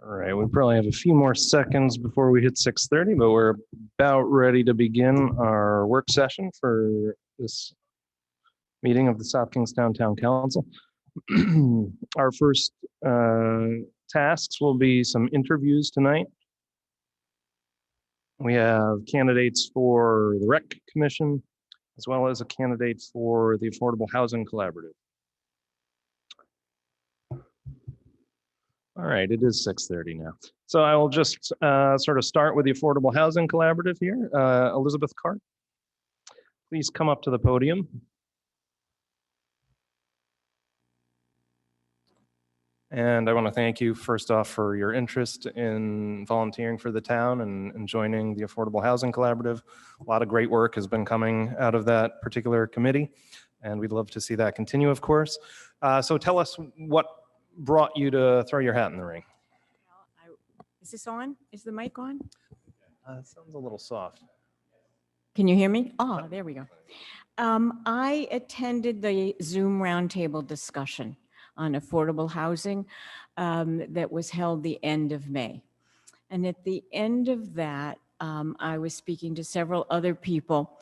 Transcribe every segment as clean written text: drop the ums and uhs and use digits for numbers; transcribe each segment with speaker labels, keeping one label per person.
Speaker 1: All right, we probably have a few more seconds before we hit 6:30, but we're about ready to begin our work session for this meeting of the South Kingstown Town Council. Our first tasks will be some interviews tonight. We have candidates for the Rec Commission, as well as a candidate for the Affordable Housing Collaborative. All right, it is 6:30 now. So I will just sort of start with the Affordable Housing Collaborative here. Elizabeth Cart, please come up to the podium. And I want to thank you first off for your interest in volunteering for the town and joining the Affordable Housing Collaborative. A lot of great work has been coming out of that particular committee, and we'd love to see that continue, of course. So tell us what brought you to throw your hat in the ring.
Speaker 2: Is this on? Is the mic on?
Speaker 1: It sounds a little soft.
Speaker 2: Can you hear me? Oh, there we go. I attended the Zoom roundtable discussion on affordable housing that was held the end of May. And at the end of that, I was speaking to several other people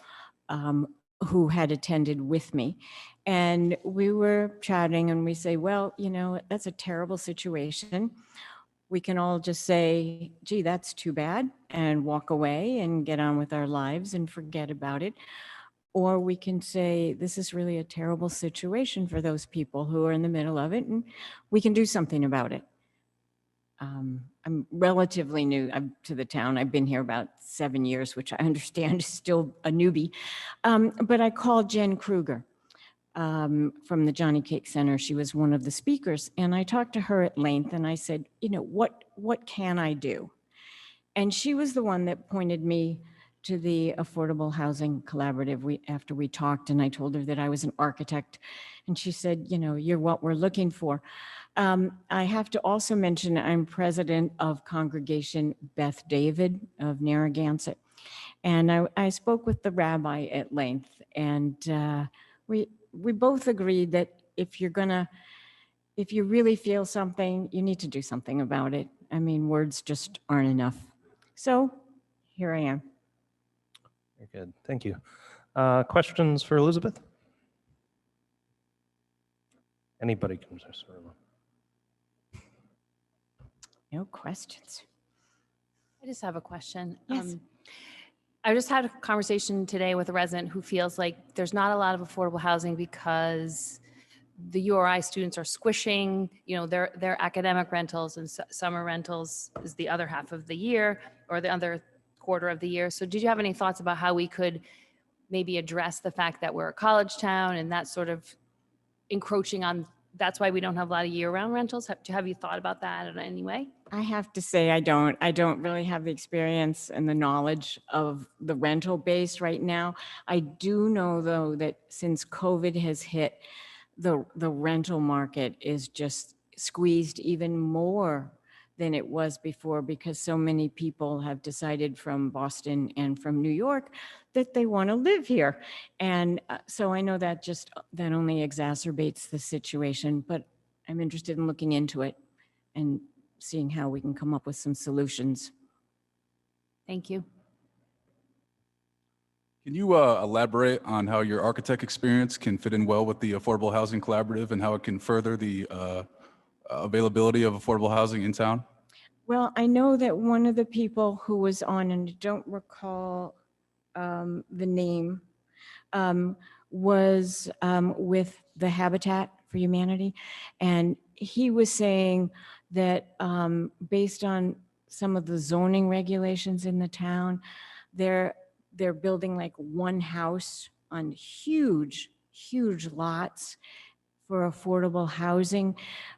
Speaker 2: who had attended with me. And we were chatting and we say, well, you know, that's a terrible situation. We can all just say, gee, that's too bad, and walk away and get on with our lives and forget about it. Or we can say, this is really a terrible situation for those people who are in the middle of it, and we can do something about it. I'm relatively new to the town. I've been here about 7 years, which I understand is still a newbie. But I called Jen Kruger from the Johnny Cake Center. She was one of the speakers, and I talked to her at length, and I said, you know, what can I do? And she was the one that pointed me to the Affordable Housing Collaborative after we talked, and I told her that I was an architect, and she said, you know, you're what we're looking for. I have to also mention I'm president of Congregation Beth David of Narragansett, and I spoke with the rabbi at length, and we both agreed that if you really feel something, you need to do something about it. I mean, words just aren't enough. So here I am.
Speaker 1: Very good, thank you. Questions for Elizabeth? Anybody can just sort of...
Speaker 2: No questions.
Speaker 3: I just have a question.
Speaker 2: Yes.
Speaker 3: I just had a conversation today with a resident who feels like there's not a lot of affordable housing because the URI students are squishing, you know, their academic rentals, and summer rentals is the other half of the year or the other quarter of the year. So did you have any thoughts about how we could maybe address the fact that we're a college town and that's sort of encroaching on, that's why we don't have a lot of year-round rentals? Have you thought about that in any way?
Speaker 2: I have to say I don't really have the experience and the knowledge of the rental base right now. I do know though that since COVID has hit, the rental market is just squeezed even more than it was before, because so many people have decided from Boston and from New York that they want to live here. And so I know that that only exacerbates the situation, but I'm interested in looking into it and seeing how we can come up with some solutions.
Speaker 3: Thank you.
Speaker 4: Can you elaborate on how your architect experience can fit in well with the Affordable Housing Collaborative and how it can further the availability of affordable housing in town?
Speaker 2: Well, I know that one of the people who was on, and I don't recall the name, was with the Habitat for Humanity. And he was saying that based on some of the zoning regulations in the town, they're building like one house on huge lots for affordable housing.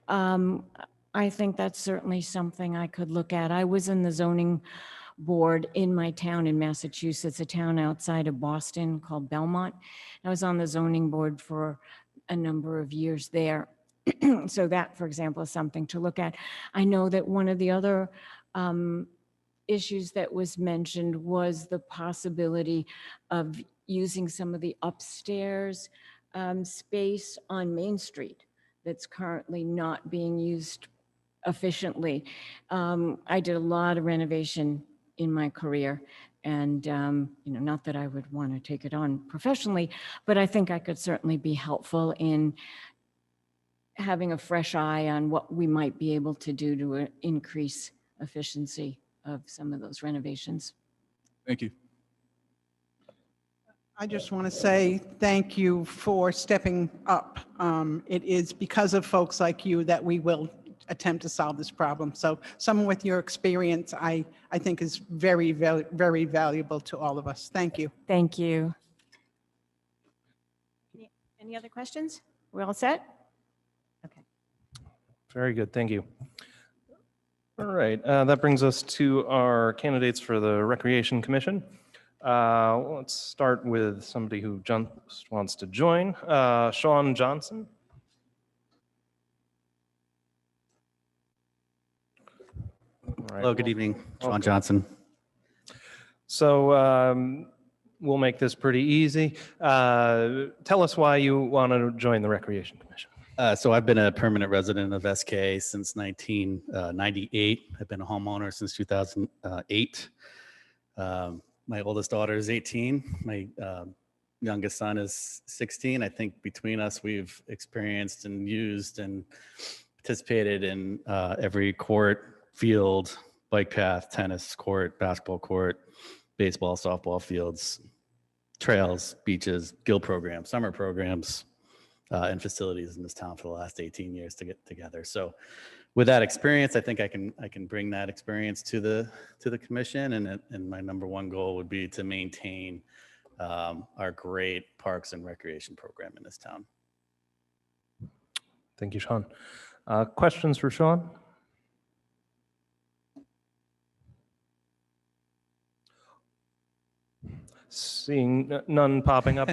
Speaker 2: I think that's certainly something I could look at. I was in the zoning board in my town in Massachusetts, a town outside of Boston called Belmont. I was on the zoning board for a number of years there. So that, for example, is something to look at. I know that one of the other issues that was mentioned was the possibility of using some of the upstairs space on Main Street that's currently not being used efficiently. I did a lot of renovation in my career, and not that I would want to take it on professionally, but I think I could certainly be helpful in having a fresh eye on what we might be able to do to increase efficiency of some of those renovations.
Speaker 4: Thank you.
Speaker 5: I just want to say thank you for stepping up. It is because of folks like you that we will attempt to solve this problem. So someone with your experience, I think is very, very, very valuable to all of us. Thank you.
Speaker 2: Thank you. Any other questions? We're all set? Okay.
Speaker 1: Very good, thank you. All right, that brings us to our candidates for the Recreation Commission. Let's start with somebody who just wants to join. Sean Johnson. All right,
Speaker 6: Hello, good evening. Sean
Speaker 1: welcome.
Speaker 6: Johnson.
Speaker 1: So we'll make this pretty easy. Tell us why you want to join the Recreation Commission.
Speaker 6: So I've been a permanent resident of SK since 1998. I've been a homeowner since 2008. My oldest daughter is 18. My youngest son is 16. I think between us, we've experienced and used and participated in every court, field, bike path, tennis court, basketball court, baseball, softball fields, trails, beaches, guild programs, summer programs, and facilities in this town for the last 18 years to get together. So with that experience, I think I can bring that experience to the commission, and my number one goal would be to maintain our great parks and recreation program in this town.
Speaker 1: Thank you, Sean. Questions for Sean? Seeing none popping up,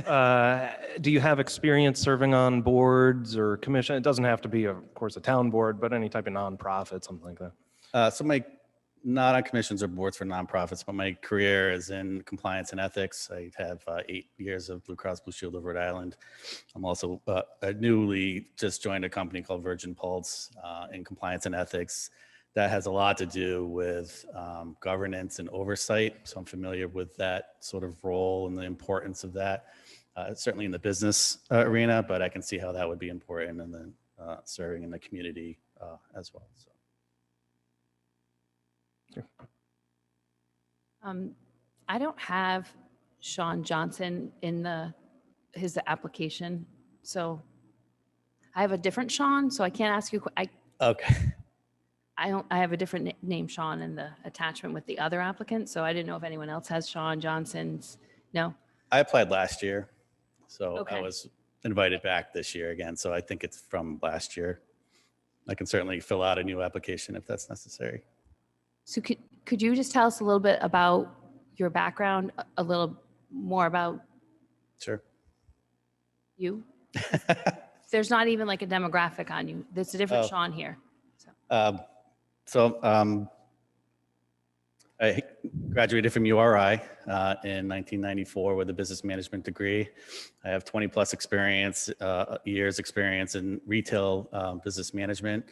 Speaker 1: do you have experience serving on boards or commission? It doesn't have to be, of course, a town board, but any type of nonprofit, something like that.
Speaker 6: So my not on commissions or boards for nonprofits, but my career is in compliance and ethics. I have 8 years of Blue Cross Blue Shield of Rhode Island. I'm also newly just joined a company called Virgin Pulse in compliance and ethics. That has a lot to do with governance and oversight. So I'm familiar with that sort of role and the importance of that, certainly in the business arena, but I can see how that would be important and then serving in the community as well. So.
Speaker 3: I don't have Sean Johnson in his application, so I have a different Sean, so I can't ask you.
Speaker 6: Okay.
Speaker 3: I have a different name, Sean, in the attachment with the other applicant, so I didn't know if anyone else has Sean Johnson's. No?
Speaker 6: I applied last year, so
Speaker 3: Okay.
Speaker 6: I was invited back this year again, so I think it's from last year. I can certainly fill out a new application if that's necessary.
Speaker 3: So could you just tell us a little bit about your background, a little more about
Speaker 6: Sure.
Speaker 3: you? There's not even like a demographic on you. There's a different
Speaker 6: Oh.
Speaker 3: Sean here.
Speaker 6: So I graduated from URI in 1994 with a business management degree. I have 20 plus years experience in retail business management,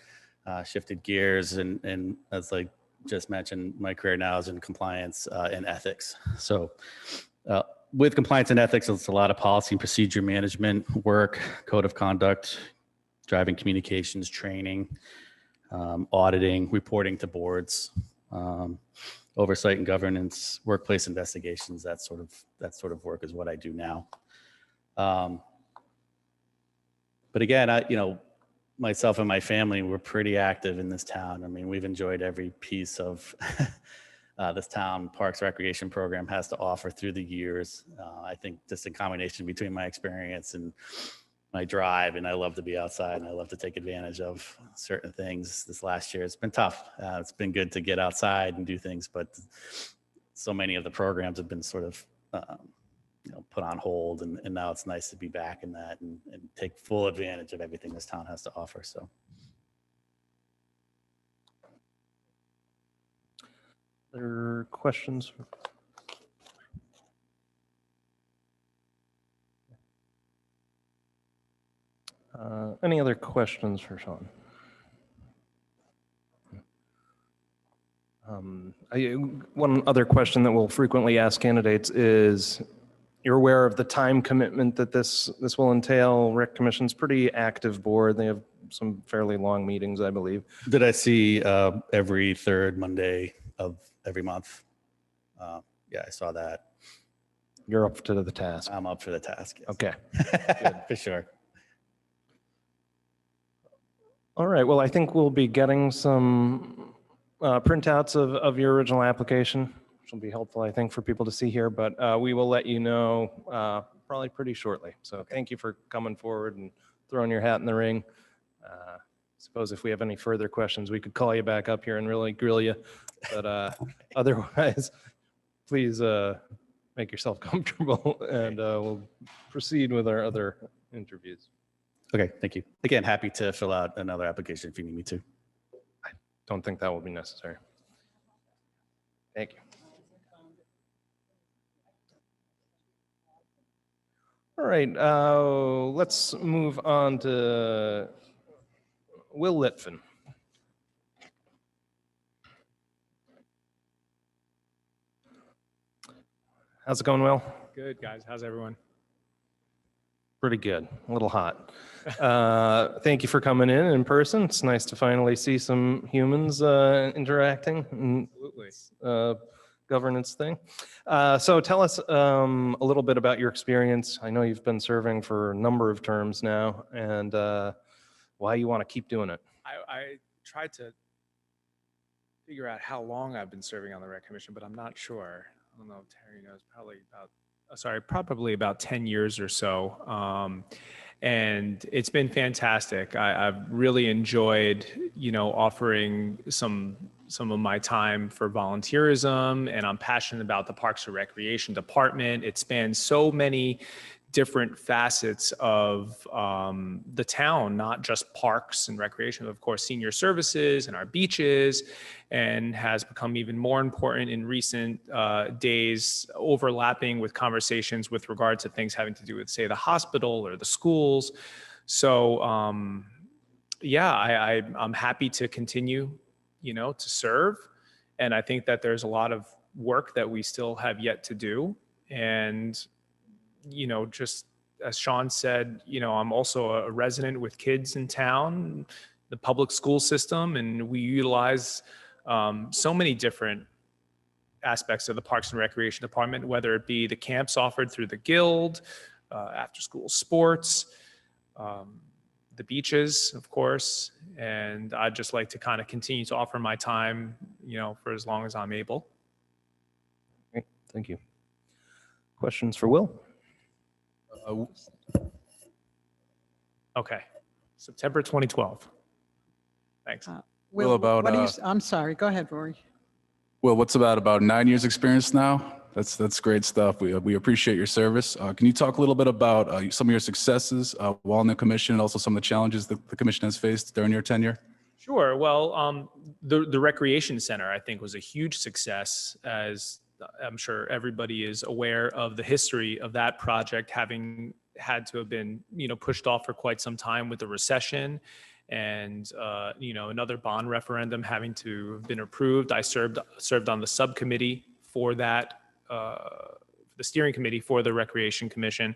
Speaker 6: shifted gears, and as like just mentioned, my career now is in compliance and ethics. So with compliance and ethics, it's a lot of policy and procedure management work, code of conduct, driving communications, training, auditing, reporting to boards, oversight and governance, workplace investigations, that sort of work is what I do now. But again, myself and my family, we're pretty active in this town. I mean, we've enjoyed every piece of this town Parks Recreation Program has to offer through the years. I think just a combination between my experience and my drive, and I love to be outside and I love to take advantage of certain things. This last year, it's been tough. It's been good to get outside and do things, but so many of the programs have been sort of put on hold, and now it's nice to be back in that and take full advantage of everything this town has to offer. So.
Speaker 1: Other questions? Any other questions for Sean? One other question that we'll frequently ask candidates is, you're aware of the time commitment that this will entail. Rec Commission's pretty active board. They have some fairly long meetings, I believe.
Speaker 6: Did I see every third Monday of every month? Yeah, I saw that.
Speaker 1: You're up to the task.
Speaker 6: I'm up for the task. Yes.
Speaker 1: Okay.
Speaker 6: For sure.
Speaker 1: All right. Well, I think we'll be getting some printouts of your original application, which will be helpful, I think, for people to see here. But we will let you know probably pretty shortly. So thank you for coming forward and throwing your hat in the ring. Suppose if we have any further questions, we could call you back up here and really grill you. But otherwise, please make yourself comfortable, and we'll proceed with our other interviews.
Speaker 6: Okay, thank you. Again, happy to fill out another application if you need me to.
Speaker 1: Don't think that will be necessary. Thank you. All right, let's move on to Will Litfin. How's it going, Will?
Speaker 7: Good, guys. How's everyone?
Speaker 1: Pretty good. A little hot. Thank you for coming in person. It's nice to finally see some humans interacting in
Speaker 7: Absolutely.
Speaker 1: governance thing. So tell us a little bit about your experience. I know you've been serving for a number of terms now, and why you want to keep doing it.
Speaker 7: I tried to figure out how long I've been serving on the Rec Commission, but I'm not sure. I don't know if Terry knows. Probably about 10 years or so. And it's been fantastic. I've really enjoyed, offering some of my time for volunteerism, and I'm passionate about the Parks and Recreation Department. It spans so many different facets of the town, not just parks and recreation, but of course, senior services and our beaches, and has become even more important in recent days, overlapping with conversations with regard to things having to do with, say, the hospital or the schools. So I'm happy to continue, to serve. And I think that there's a lot of work that we still have yet to do. And just as Sean said, I'm also a resident with kids in town, the public school system, and we utilize so many different aspects of the Parks and Recreation Department, whether it be the camps offered through the Guild, after school sports, the beaches, of course. And I'd just like to kind of continue to offer my time, for as long as I'm able.
Speaker 1: Great. Thank you. Questions for Will?
Speaker 7: Okay. September 2012. Thanks.
Speaker 4: Will, about,
Speaker 5: what do you, I'm sorry, go ahead, Rory.
Speaker 4: Well, what's about 9 years experience now? That's great stuff. We appreciate your service. Can you talk a little bit about some of your successes while in the commission, and also some of the challenges that the commission has faced during your tenure?
Speaker 7: Sure. Well, the Recreation Center, I think, was a huge success, as I'm sure everybody is aware of the history of that project, having had to have been, pushed off for quite some time with the recession, and another bond referendum having to have been approved. I served on the subcommittee for that, the steering committee for the Recreation Commission.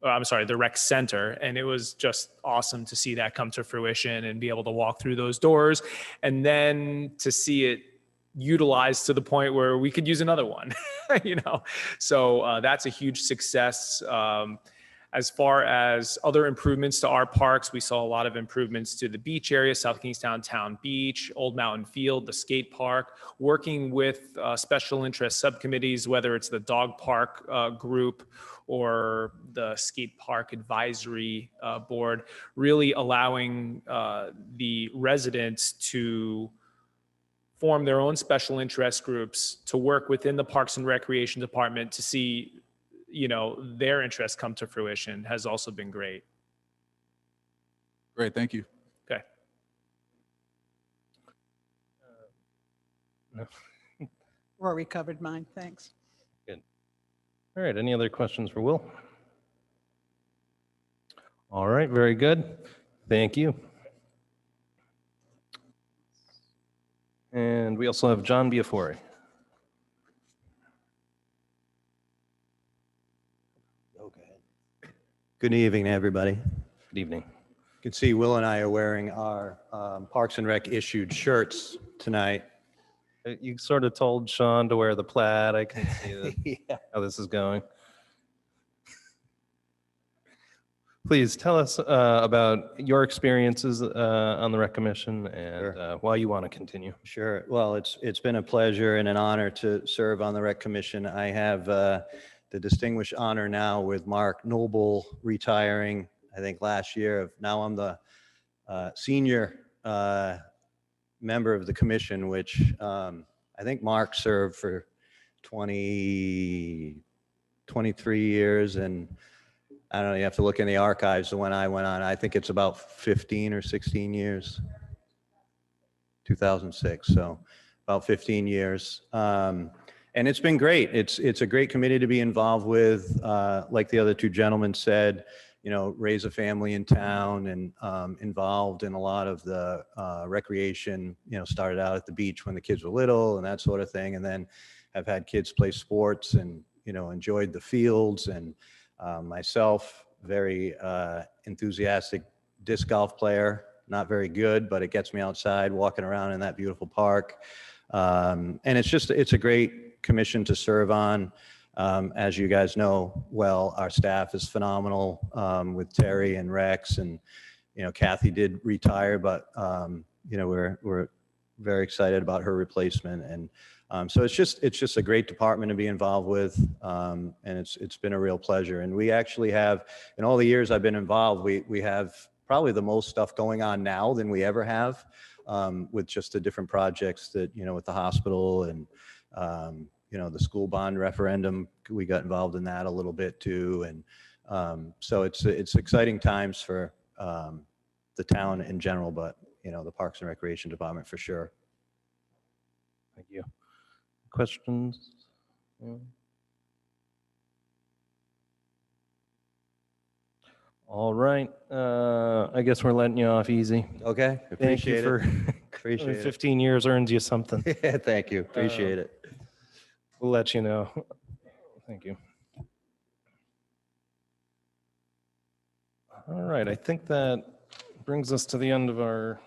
Speaker 7: The Rec Center, and it was just awesome to see that come to fruition and be able to walk through those doors, and then to see it utilized to the point where we could use another one, So that's a huge success. As far as other improvements to our parks, we saw a lot of improvements to the beach area, South Kingstown Town Beach, Old Mountain Field, the skate park, working with special interest subcommittees, whether it's the dog park group or the skate park advisory board, really allowing the residents to form their own special interest groups to work within the Parks and Recreation Department to see, their interests come to fruition, has also been great.
Speaker 4: Great, thank you.
Speaker 7: Okay.
Speaker 5: Rory covered mine, thanks.
Speaker 1: Good. All right, any other questions for Will? All right, very good. Thank you. And we also have John Biafori.
Speaker 8: Good evening, everybody.
Speaker 1: Good evening.
Speaker 8: You can see Will and I are wearing our Parks and Rec issued shirts tonight.
Speaker 1: You sort of told Sean to wear the plaid. I can see
Speaker 8: Yeah.
Speaker 1: how this is going. Please tell us about your experiences on the Rec Commission and
Speaker 8: Sure.
Speaker 1: why you want to continue.
Speaker 8: Sure. Well, it's been a pleasure and an honor to serve on the Rec Commission. I have the distinguished honor now with Mark Noble retiring, I think last year. Now I'm the senior member of the commission, which I think Mark served for 23 years. And I don't know, you have to look in the archives of when I went on. I think it's about 15 or 16 years. 2006, so about 15 years. And it's been great. It's a great committee to be involved with. Like the other two gentlemen said, you know, raise a family in town and involved in a lot of the recreation, you know, started out at the beach when the kids were little and that sort of thing. And then I've had kids play sports and, you know, enjoyed the fields, and myself, very enthusiastic disc golf player. Not very good, but it gets me outside walking around in that beautiful park. And it's a great commission to serve on. As you guys know well, our staff is phenomenal with Terry and Rex, and, you know, Kathy did retire, but, you know, we're very excited about her replacement. And so it's just a great department to be involved with. And it's been a real pleasure. And we actually have, in all the years I've been involved, we have probably the most stuff going on now than we ever have, with just the different projects that, you know, with the hospital and, you know, the school bond referendum, we got involved in that a little bit too. And so it's exciting times for the town in general, but, you know, the Parks and Recreation Department for sure.
Speaker 1: Thank you. Questions? Yeah. All right. I guess we're letting you off easy.
Speaker 8: Okay,
Speaker 1: Thank you
Speaker 8: appreciate
Speaker 1: for
Speaker 8: it. Appreciate it.
Speaker 1: 15 years earns you something.
Speaker 8: Yeah, thank you. Appreciate it.
Speaker 1: We'll let you know. Thank you. All right. I think that brings us to the end of our.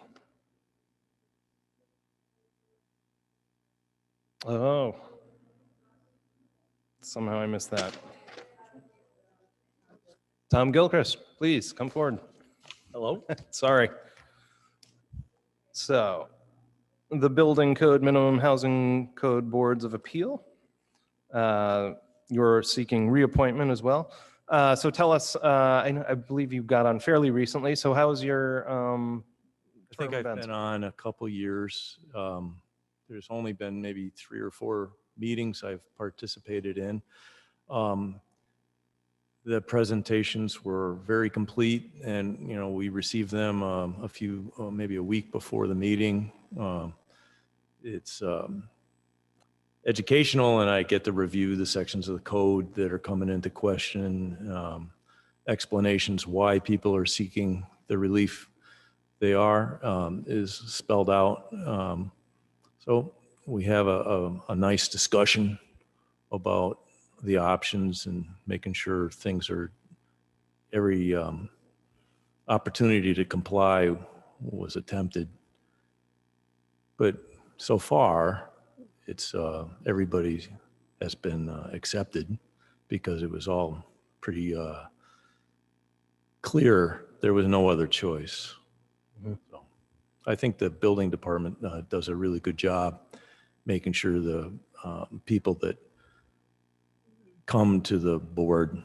Speaker 1: Oh. Somehow I missed that. Tom Gilchrist, please come forward. Hello. Sorry. So, the Building Code, Minimum Housing Code Boards of Appeal. You're seeking reappointment as well. So tell us, I believe you got on fairly recently. So how's your
Speaker 9: I think
Speaker 1: term
Speaker 9: I've
Speaker 1: been?
Speaker 9: been on a couple years. There's only been maybe 3 or 4 meetings I've participated in. The presentations were very complete, and, you know, we received them maybe a week before the meeting. It's educational, and I get to review the sections of the code that are coming into question, explanations why people are seeking the relief they are is spelled out. So we have a nice discussion about the options and making sure things are, every opportunity to comply was attempted. But so far, it's everybody has been accepted because it was all pretty clear there was no other choice.
Speaker 1: Mm-hmm.
Speaker 9: So I think the building department does a really good job making sure the people that come to the board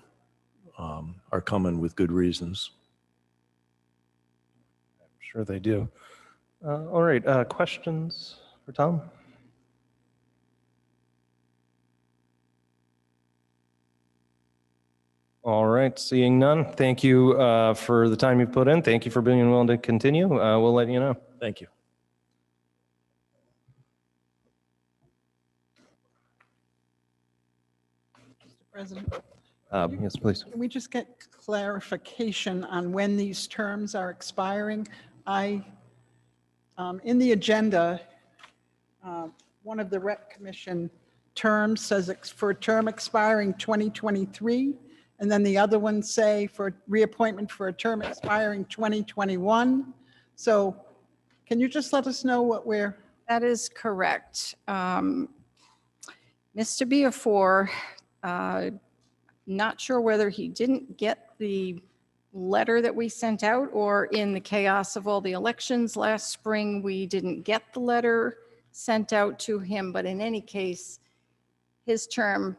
Speaker 9: are coming with good reasons.
Speaker 1: Sure they do. All right, questions for Tom? All right, seeing none. Thank you for the time you've put in. Thank you for being willing to continue. We'll let you know.
Speaker 9: Thank you.
Speaker 5: President,
Speaker 1: Yes, please.
Speaker 5: can we just get clarification on when these terms are expiring? In the agenda, One of the Rec Commission terms says for a term expiring 2023, and then the other ones say for reappointment for a term expiring 2021. So can you just let us know what we're,
Speaker 10: That is correct. Mr. Biafor, not sure whether he didn't get the letter that we sent out, or in the chaos of all the elections last spring, we didn't get the letter sent out to him. But in any case, his term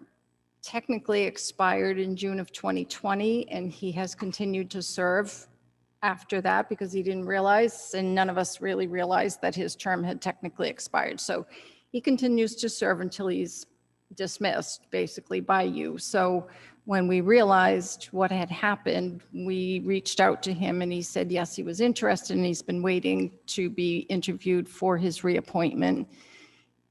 Speaker 10: technically expired in June of 2020, and he has continued to serve after that because he didn't realize, and none of us really realized, that his term had technically expired. So he continues to serve until he's dismissed, basically, by you. So when we realized what had happened, we reached out to him, and he said yes, he was interested, and he's been waiting to be interviewed for his reappointment.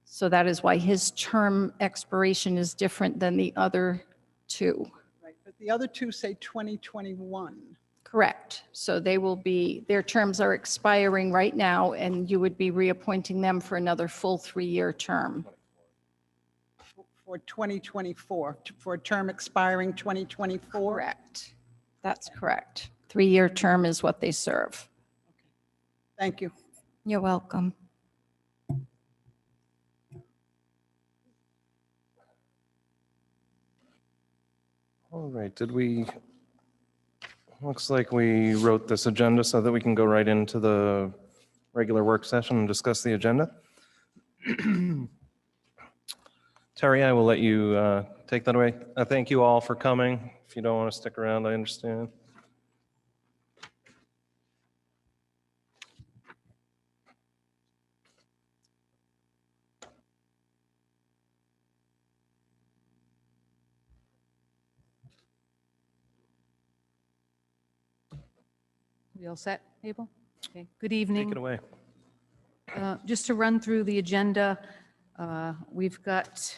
Speaker 10: So that is why his term expiration is different than the other two.
Speaker 5: right, but the other two say 2021.
Speaker 10: Correct. So they will be, their terms are expiring right now, and you would be reappointing them for another full 3-year term.
Speaker 5: For 2024, for a term expiring 2024?
Speaker 10: Correct. That's correct. 3-year term is what they serve.
Speaker 5: Thank you.
Speaker 10: You're welcome.
Speaker 1: All right, looks like we wrote this agenda so that we can go right into the regular work session and discuss the agenda. Terry, I will let you take that away. Thank you all for coming. If you don't want to stick around, I understand.
Speaker 11: We all set, Abel? Okay, good
Speaker 1: Take
Speaker 11: evening.
Speaker 1: it away.
Speaker 11: Just to run through the agenda, we've got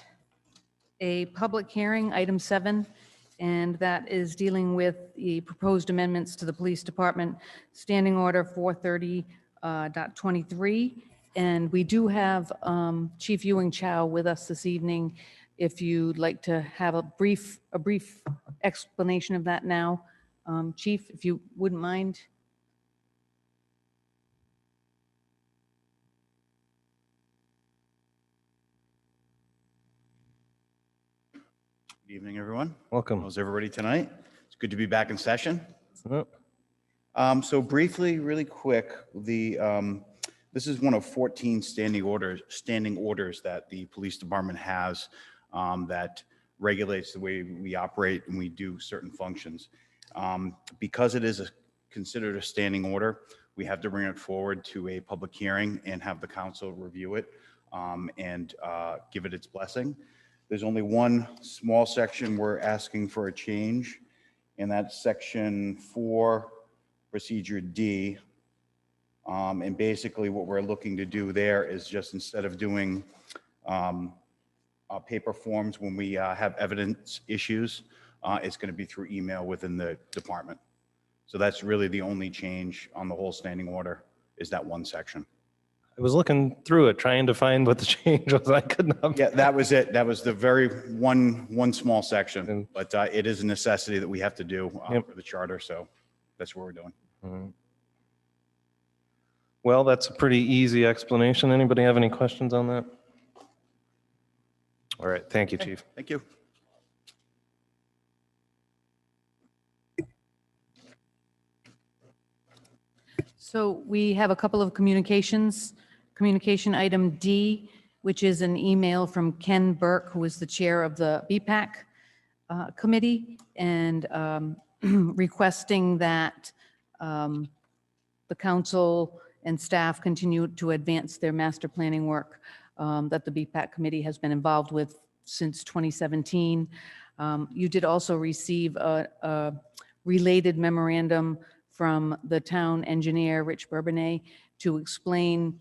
Speaker 11: a public hearing, item 7, and that is dealing with the proposed amendments to the Police Department Standing Order 430.23. And we do have Chief Ewing Chow with us this evening. If you'd like to have a brief explanation of that now. Chief, if you wouldn't mind.
Speaker 12: Good evening, everyone.
Speaker 1: Welcome.
Speaker 12: How's everybody tonight? It's good to be back in session.
Speaker 1: Yep.
Speaker 12: So briefly, really quick, this is one of 14 standing orders that the police department has that regulates the way we operate and we do certain functions. Because it is considered a standing order, we have to bring it forward to a public hearing and have the council review it and give it its blessing. There's only one small section we're asking for a change, and that's section 4, procedure D. And basically what we're looking to do there is just, instead of doing paper forms when we have evidence issues, it's going to be through email within the department. So that's really the only change on the whole standing order, is that one section.
Speaker 1: I was looking through it, trying to find what the change was. I could not.
Speaker 12: Yeah, that was it. That was the very one small section, but it is a necessity that we have to do for the charter. So that's what we're doing.
Speaker 1: Well, that's a pretty easy explanation. Anybody have any questions on that? All right, thank you, Chief.
Speaker 12: Thank you.
Speaker 11: So we have a couple of communications. Communication item D, which is an email from Ken Burke, who is the chair of the BPAC committee, and requesting that the council and staff continue to advance their master planning work that the BPAC committee has been involved with since 2017. You did also receive a related memorandum from the town engineer, Rich Bourbonnais, to explain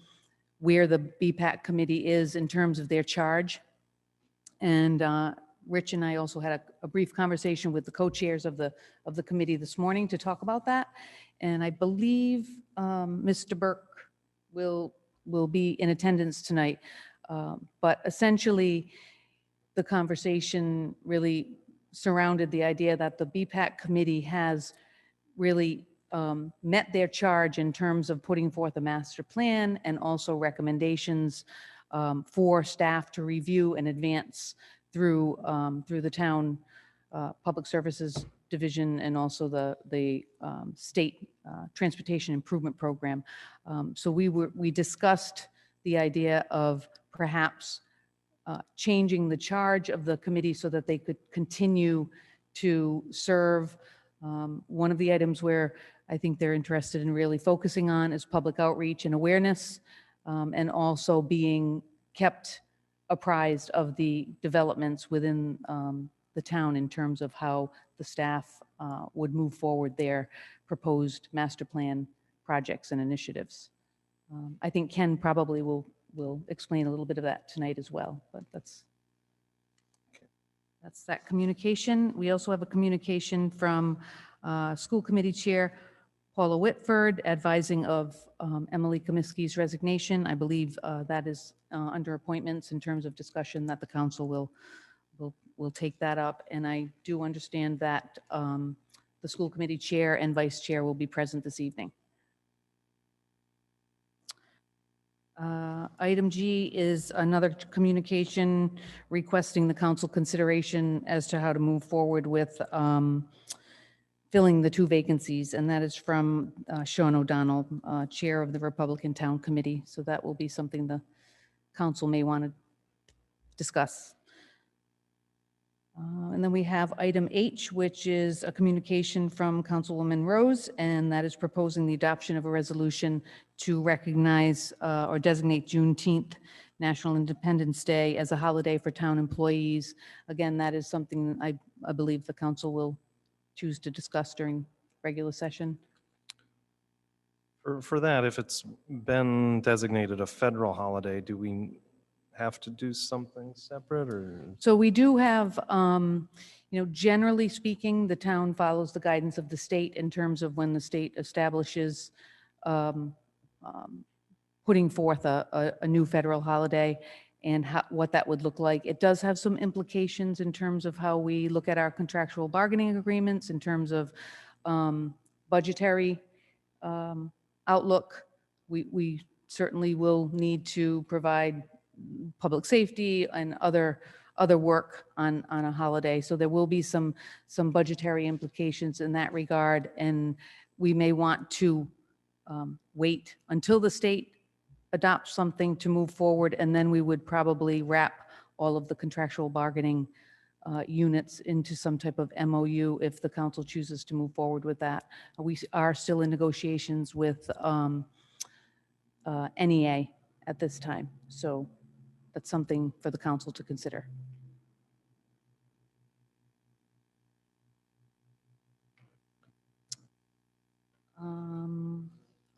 Speaker 11: where the BPAC committee is in terms of their charge. And Rich and I also had a brief conversation with the co-chairs of the committee this morning to talk about that. And I believe Mr. Burke will be in attendance tonight. But essentially, the conversation really surrounded the idea that the BPAC committee has really met their charge in terms of putting forth a master plan and also recommendations for staff to review and advance through the town public services division and also the state transportation improvement program. So we discussed the idea of perhaps changing the charge of the committee so that they could continue to serve. One of the items where I think they're interested in really focusing on is public outreach and awareness, and also being kept apprised of the developments within the town in terms of how the staff would move forward their proposed master plan projects and initiatives. I think Ken probably will explain a little bit of that tonight as well, but that's that communication. We also have a communication from School Committee Chair Paula Whitford advising of Emily Comiskey's resignation. I believe that is under appointments in terms of discussion that the council will take that up. And I do understand that the School Committee Chair and Vice Chair will be present this evening. Item G is another communication requesting the council consideration as to how to move forward with filling the 2 vacancies, and that is from Sean O'Donnell, Chair of the Republican Town Committee. So that will be something the council may want to discuss. And then we have item H, which is a communication from Councilwoman Rose, and that is proposing the adoption of a resolution to recognize or designate Juneteenth, National Independence Day, as a holiday for town employees. Again, that is something I believe the council will choose to discuss during regular session.
Speaker 1: For that, if it's been designated a federal holiday, do we have to do something separate or?
Speaker 11: So we do have, generally speaking, the town follows the guidance of the state in terms of when the state establishes putting forth a new federal holiday and what that would look like. It does have some implications in terms of how we look at our contractual bargaining agreements, in terms of budgetary outlook. We certainly will need to provide public safety and other work on a holiday. So there will be some budgetary implications in that regard. And we may want to wait until the state adopts something to move forward. And then we would probably wrap all of the contractual bargaining units into some type of MOU if the council chooses to move forward with that. We are still in negotiations with NEA at this time. So that's something for the council to consider.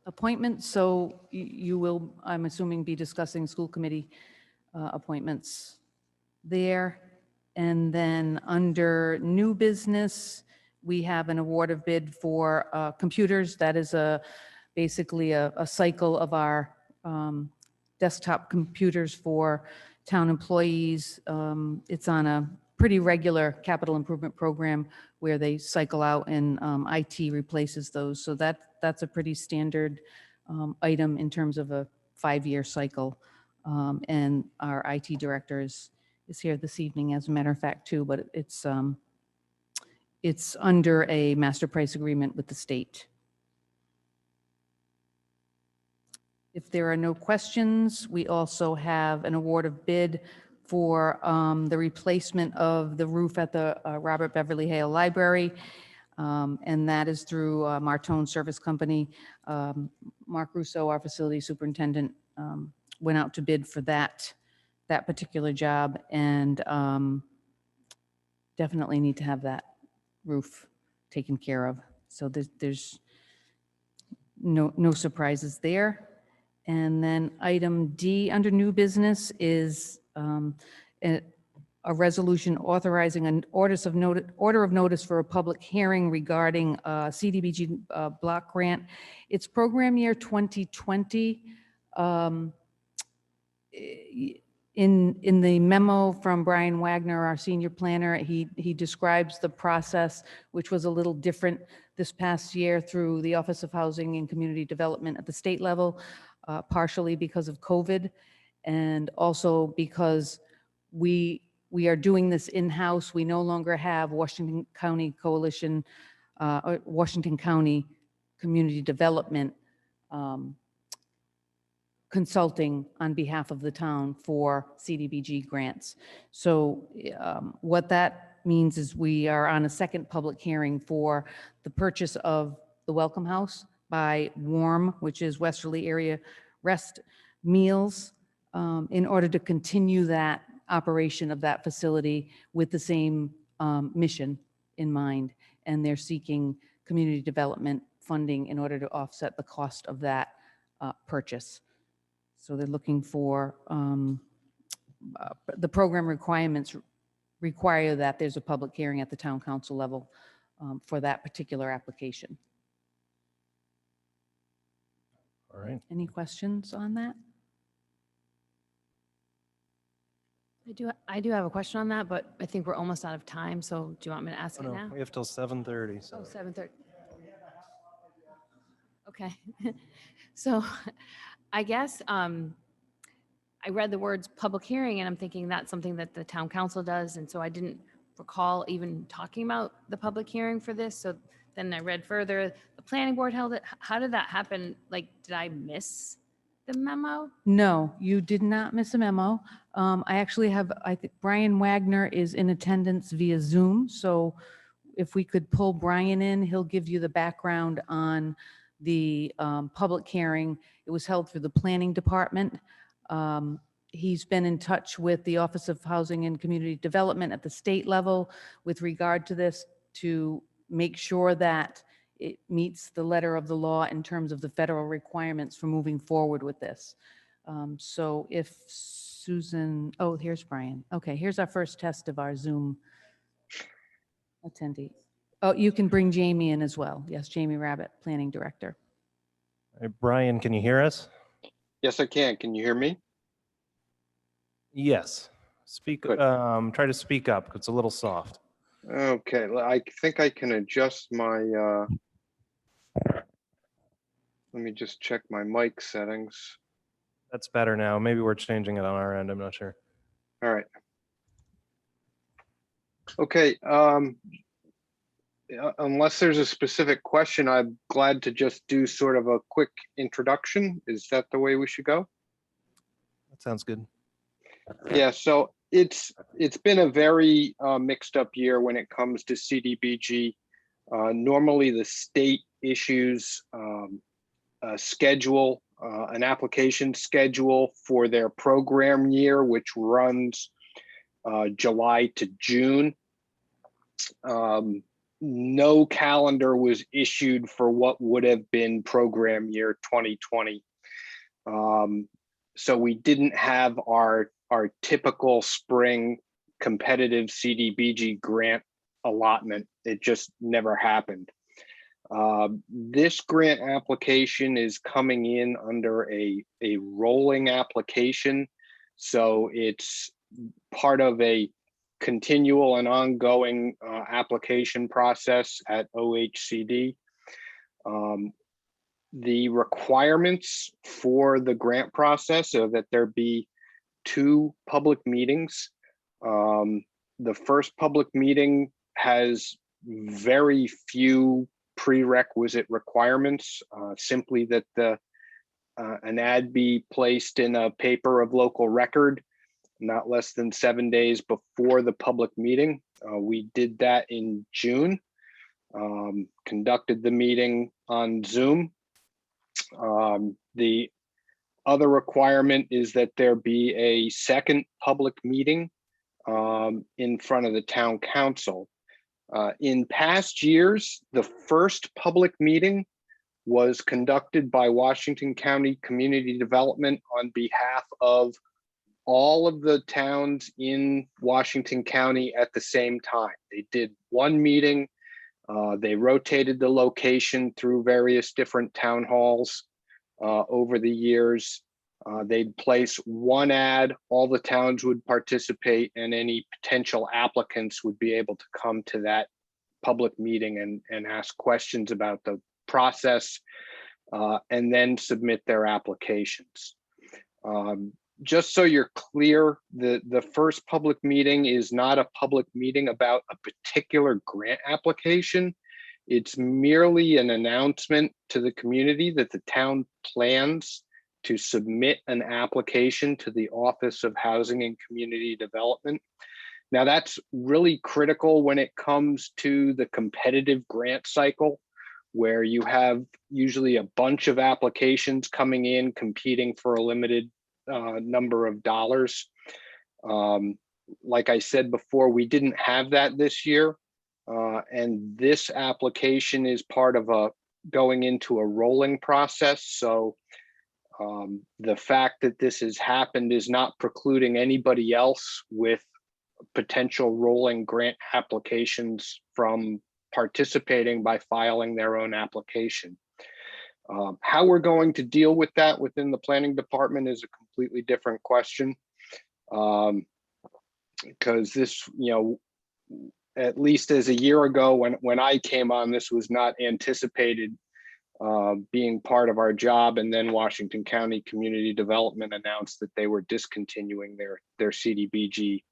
Speaker 11: Appointments, so you will, I'm assuming, be discussing school committee appointments there. And then under new business, we have an award of bid for computers. That is basically a cycle of our desktop computers for town employees. It's on a pretty regular capital improvement program where they cycle out and IT replaces those. So that's a pretty standard item in terms of a 5-year cycle. And our IT director is here this evening, as a matter of fact, too, but it's under a master price agreement with the state. If there are no questions, we also have an award of bid for the replacement of the roof at the Robert Beverly Hale Library. And that is through Martone Service Company. Mark Russo, our facility superintendent, went out to bid for that particular job, and definitely need to have that roof taken care of. So there's no surprises there. And then item D under new business is a resolution authorizing an order of notice for a public hearing regarding CDBG block grant. It's program year 2020. In the memo from Brian Wagner, our senior planner, he describes the process, which was a little different this past year through the Office of Housing and Community Development at the state level, partially because of COVID, and also because we are doing this in-house. We no longer have Washington County Coalition, or Washington County Community Development consulting on behalf of the town for CDBG grants. So what that means is we are on a second public hearing for the purchase of the Welcome House by WARM, which is Westerly Area Rest Meals, in order to continue that operation of that facility with the same mission in mind. And they're seeking community development funding in order to offset the cost of that purchase. So they're looking for, the program requirements require that there's a public hearing at the town council level for that particular application.
Speaker 1: All right.
Speaker 11: Any questions on that?
Speaker 3: I do have a question on that, but I think we're almost out of time. So do you want me to ask
Speaker 1: Oh,
Speaker 3: it
Speaker 1: no,
Speaker 3: now?
Speaker 1: we have till 7:30. So.
Speaker 3: Oh, 7:30. Okay. So I guess I read the words public hearing and I'm thinking that's something that the town council does. And so I didn't recall even talking about the public hearing for this. So then I read further, the planning board held it. How did that happen? Like, did I miss the memo?
Speaker 11: No, you did not miss a memo. I actually have, I think Brian Wagner is in attendance via Zoom. So if we could pull Brian in, he'll give you the background on the public hearing. It was held through the planning department. He's been in touch with the Office of Housing and Community Development at the state level with regard to this to make sure that it meets the letter of the law in terms of the federal requirements for moving forward with this. So if Susan, oh, here's Brian. Okay, here's our first test of our Zoom attendee. Oh, you can bring Jamie in as well. Yes, Jamie Rabbit, Planning Director.
Speaker 1: All right, Brian, can you hear us?
Speaker 13: Yes, I can. Can you hear me?
Speaker 1: Yes. Speak.
Speaker 13: Good.
Speaker 1: Try to speak up. It's a little soft.
Speaker 13: Okay, I think I can adjust my, let me just check my mic settings.
Speaker 1: That's better now. Maybe we're changing it on our end. I'm not sure.
Speaker 13: All right. Okay, unless there's a specific question, I'm glad to just do sort of a quick introduction. Is that the way we should go?
Speaker 1: That sounds good.
Speaker 13: Yeah, so it's been a very mixed up year when it comes to CDBG. Normally the state issues a schedule, an application schedule for their program year, which runs July to June. No calendar was issued for what would have been program year 2020. So we didn't have our typical spring competitive CDBG grant allotment. It just never happened. This grant application is coming in under a rolling application. So it's part of a continual and ongoing application process at OHCD. The requirements for the grant process are that there be 2 public meetings. The first public meeting has very few prerequisite requirements, simply that an ad be placed in a paper of local record not less than 7 days before the public meeting. We did that in June, conducted the meeting on Zoom. The other requirement is that there be a second public meeting in front of the town council. In past years, the first public meeting was conducted by Washington County Community Development on behalf of all of the towns in Washington County at the same time. They did one meeting. They rotated the location through various different town halls over the years. They'd place one ad, all the towns would participate, and any potential applicants would be able to come to that public meeting and ask questions about the process, and then submit their applications. Just so you're clear, the first public meeting is not a public meeting about a particular grant application. It's merely an announcement to the community that the town plans to submit an application to the Office of Housing and Community Development. Now, that's really critical when it comes to the competitive grant cycle, where you have usually a bunch of applications coming in competing for a limited number of dollars. Like I said before, we didn't have that this year. And this application is part of going into a rolling process. So the fact that this has happened is not precluding anybody else with potential rolling grant applications from participating by filing their own application. How we're going to deal with that within the planning department is a completely different question. Because this, at least as a year ago when I came on, this was not anticipated being part of our job. And then Washington County Community Development announced that they were discontinuing their CDBG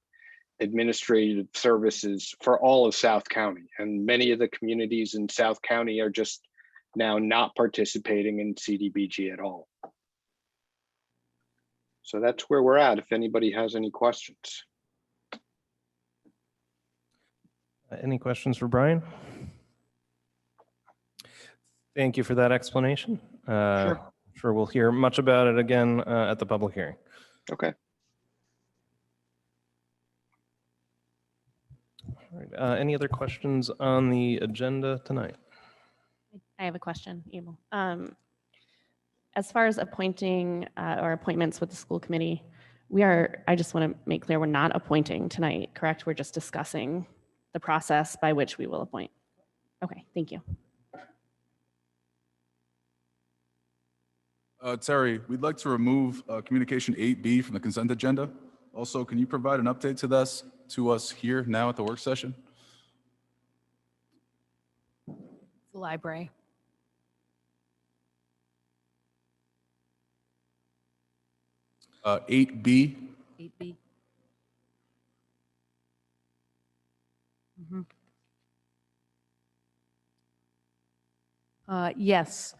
Speaker 13: administrative services for all of South County. And many of the communities in South County are just now not participating in CDBG at all. So that's where we're at, if anybody has any questions.
Speaker 1: Any questions for Brian? Thank you for that explanation. Sure, we'll hear much about it again at the public hearing.
Speaker 13: Okay.
Speaker 1: All right, any other questions on the agenda tonight?
Speaker 14: I have a question, Emil. As far as appointing or appointments with the school committee, I just want to make clear, we're not appointing tonight, correct? We're just discussing the process by which we will appoint. Okay, thank you.
Speaker 4: Terry, we'd like to remove communication 8B from the consent agenda. Also, can you provide an update to us here now at the work session?
Speaker 3: The library.
Speaker 4: Uh, 8B.
Speaker 11: 8B. Yes,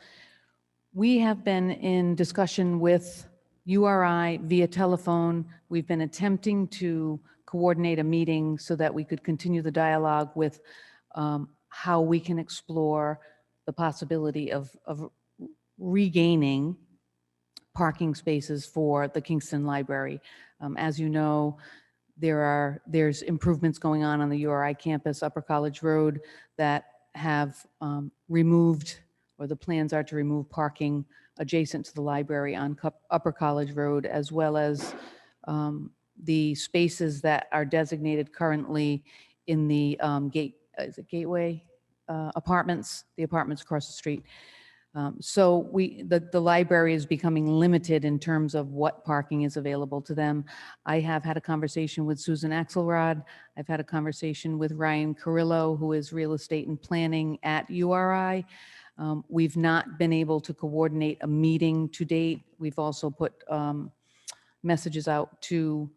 Speaker 11: we have been in discussion with URI via telephone. We've been attempting to coordinate a meeting so that we could continue the dialogue with how we can explore the possibility of regaining parking spaces for the Kingston Library. As you know, there's improvements going on the URI campus, Upper College Road, that have removed, or the plans are to remove, parking adjacent to the library on Upper College Road, as well as the spaces that are designated currently in the Gateway apartments, the apartments across the street. So the library is becoming limited in terms of what parking is available to them. I have had a conversation with Susan Axelrod. I've had a conversation with Ryan Carrillo, who is real estate and planning at URI. We've not been able to coordinate a meeting to date. We've also put messages out to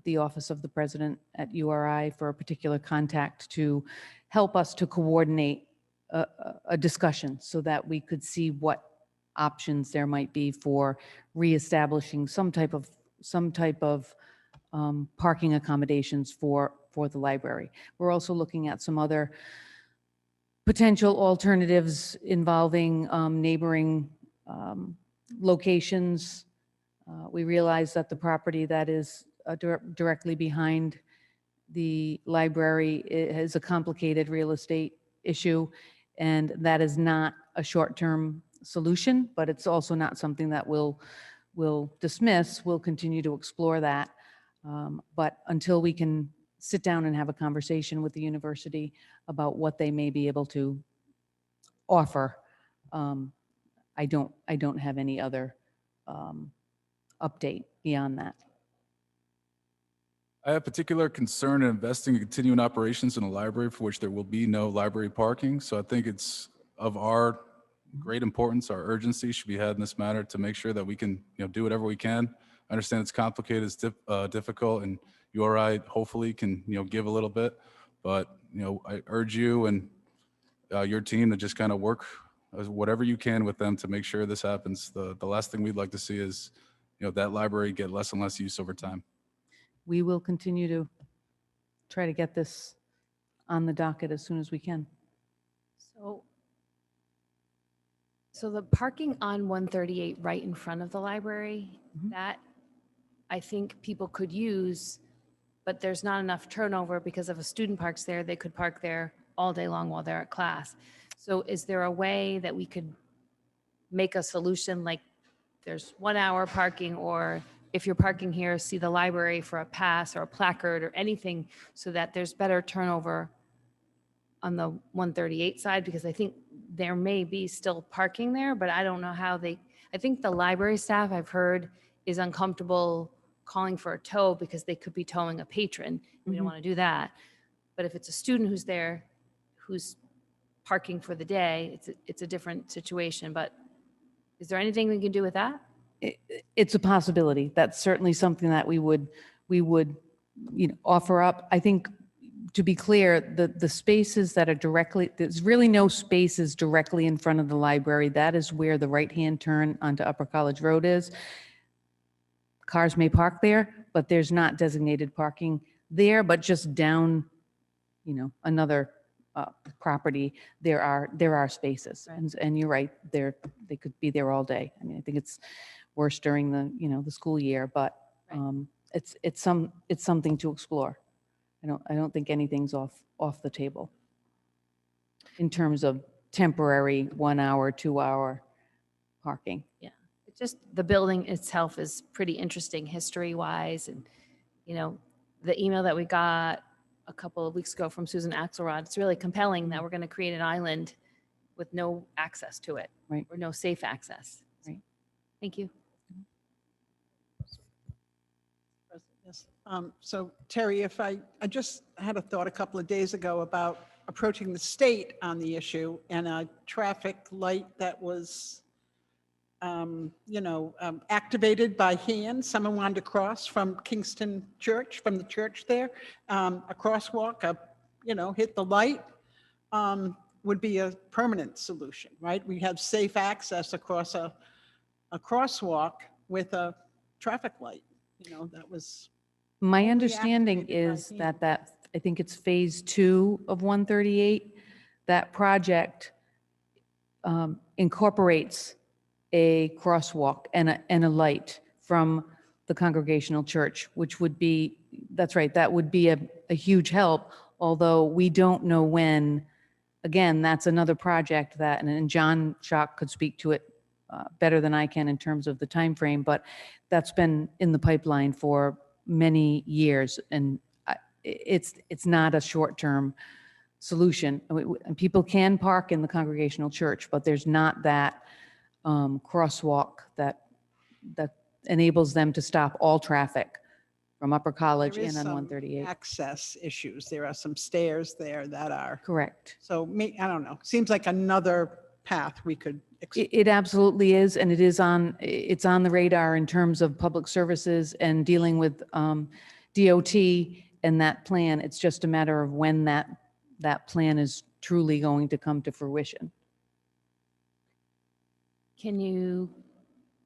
Speaker 11: the office of the president at URI for a particular contact to help us to coordinate a discussion so that we could see what options there might be for reestablishing some type of parking accommodations for the library. We're also looking at some other potential alternatives involving neighboring locations. We realize that the property that is directly behind the library is a complicated real estate issue, and that is not a short-term solution, but it's also not something that we'll dismiss. We'll continue to explore that. But until we can sit down and have a conversation with the university about what they may be able to offer, I don't have any other update beyond that.
Speaker 4: I have particular concern in investing in continuing operations in a library for which there will be no library parking. So I think it's of our great importance, our urgency should be had in this matter to make sure that we can, do whatever we can. I understand it's complicated, it's difficult, and URI hopefully can, give a little bit. But, I urge you and your team to just kind of work whatever you can with them to make sure this happens. The last thing we'd like to see is, that library get less and less use over time.
Speaker 11: We will continue to try to get this on the docket as soon as we can.
Speaker 3: So the parking on 138 right in front of the library, that I think people could use, but there's not enough turnover because if a student parks there, they could park there all day long while they're at class. So is there a way that we could make a solution like there's 1 hour parking, or if you're parking here, see the library for a pass or a placard or anything so that there's better turnover on the 138 side? Because I think there may be still parking there, but I don't know how I think the library staff I've heard is uncomfortable calling for a tow because they could be towing a patron. We don't want to do that. But if it's a student who's there, who's parking for the day, it's a different situation. But is there anything we can do with that?
Speaker 11: It's a possibility. That's certainly something that we would offer up. I think, to be clear, the spaces that are directly, there's really no spaces directly in front of the library. That is where the right-hand turn onto Upper College Road is. Cars may park there, but there's not designated parking there, but just down, another property, there are spaces.
Speaker 3: Right.
Speaker 11: And you're right, they could be there all day. I mean, I think it's worse during the, the school year, but it's something to explore. I don't think anything's off the table in terms of temporary 1 hour, 2 hour parking.
Speaker 3: Yeah, it's just the building itself is pretty interesting history-wise, and the email that we got a couple of weeks ago from Susan Axelrod, it's really compelling that we're going to create an island with no access to it,
Speaker 11: right,
Speaker 3: or no safe access.
Speaker 11: Right.
Speaker 3: Thank you.
Speaker 5: Yes. So Terry, if I just had a thought a couple of days ago about approaching the state on the issue, and a traffic light that was, activated by hand. Someone wanted to cross from Kingston Church, from the church there, a crosswalk, hit the light, would be a permanent solution, right? We have safe access across a crosswalk with a traffic light, that was.
Speaker 11: My understanding is that I think it's phase 2 of 138. That project incorporates a crosswalk and a light from the Congregational Church, which would be, that's right, that would be a huge help, although we don't know when. Again, that's another project that, and John Schock could speak to it better than I can in terms of the time frame, but that's been in the pipeline for many years, and it's not a short-term solution. And people can park in the Congregational Church, but there's not that crosswalk that enables them to stop all traffic from Upper College
Speaker 5: There is
Speaker 11: and on
Speaker 5: some
Speaker 11: 138.
Speaker 5: access issues. There are some stairs there that are.
Speaker 11: Correct.
Speaker 5: So I don't know, seems like another path we could.
Speaker 11: It absolutely is, and it's on the radar in terms of public services and dealing with DOT and that plan. It's just a matter of when that plan is truly going to come to fruition.
Speaker 3: Can you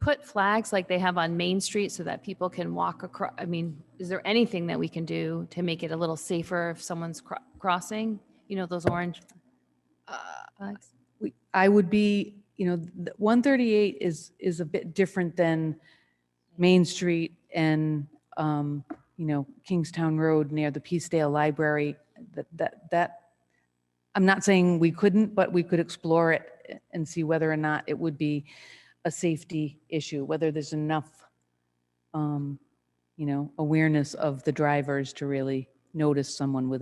Speaker 3: put flags like they have on Main Street so that people can walk across? I mean, is there anything that we can do to make it a little safer if someone's crossing? Those orange flags?
Speaker 11: I would be, 138 is a bit different than Main Street and, Kingstown Road near the Peacedale Library. That I'm not saying we couldn't, but we could explore it and see whether or not it would be a safety issue, whether there's enough, awareness of the drivers to really notice someone with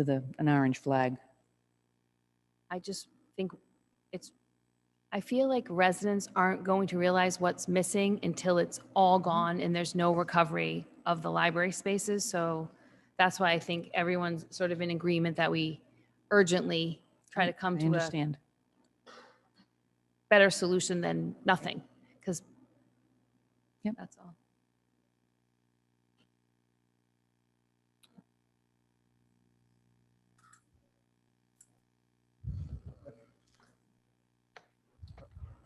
Speaker 11: an orange flag.
Speaker 3: I just think it's I feel like residents aren't going to realize what's missing until it's all gone and there's no recovery of the library spaces. So that's why I think everyone's sort of in agreement that we urgently try to come
Speaker 11: I
Speaker 3: to a
Speaker 11: understand.
Speaker 3: better solution than nothing, because
Speaker 11: Yep.
Speaker 3: that's all.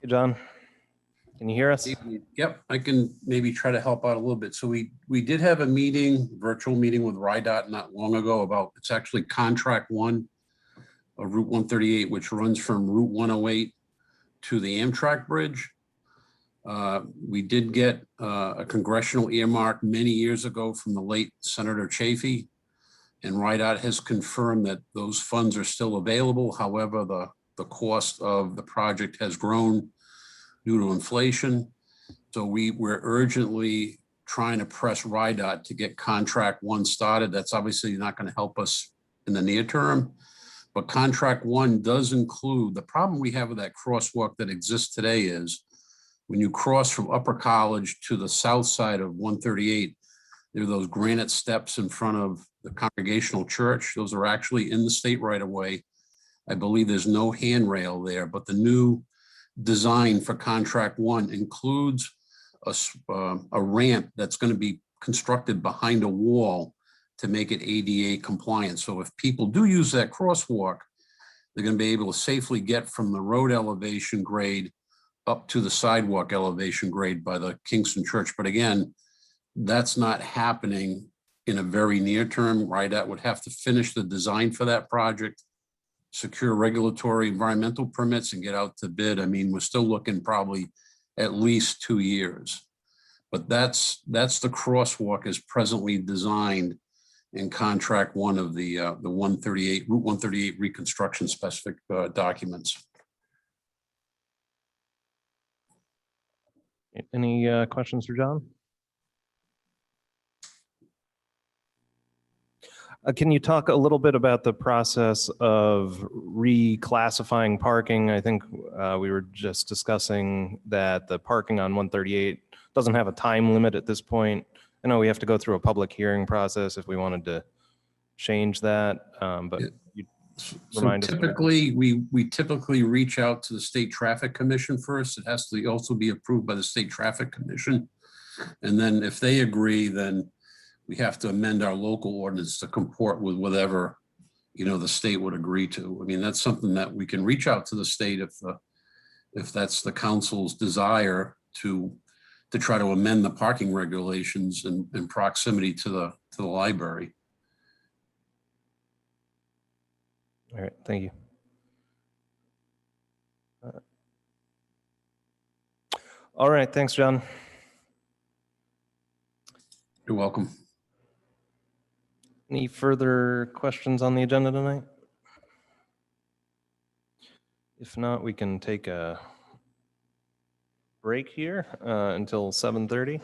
Speaker 1: Hey, John, can you hear us?
Speaker 15: Yep, I can maybe try to help out a little bit. So we did have a meeting, virtual meeting with RIDOT not long ago about, it's actually contract one of Route 138, which runs from Route 108 to the Amtrak Bridge. We did get a congressional earmark many years ago from the late Senator Chafee, and RIDOT has confirmed that those funds are still available. However, the cost of the project has grown due to inflation. So we're urgently trying to press RIDOT to get contract one started. That's obviously not going to help us in the near term, but contract one does include, the problem we have with that crosswalk that exists today is when you cross from Upper College to the south side of 138, there are those granite steps in front of the Congregational Church. Those are actually in the state right of way. I believe there's no handrail there, but the new design for contract one includes a ramp that's going to be constructed behind a wall to make it ADA compliant. So if people do use that crosswalk, they're going to be able to safely get from the road elevation grade up to the sidewalk elevation grade by the Kingston Church. But again, that's not happening in a very near term. RIDOT would have to finish the design for that project, secure regulatory environmental permits, and get out to bid. I mean, we're still looking probably at least 2 years. But that's the crosswalk as presently designed in contract one of the 138 Route 138 reconstruction specific documents.
Speaker 1: Any questions for John? Can you talk a little bit about the process of reclassifying parking? I think we were just discussing that the parking on 138 doesn't have a time limit at this point. I know we have to go through a public hearing process if we wanted to change that, but you
Speaker 15: So
Speaker 1: remind us.
Speaker 15: typically, we typically reach out to the State Traffic Commission first. It has to also be approved by the State Traffic Commission. And then if they agree, then we have to amend our local ordinance to comport with whatever, the state would agree to. I mean, that's something that we can reach out to the state if that's the council's desire to try to amend the parking regulations in proximity to the library.
Speaker 1: All right, thank you. All right, thanks, John.
Speaker 15: You're welcome.
Speaker 1: Any further questions on the agenda tonight? If not, we can take a break here until 7:30.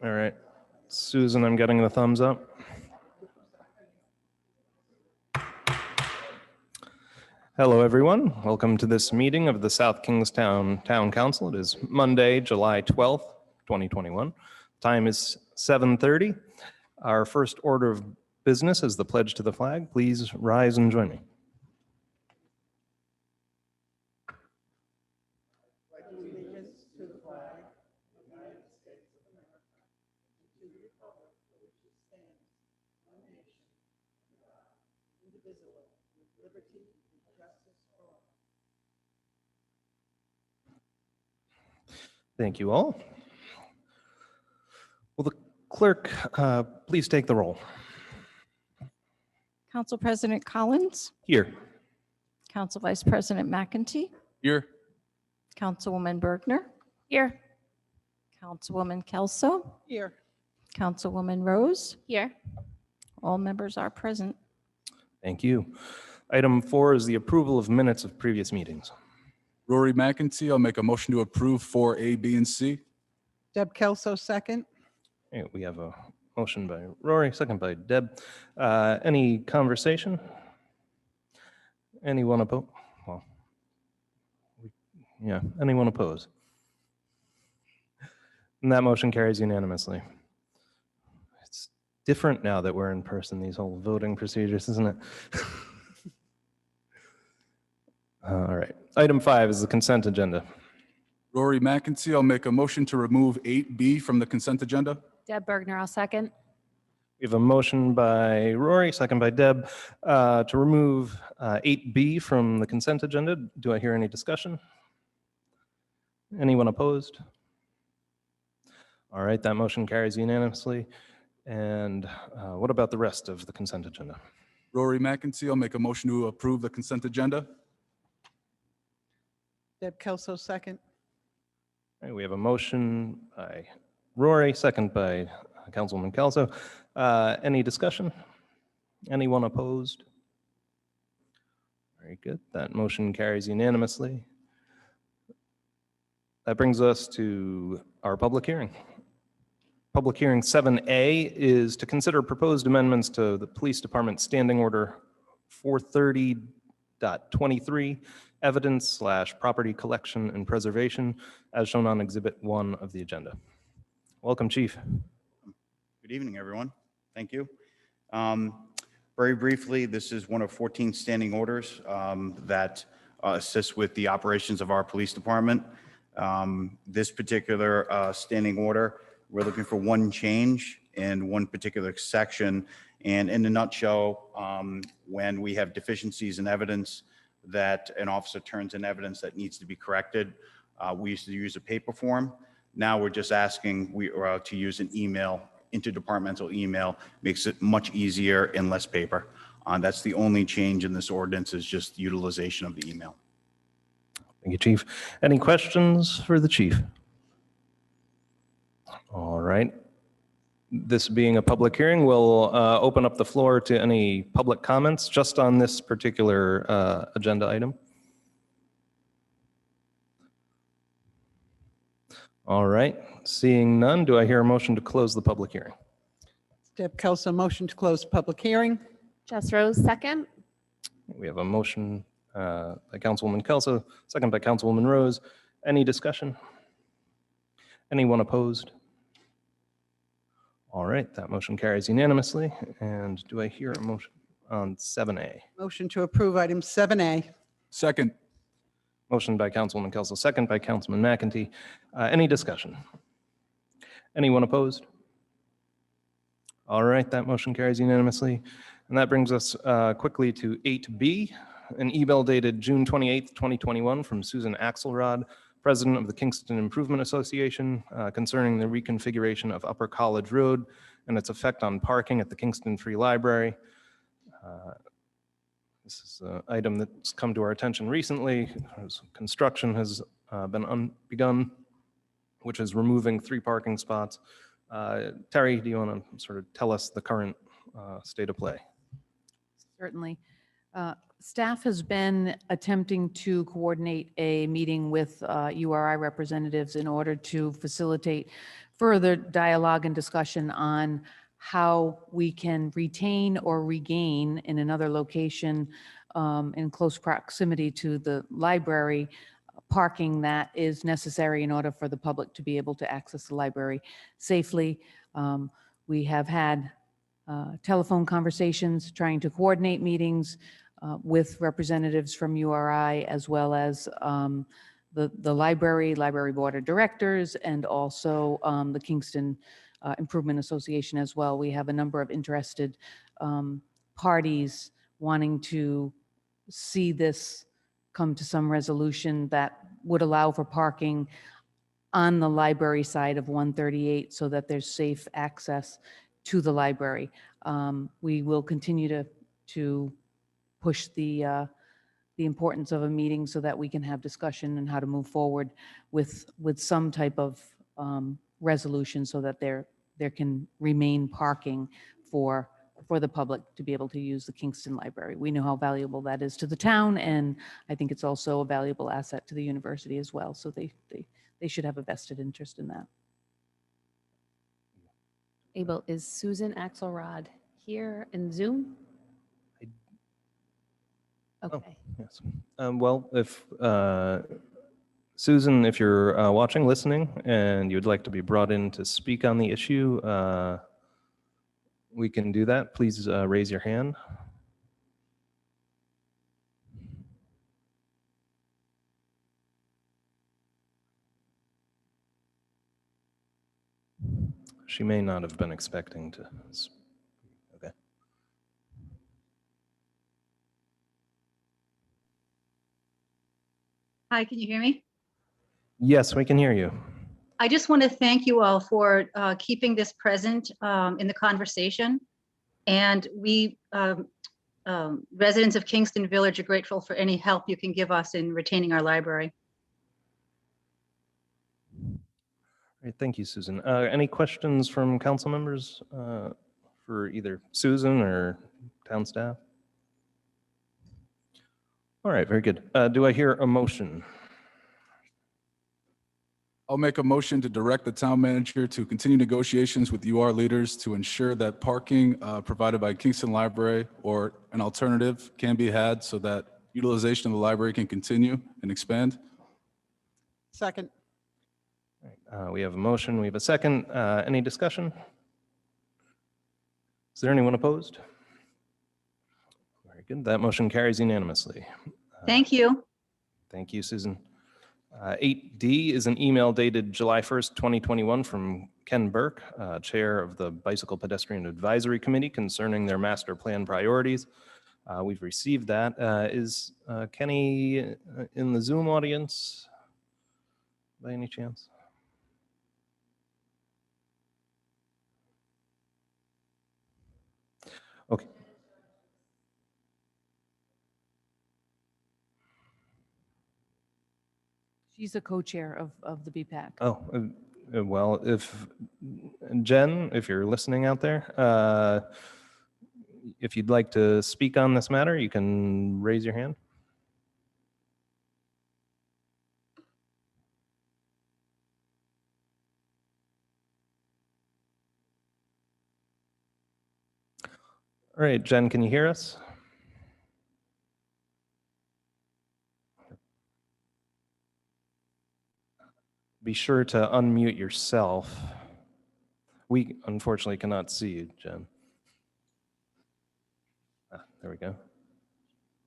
Speaker 1: All right. Susan, I'm getting the thumbs up. Hello, everyone. Welcome to this meeting of the South Kingstown Town Council. It is Monday, July 12th, 2021. Time is 7:30. Our first order of business is the pledge to the flag. Please rise and join me. Thank you all. Will the clerk please take the roll?
Speaker 10: Council President Collins,
Speaker 1: Here.
Speaker 10: Council Vice President McEntee,
Speaker 4: Here.
Speaker 10: Councilwoman Bergner,
Speaker 3: Here.
Speaker 10: Councilwoman Kelso,
Speaker 5: Here.
Speaker 10: Councilwoman Rose.
Speaker 14: Here.
Speaker 10: All members are present.
Speaker 1: Thank you. Item 4 is the approval of minutes of previous meetings.
Speaker 4: Rory McEntee, I'll make a motion to approve 4A, B, and C.
Speaker 5: Deb Kelso, second.
Speaker 1: Okay, we have a motion by Rory, second by Deb. Any conversation? Anyone opposed? Well, yeah, anyone opposed? And that motion carries unanimously. It's different now that we're in person, these whole voting procedures, isn't it? All right. Item 5 is the consent agenda.
Speaker 4: Rory McEntee, I'll make a motion to remove 8B from the consent agenda.
Speaker 3: Deb Bergner, I'll second.
Speaker 1: We have a motion by Rory, second by Deb, to remove 8B from the consent agenda. Do I hear any discussion? Anyone opposed? All right, that motion carries unanimously. And what about the rest of the consent agenda?
Speaker 4: Rory McEntee, I'll make a motion to approve the consent agenda.
Speaker 5: Deb Kelso, second.
Speaker 1: All right, we have a motion by Rory, second by Councilwoman Kelso. Any discussion? Anyone opposed? Very good. That motion carries unanimously. That brings us to our public hearing. Public hearing 7A is to consider proposed amendments to the Police Department Standing Order 430.23, evidence/property collection and preservation, as shown on Exhibit 1 of the agenda. Welcome, Chief.
Speaker 12: Good evening, everyone. Thank you. Very briefly, this is one of 14 standing orders that assist with the operations of our police department. This particular standing order, we're looking for one change in one particular section. And in a nutshell, when we have deficiencies in evidence that an officer turns in evidence that needs to be corrected, we used to use a paper form. Now we're just asking to use an email, interdepartmental email, makes it much easier and less paper. That's the only change in this ordinance, is just utilization of the email.
Speaker 1: Thank you, Chief. Any questions for the Chief? All right. This being a public hearing, we'll open up the floor to any public comments just on this particular agenda item. All right. Seeing none, do I hear a motion to close the public hearing?
Speaker 5: Deb Kelso, motion to close public hearing.
Speaker 14: Jess Rose, second.
Speaker 1: We have a motion by Councilwoman Kelso, second by Councilwoman Rose. Any discussion? Anyone opposed? All right, that motion carries unanimously. And do I hear a motion on 7A?
Speaker 5: Motion to approve item 7A.
Speaker 4: Second.
Speaker 1: Motion by Councilwoman Kelso, second by Councilman McEntee. Any discussion? Anyone opposed? All right, that motion carries unanimously. And that brings us quickly to 8B, an email dated June 28th, 2021 from Susan Axelrod, President of the Kingston Improvement Association, concerning the reconfiguration of Upper College Road and its effect on parking at the Kingston Free Library. This is an item that's come to our attention recently. Construction has been begun, which is removing 3 parking spots. Terry, do you want to sort of tell us the current state of play?
Speaker 11: Certainly. Staff has been attempting to coordinate a meeting with URI representatives in order to facilitate further dialogue and discussion on how we can retain or regain in another location in close proximity to the library, parking that is necessary in order for the public to be able to access the library safely. We have had telephone conversations, trying to coordinate meetings with representatives from URI, as well as the library board of directors, and also the Kingston Improvement Association as well. We have a number of interested parties wanting to see this come to some resolution that would allow for parking on the library side of 138 so that there's safe access to the library. We will continue to push the importance of a meeting so that we can have discussion on how to move forward with some type of resolution so that there can remain parking for the public to be able to use the Kingston Library. We know how valuable that is to the town, and I think it's also a valuable asset to the university as well. So they should have a vested interest in that.
Speaker 3: Abel, is Susan Axelrod here in Zoom? Okay.
Speaker 1: Yes. Well, if Susan, if you're watching, listening, and you would like to be brought in to speak on the issue, we can do that. Please raise your hand. She may not have been expecting to. Okay.
Speaker 16: Hi, can you hear me?
Speaker 1: Yes, we can hear you.
Speaker 16: I just want to thank you all for keeping this present in the conversation. And we, residents of Kingston Village, are grateful for any help you can give us in retaining our library.
Speaker 1: All right, thank you, Susan. Any questions from council members for either Susan or town staff? All right, very good. Do I hear a motion?
Speaker 4: I'll make a motion to direct the town manager to continue negotiations with UR leaders to ensure that parking provided by Kingston Library or an alternative can be had so that utilization of the library can continue and expand.
Speaker 5: Second.
Speaker 1: We have a motion, we have a second. Any discussion? Is there anyone opposed? Very good. That motion carries unanimously.
Speaker 16: Thank you.
Speaker 1: Thank you, Susan. 8D is an email dated July 1st, 2021 from Ken Burke, Chair of the Bicycle Pedestrian Advisory Committee, concerning their master plan priorities. We've received that. Is Kenny in the Zoom audience by any chance? Okay.
Speaker 11: She's a co-chair of the BPAC.
Speaker 1: Oh, well, if Jen, if you're listening out there, if you'd like to speak on this matter, you can raise your hand. All right, Jen, can you hear us? Be sure to unmute yourself. We unfortunately cannot see you, Jen. There we go.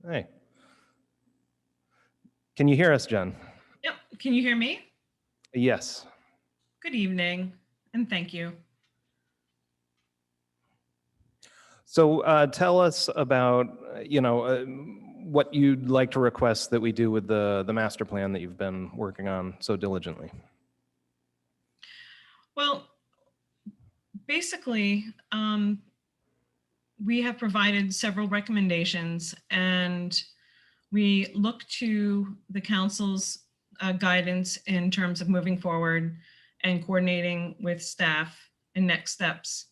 Speaker 1: Hey. Can you hear us, Jen?
Speaker 17: Yep. Can you hear me?
Speaker 1: Yes.
Speaker 17: Good evening, and thank you.
Speaker 1: So tell us about, what you'd like to request that we do with the master plan that you've been working on so diligently.
Speaker 17: Well, basically, we have provided several recommendations, and we look to the council's guidance in terms of moving forward and coordinating with staff and next steps.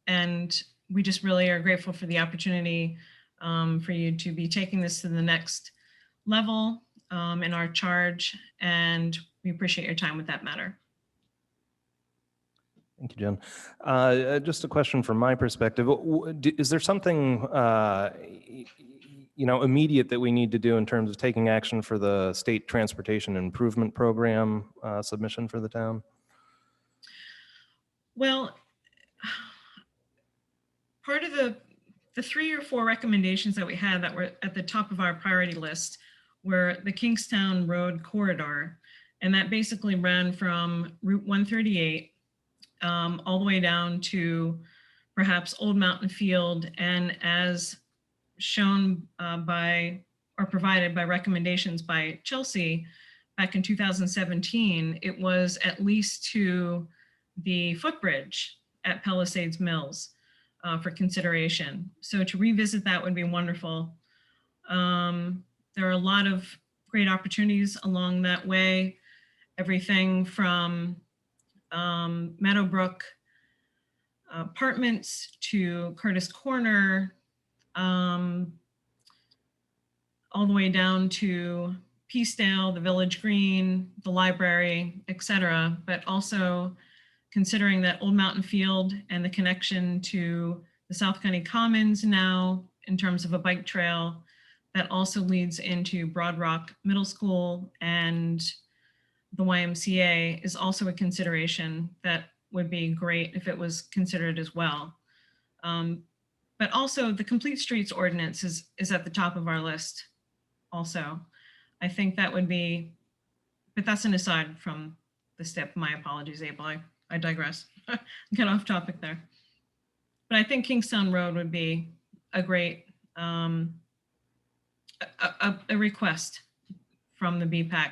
Speaker 17: And we just really are grateful for the opportunity for you to be taking this to the next level in our charge, and we appreciate your time with that matter.
Speaker 1: Thank you, Jen. Just a question from my perspective. Is there something, immediate that we need to do in terms of taking action for the State Transportation Improvement Program submission for the town?
Speaker 17: Well, part of the 3 or 4 recommendations that we had that were at the top of our priority list were the Kingstown Road corridor. And that basically ran from Route 138 all the way down to perhaps Old Mountain Field. And as shown by or provided by recommendations by Chelsea back in 2017, it was at least to the footbridge at Palisades Mills for consideration. So to revisit that would be wonderful. There are a lot of great opportunities along that way, everything from Meadowbrook Apartments to Curtis Corner, all the way down to Peacedale, the Village Green, the library, etc. But also considering that Old Mountain Field and the connection to the South County Commons now in terms of a bike trail that also leads into Broad Rock Middle School and the YMCA is also a consideration that would be great if it was considered as well. But also the Complete Streets Ordinance is at the top of our list also. I think that would be, but that's an aside from the step. My apologies, Abel, I digress. Get off topic there. But I think Kingstown Road would be a great, a request from the BPAC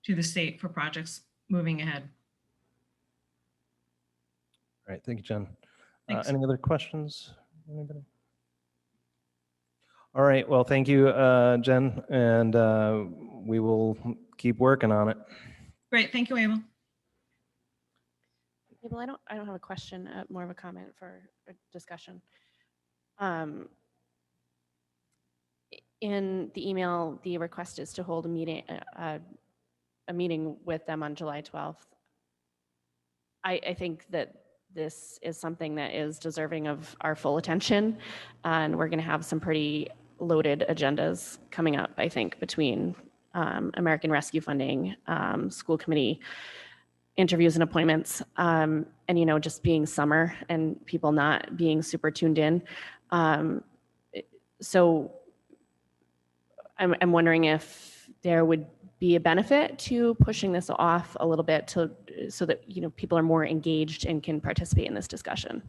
Speaker 17: to the state for projects moving ahead.
Speaker 1: All right, thank you, Jen.
Speaker 17: Thanks.
Speaker 1: Any other questions? Anybody? All right, well, thank you, Jen, and we will keep working on it.
Speaker 17: Great, thank you, Abel.
Speaker 14: Abel, I don't have a question, more of a comment for a discussion. In the email, the request is to hold a meeting with them on July 12th. I think that this is something that is deserving of our full attention, and we're going to have some pretty loaded agendas coming up, I think, between American Rescue Funding, school committee interviews and appointments, and, just being summer and people not being super tuned in. So I'm wondering if there would be a benefit to pushing this off a little bit so that people are more engaged and can participate in this discussion.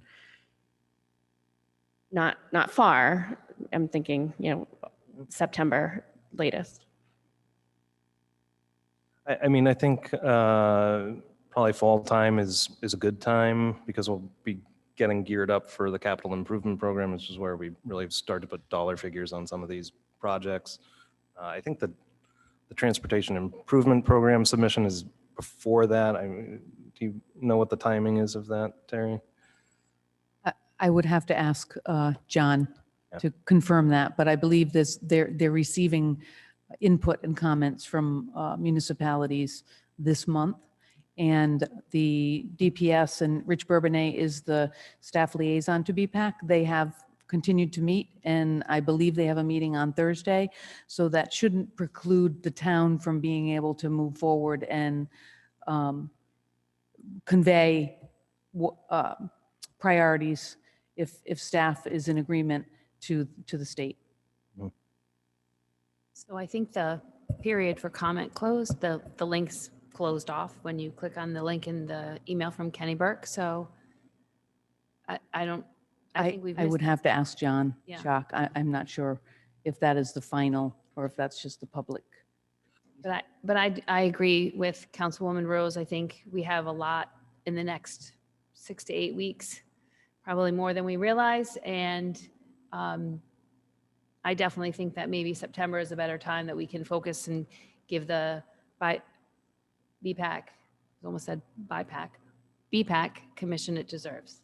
Speaker 14: Not far. I'm thinking, September latest.
Speaker 1: I mean, I think probably fall time is a good time because we'll be getting geared up for the capital improvement program, which is where we really start to put dollar figures on some of these projects. I think that the transportation improvement program submission is before that. Do you know what the timing is of that, Terry?
Speaker 11: I would have to ask John to confirm that, but I believe they're receiving input and comments from municipalities this month. And the DPS and Rich Bourbonnais is the staff liaison to BPAC. They have continued to meet, and I believe they have a meeting on Thursday. So that shouldn't preclude the town from being able to move forward and convey priorities if staff is in agreement to the state.
Speaker 3: So I think the period for comment closed, the link's closed off when you click on the link in the email from Kenny Burke. So I think we've
Speaker 11: I would have to ask John
Speaker 3: Yeah.
Speaker 11: Schock. I'm not sure if that is the final or if that's just the public.
Speaker 3: But I agree with Councilwoman Rose. I think we have a lot in the next 6 to 8 weeks, probably more than we realize. And I definitely think that maybe September is a better time that we can focus and give the BPAC, I almost said BPAC commission it deserves.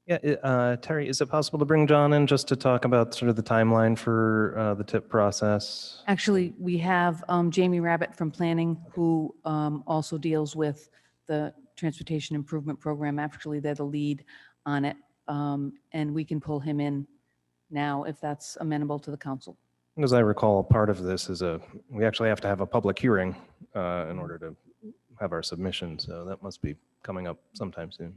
Speaker 1: Yeah, Terry, is it possible to bring John in just to talk about sort of the timeline for the TIP process?
Speaker 11: Actually, we have Jamie Rabbit from planning who also deals with the Transportation Improvement Program. Actually, they're the lead on it. And we can pull him in now if that's amenable to the council.
Speaker 1: As I recall, part of this is we actually have to have a public hearing in order to have our submission. So that must be coming up sometime soon.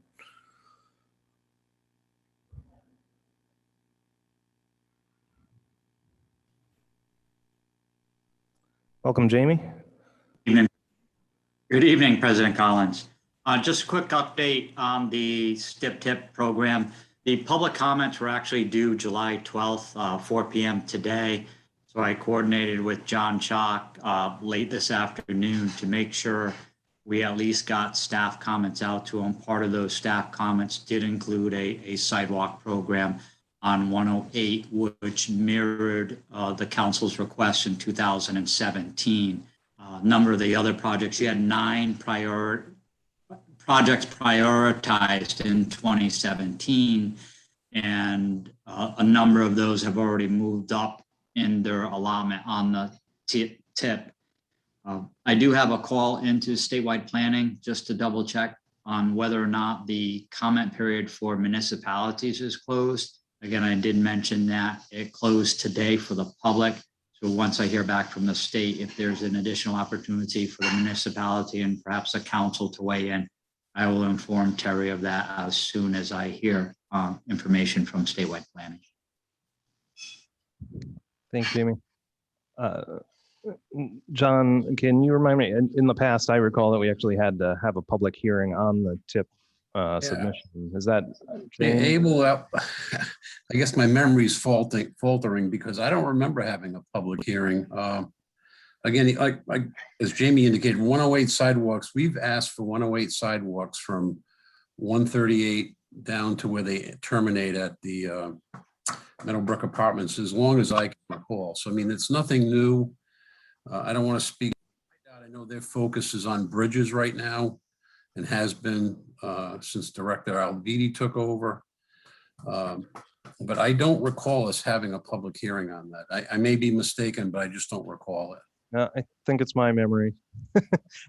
Speaker 1: Welcome, Jamie.
Speaker 18: Evening. Good evening, President Collins. Just a quick update on the STIP TIP program. The public comments were actually due July 12th, 4 p.m. today. So I coordinated with John Chalk late this afternoon to make sure we at least got staff comments out to him. Part of those staff comments did include a sidewalk program on 108, which mirrored the council's request in 2017. A number of the other projects, you had 9 projects prioritized in 2017, and a number of those have already moved up in their allotment on the tip. I do have a call into statewide planning just to double check on whether or not the comment period for municipalities is closed. Again, I did mention that it closed today for the public. So once I hear back from the state, if there's an additional opportunity for the municipality and perhaps the council to weigh in, I will inform Terry of that as soon as I hear information from statewide planning.
Speaker 1: Thanks, Jamie. John, can you remind me, in the past, I recall that we actually had to have a public hearing on the TIP submission. Is that
Speaker 15: Abel, I guess my memory is faltering because I don't remember having a public hearing. Again, as Jamie indicated, 108 sidewalks, we've asked for 108 sidewalks from 138 down to where they terminate at the Meadowbrook Apartments, as long as I can recall. So, I mean, it's nothing new. I don't want to speak. I know their focus is on bridges right now and has been since Director Alviti took over. But I don't recall us having a public hearing on that. I may be mistaken, but I just don't recall it.
Speaker 1: I think it's my memory.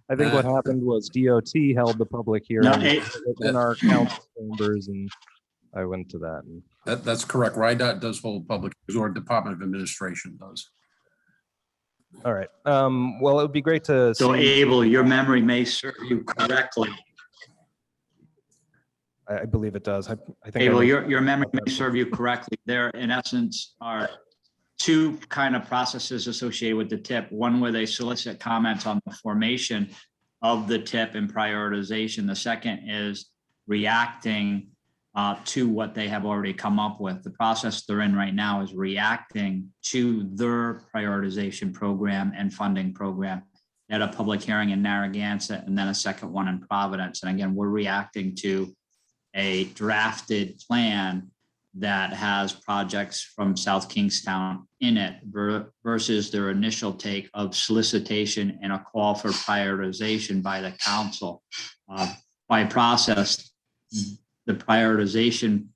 Speaker 1: I think what happened was DOT held the public hearing in our council chambers, and I went to that. And
Speaker 15: that's correct. RIDOT does hold public, or Department of Administration does.
Speaker 1: All right. Well, it would be great to.
Speaker 18: So Abel, your memory may serve you correctly.
Speaker 1: I believe it does. I think.
Speaker 18: Abel, your memory may serve you correctly. There, in essence, are 2 kind of processes associated with the TIP. One where they solicit comments on the formation of the TIP and prioritization. The second is reacting to what they have already come up with. The process they're in right now is reacting to their prioritization program and funding program. They had a public hearing in Narragansett and then a second one in Providence. And again, we're reacting to a drafted plan that has projects from South Kingstown in it versus their initial take of solicitation and a call for prioritization by the council. By process, the prioritization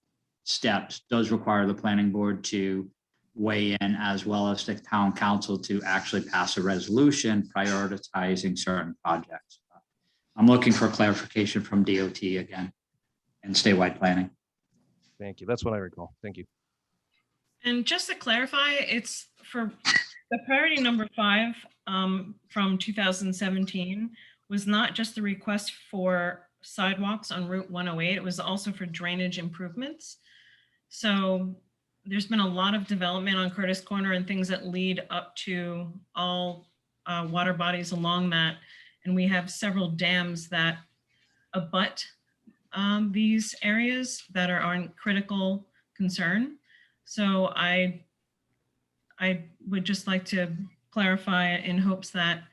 Speaker 18: steps does require the planning board to weigh in, as well as the town council to actually pass a resolution prioritizing certain projects. I'm looking for clarification from DOT again and statewide planning.
Speaker 1: Thank you. That's what I recall. Thank you.
Speaker 17: And just to clarify, it's for the priority number 5 from 2017 was not just the request for sidewalks on Route 108. It was also for drainage improvements. So there's been a lot of development on Curtis Corner and things that lead up to all water bodies along that. And we have several dams that abut these areas that are on critical concern. So I would just like to clarify in hopes that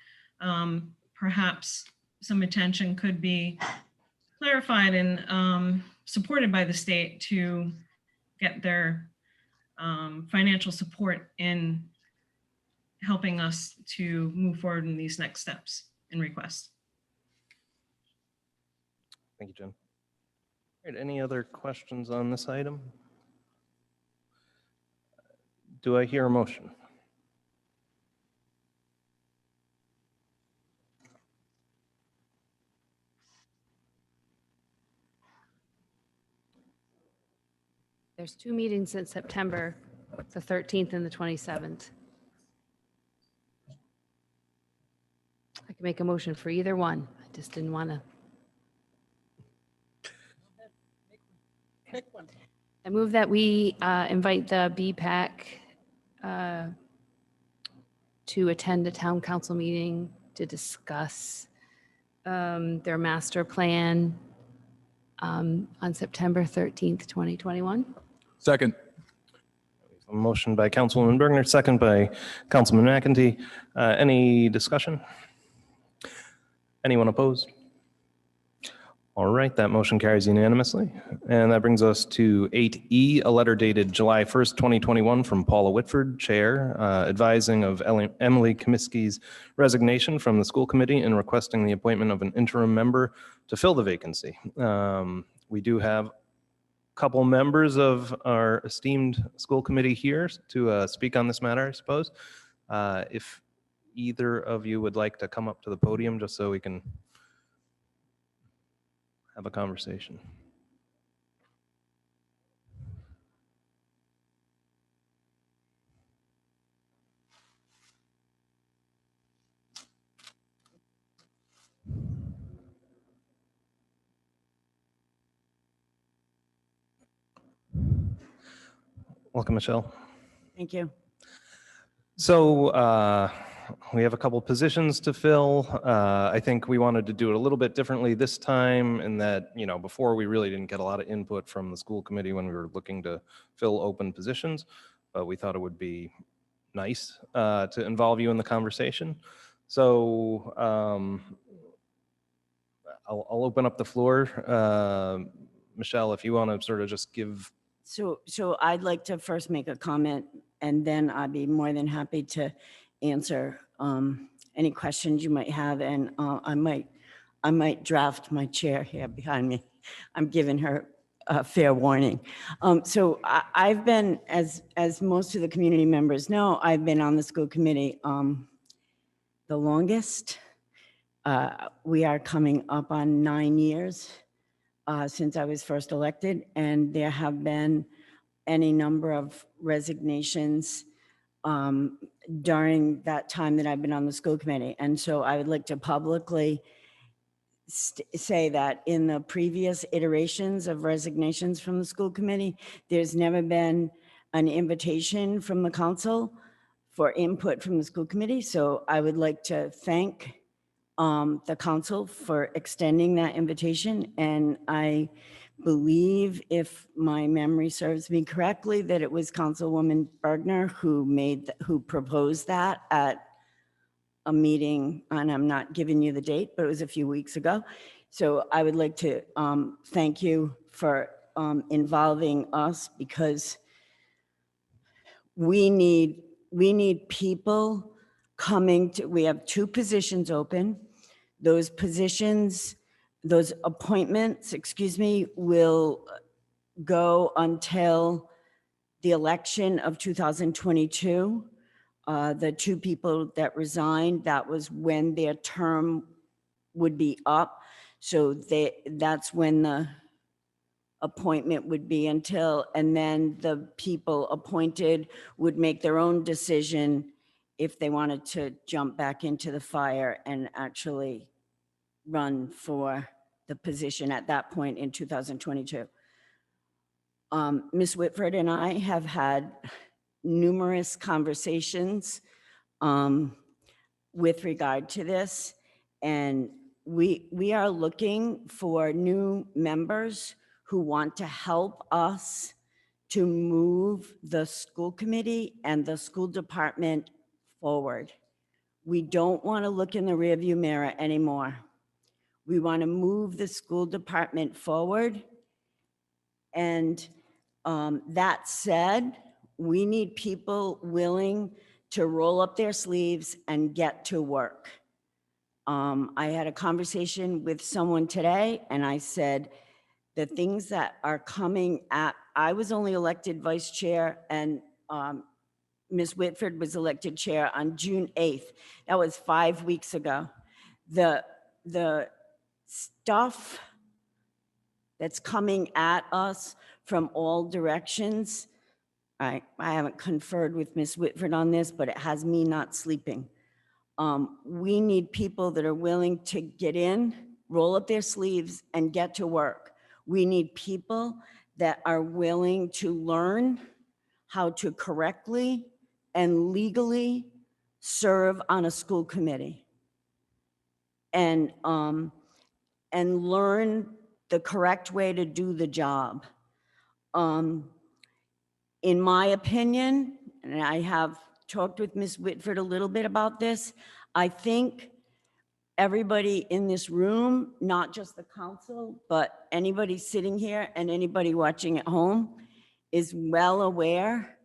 Speaker 17: perhaps some attention could be clarified and supported by the state to get their financial support in helping us to move forward in these next steps and requests.
Speaker 1: Thank you, Jen. All right, any other questions on this item? Do I hear a motion?
Speaker 3: There's 2 meetings in September, the 13th and the 27th. I can make a motion for either one. I just didn't want to. I move that we invite the BPAC to attend a town council meeting to discuss their master plan on September 13th, 2021.
Speaker 4: Second.
Speaker 1: A motion by Councilwoman Bergner, second by Councilman McEntee. Any discussion? Anyone opposed? All right, that motion carries unanimously. And that brings us to 8E, a letter dated July 1st, 2021 from Paula Whitford, Chair, advising of Emily Comiskey's resignation from the school committee and requesting the appointment of an interim member to fill the vacancy. We do have a couple members of our esteemed school committee here to speak on this matter, I suppose. If either of you would like to come up to the podium just so we can have a conversation. Welcome, Michelle.
Speaker 2: Thank you.
Speaker 1: So we have a couple positions to fill. I think we wanted to do it a little bit differently this time in that, you know, before we really didn't get a lot of input from the school committee when we were looking to fill open positions, but we thought it would be nice to involve you in the conversation. So I'll open up the floor. Michelle, if you want to sort of just give.
Speaker 2: So I'd like to first make a comment, and then I'd be more than happy to answer any questions you might have. And I might draft my chair here behind me. I'm giving her a fair warning. So I've been, as most of the community members know, I've been on the school committee the longest. We are coming up on 9 years since I was first elected, and there have been any number of resignations during that time that I've been on the school committee. And so I would like to publicly say that in the previous iterations of resignations from the school committee, there's never been an invitation from the council for input from the school committee. So I would like to thank the council for extending that invitation. And I believe, if my memory serves me correctly, that it was Councilwoman Bergner who proposed that at a meeting, and I'm not giving you the date, but it was a few weeks ago. So I would like to thank you for involving us, because we need people coming to, we have 2 positions open. Those positions, those appointments, will go until the election of 2022. The 2 people that resigned, that was when their term would be up. So that's when the appointment would be until, and then the people appointed would make their own decision if they wanted to jump back into the fire and actually run for the position at that point in 2022. Ms. Whitford and I have had numerous conversations with regard to this, and we are looking for new members who want to help us to move the school committee and the school department forward. We don't want to look in the rearview mirror anymore. We want to move the school department forward. And that said, we need people willing to roll up their sleeves and get to work. I had a conversation with someone today, and I said, the things that are coming at, I was only elected vice chair, and Ms. Whitford was elected chair on June 8th. That was 5 weeks ago. The stuff that's coming at us
Speaker 19: from all directions. I haven't conferred with Ms. Whitford on this, but it has me not sleeping. We need people that are willing to get in, roll up their sleeves, and get to work. We need people that are willing to learn how to correctly and legally serve on a school committee and learn the correct way to do the job. In my opinion, and I have talked with Ms. Whitford a little bit about this, I think everybody in this room, not just the council, but anybody sitting here and anybody watching at home is well aware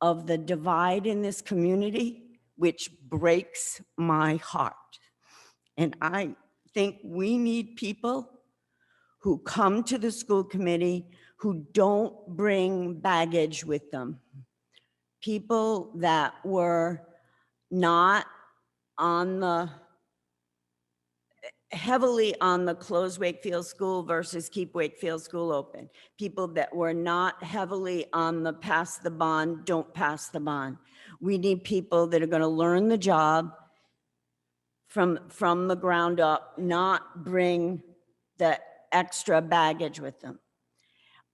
Speaker 19: of the divide in this community, which breaks my heart. And I think we need people who come to the school committee who don't bring baggage with them. People that were not heavily on the close Wakefield School versus keep Wakefield School open. People that were not heavily on the pass the bond, don't pass the bond. We need people that are going to learn the job from the ground up, not bring the extra baggage with them.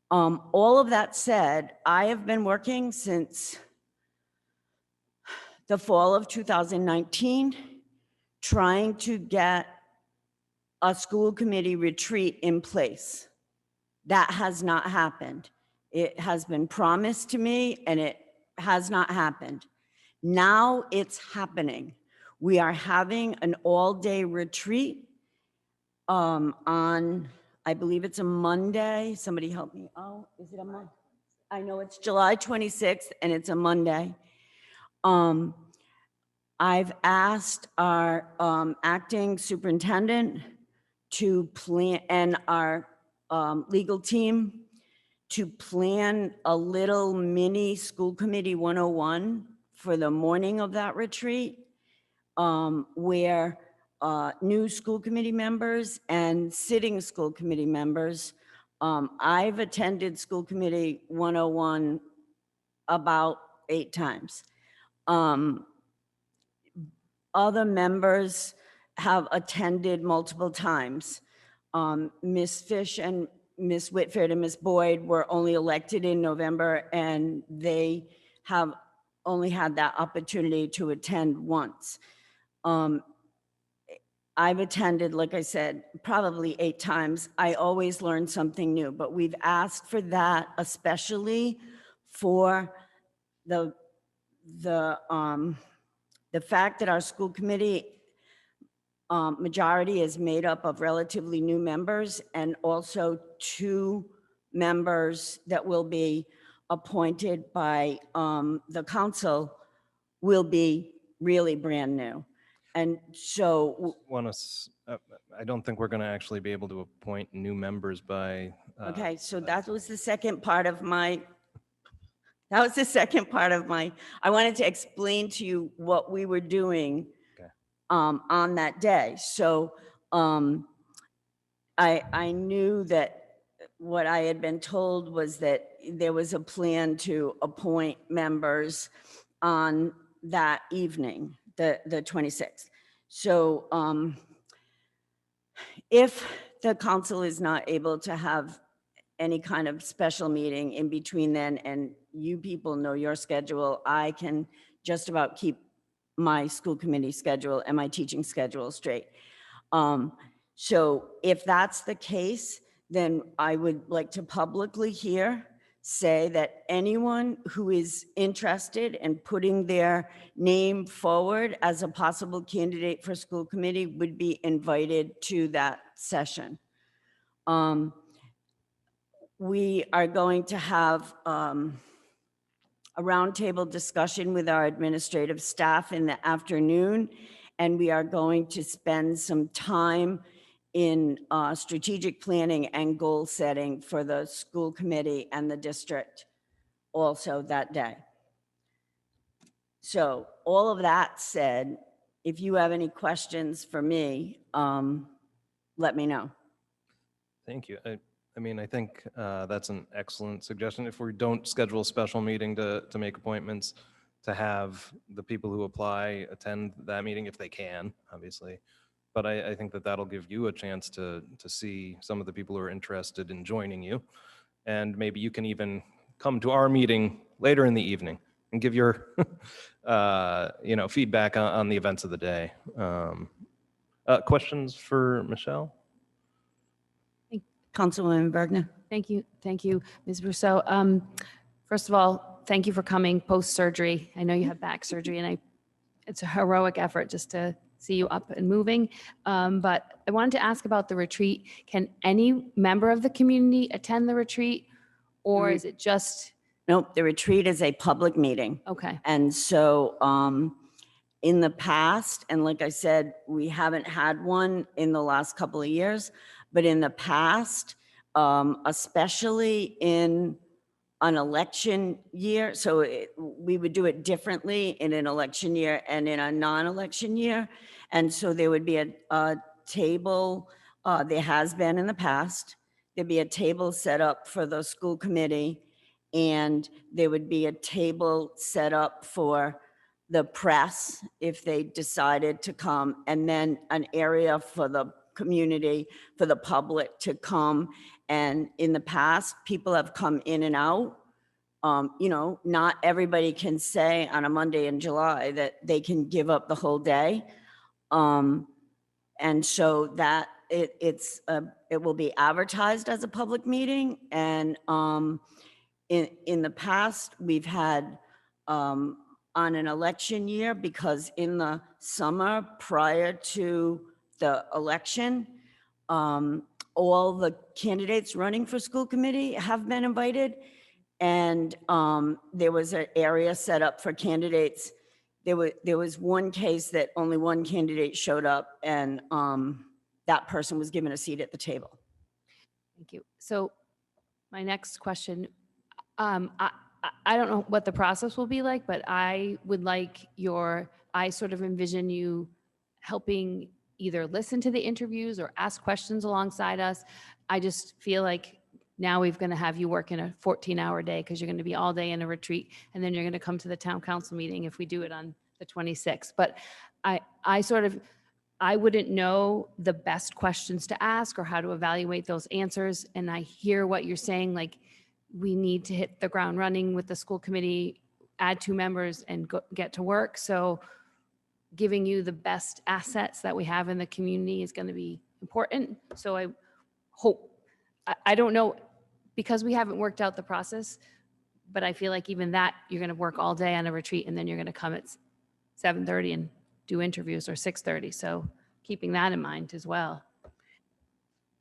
Speaker 19: All of that said, I have been working since the fall of 2019, trying to get a school committee retreat in place. That has not happened. It has been promised to me and it has not happened. Now it's happening. We are having an all-day retreat on, I believe it's a Monday. Somebody help me. Oh, is it a Monday? I know it's July 26th and it's a Monday. I've asked our acting superintendent to plan, and our legal team to plan a little mini school committee 101 for the morning of that retreat, where new school committee members and sitting school committee members, I've attended school committee 101 about 8 times. Other members have attended multiple times. Ms. Fish and Ms. Whitford and Ms. Boyd were only elected in November, and they have only had that opportunity to attend once. I've attended, like I said, probably 8 times. I always learn something new, but we've asked for that, especially for the fact that our school committee majority is made up of relatively new members, and also 2 members that will be appointed by the council will be really brand new. And so
Speaker 1: I don't think we're going to actually be able to appoint new members by.
Speaker 19: Okay, so that was the second part of my, I wanted to explain to you what we were doing on that day. So I knew that what I had been told was that there was a plan to appoint members on that evening, the 26th. So if the council is not able to have any kind of special meeting in between then, and you people know your schedule, I can just about keep my school committee schedule and my teaching schedule straight. So if that's the case, then I would like to publicly here say that anyone who is interested in putting their name forward as a possible candidate for school committee would be invited to that session. We are going to have a roundtable discussion with our administrative staff in the afternoon, and we are going to spend some time in strategic planning and goal setting for the school committee and the district also that day. So all of that said, if you have any questions for me, let me know.
Speaker 1: Thank you. I mean, I think that's an excellent suggestion. If we don't schedule a special meeting to make appointments, to have the people who apply attend that meeting if they can, obviously. But I think that that'll give you a chance to see some of the people who are interested in joining you. And maybe you can even come to our meeting later in the evening and give your feedback on the events of the day. Questions for Michelle?
Speaker 19: Councilwoman Bergner.
Speaker 3: Thank you, Ms. Rousseau. First of all, thank you for coming post-surgery. I know you have back surgery, and it's a heroic effort just to see you up and moving. But I wanted to ask about the retreat. Can any member of the community attend the retreat, or is it just?
Speaker 19: Nope, the retreat is a public meeting.
Speaker 3: Okay.
Speaker 19: And so in the past, and like I said, we haven't had one in the last couple of years, but in the past, especially in an election year, so we would do it differently in an election year and in a non-election year. And so there would be a table, there has been in the past, there'd be a table set up for the school committee, and there would be a table set up for the press if they decided to come, and then an area for the community, for the public to come. And in the past, people have come in and out. Not everybody can say on a Monday in July that they can give up the whole day. And so that it will be advertised as a public meeting. And in the past, we've had on an election year, because in the summer prior to the election, all the candidates running for school committee have been invited. And there was an area set up for candidates. There was one case that only one candidate showed up, and that person was given a seat at the table.
Speaker 3: Thank you. So my next question, I don't know what the process will be like, but I would like I sort of envision you helping either listen to the interviews or ask questions alongside us. I just feel like now we're going to have you work in a 14-hour day because you're going to be all day in a retreat, and then you're going to come to the town council meeting if we do it on the 26th. But I wouldn't know the best questions to ask or how to evaluate those answers. And I hear what you're saying, like we need to hit the ground running with the school committee, add 2 members and get to work. So giving you the best assets that we have in the community is going to be important. So I hope, I don't know, because we haven't worked out the process, but I feel like even that, you're going to work all day on a retreat, and then you're going to come at 7:30 and do interviews, or 6:30. So keeping that in mind as well.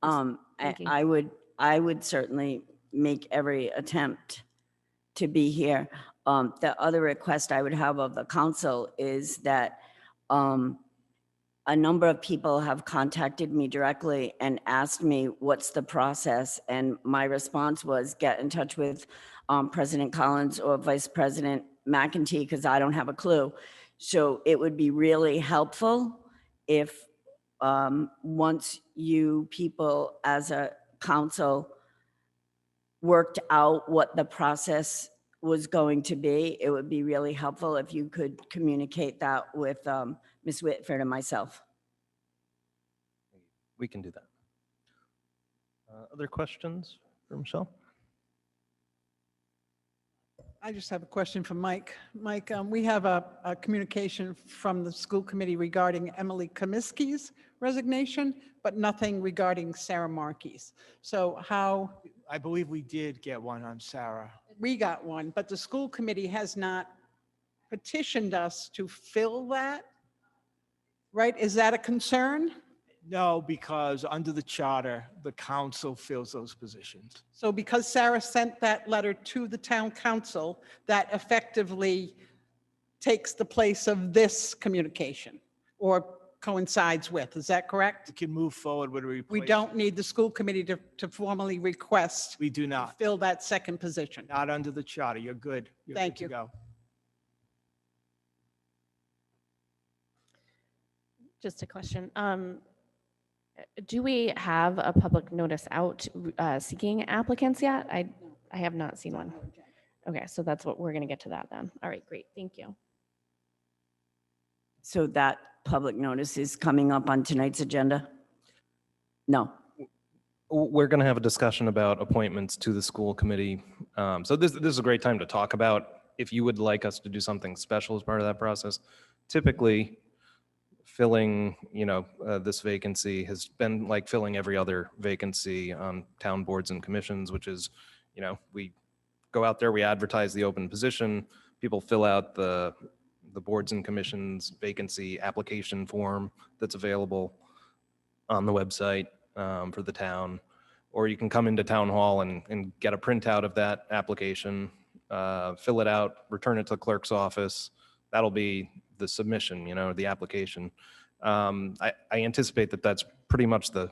Speaker 19: I would certainly make every attempt to be here. The other request I would have of the council is that a number of people have contacted me directly and asked me, what's the process? And my response was, get in touch with President Collins or Vice President McEntee, because I don't have a clue. So it would be really helpful if once you people as a council worked out what the process was going to be, it would be really helpful if you could communicate that with Ms. Whitford and myself.
Speaker 1: We can do that. Other questions for Michelle?
Speaker 5: I just have a question for Mike. Mike, we have a communication from the school committee regarding Emily Comiskey's resignation, but nothing regarding Sarah Markey's. So how?
Speaker 20: I believe we did get one on Sarah.
Speaker 5: We got one, but the school committee has not petitioned us to fill that, right? Is that a concern?
Speaker 20: No, because under the charter, the council fills those positions.
Speaker 5: So because Sarah sent that letter to the town council, that effectively takes the place of this communication or coincides with, is that correct?
Speaker 20: We can move forward with a replacement.
Speaker 5: We don't need the school committee to formally request.
Speaker 20: We do not.
Speaker 5: To fill that second position.
Speaker 20: Not under the charter. You're good.
Speaker 5: Thank you.
Speaker 20: Go.
Speaker 14: Just a question. Do we have a public notice out seeking applicants yet? I have not seen one. Okay, so that's what we're going to get to that then. All right, great. Thank you.
Speaker 19: So that public notice is coming up on tonight's agenda? No.
Speaker 1: We're going to have a discussion about appointments to the school committee. So this is a great time to talk about if you would like us to do something special as part of that process. Typically, filling, this vacancy has been like filling every other vacancy on town boards and commissions, which is, we go out there, we advertise the open position, people fill out the boards and commissions vacancy application form that's available on the website for the town, or you can come into town hall and get a printout of that application, fill it out, return it to the clerk's office. That'll be the submission, the application. I anticipate that that's pretty much the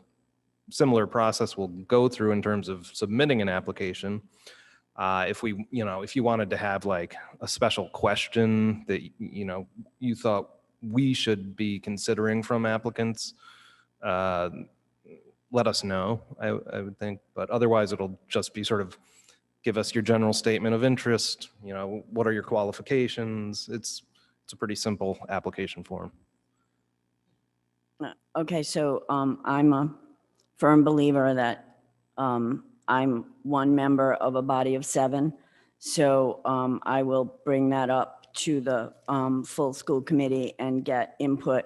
Speaker 1: similar process we'll go through in terms of submitting an application. If you wanted to have like a special question that, you thought we should be considering from applicants, let us know, I would think, but otherwise it'll just be sort of give us your general statement of interest, what are your qualifications? It's a pretty simple application form.
Speaker 19: Okay, so I'm a firm believer that I'm one member of a body of 7. So I will bring that up to the full school committee and get input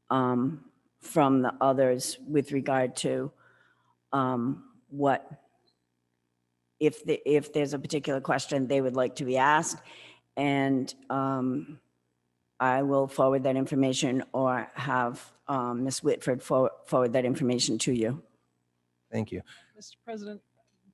Speaker 19: from the others with regard to what, if there's a particular question they would like to be asked. And I will forward that information or have Ms. Whitford forward that information to you.
Speaker 1: Thank you.
Speaker 5: Mr. President,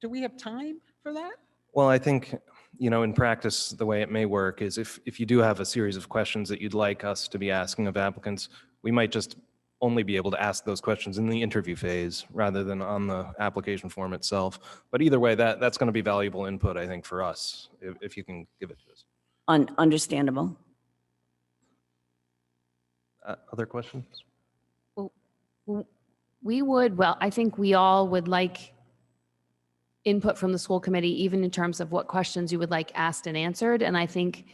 Speaker 5: do we have time for that?
Speaker 1: Well, I think, in practice, the way it may work is if you do have a series of questions that you'd like us to be asking of applicants, we might just only be able to ask those questions in the interview phase rather than on the application form itself. But either way, that's going to be valuable input, I think, for us, if you can give it to us.
Speaker 19: Understandable.
Speaker 1: Other questions?
Speaker 3: I think we all would like input from the school committee, even in terms of what questions you would like asked and answered. And I think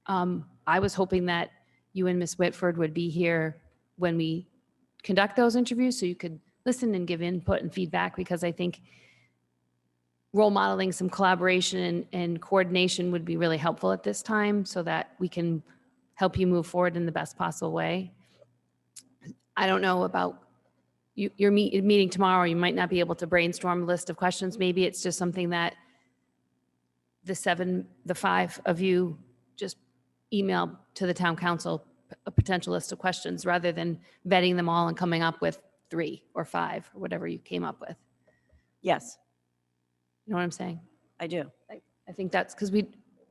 Speaker 3: I was hoping that you and Ms. Whitford would be here when we conduct those interviews so you could listen and give input and feedback, because I think role modeling some collaboration and coordination would be really helpful at this time so that we can help you move forward in the best possible way. I don't know about your meeting tomorrow. You might not be able to brainstorm a list of questions. Maybe it's just something that the 5 of you just email to the town council a potential list of questions rather than vetting them all and coming up with 3 or 5 or whatever you came up with.
Speaker 19: Yes.
Speaker 3: You know what I'm saying?
Speaker 19: I do.
Speaker 3: I think that's because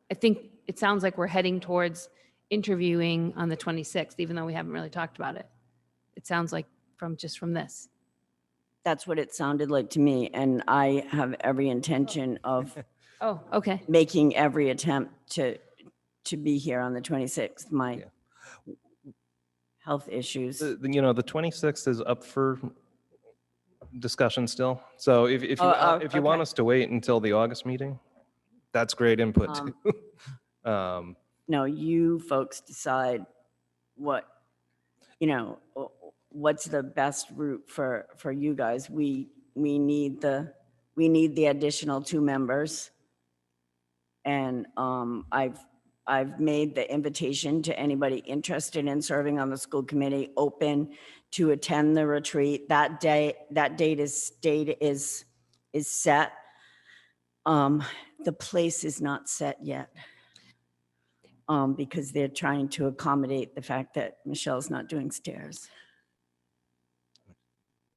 Speaker 3: I think it sounds like we're heading towards interviewing on the 26th, even though we haven't really talked about it. It sounds like from this.
Speaker 19: That's what it sounded like to me. And I have every intention of
Speaker 3: Oh, okay.
Speaker 19: making every attempt to be here on the 26th. My health issues.
Speaker 1: The 26th is up for discussion still. So if you
Speaker 19: okay.
Speaker 1: want us to wait until the August meeting, that's great input too.
Speaker 19: No, you folks decide what's the best route for you guys. We need the additional 2 members. And I've made the invitation to anybody interested in serving on the school committee open to attend the retreat. That date is set. The place is not set yet. Because they're trying to accommodate the fact that Michelle's not doing stairs.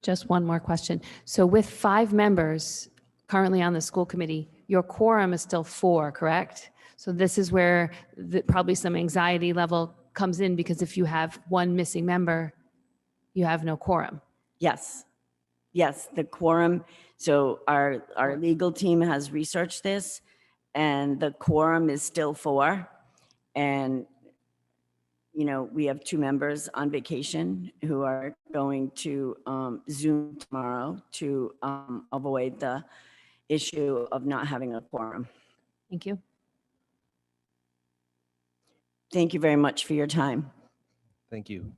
Speaker 3: Just one more question. So with 5 members currently on the school committee, your quorum is still 4, correct? So this is where probably some anxiety level comes in, because if you have 1 missing member, you have no quorum.
Speaker 19: Yes. Yes, the quorum. So our legal team has researched this, and the quorum is still 4. And you know, we have 2 members on vacation who are going to Zoom tomorrow to avoid the issue of not having a quorum.
Speaker 3: Thank you.
Speaker 19: Thank you very much for your time.
Speaker 1: Thank you.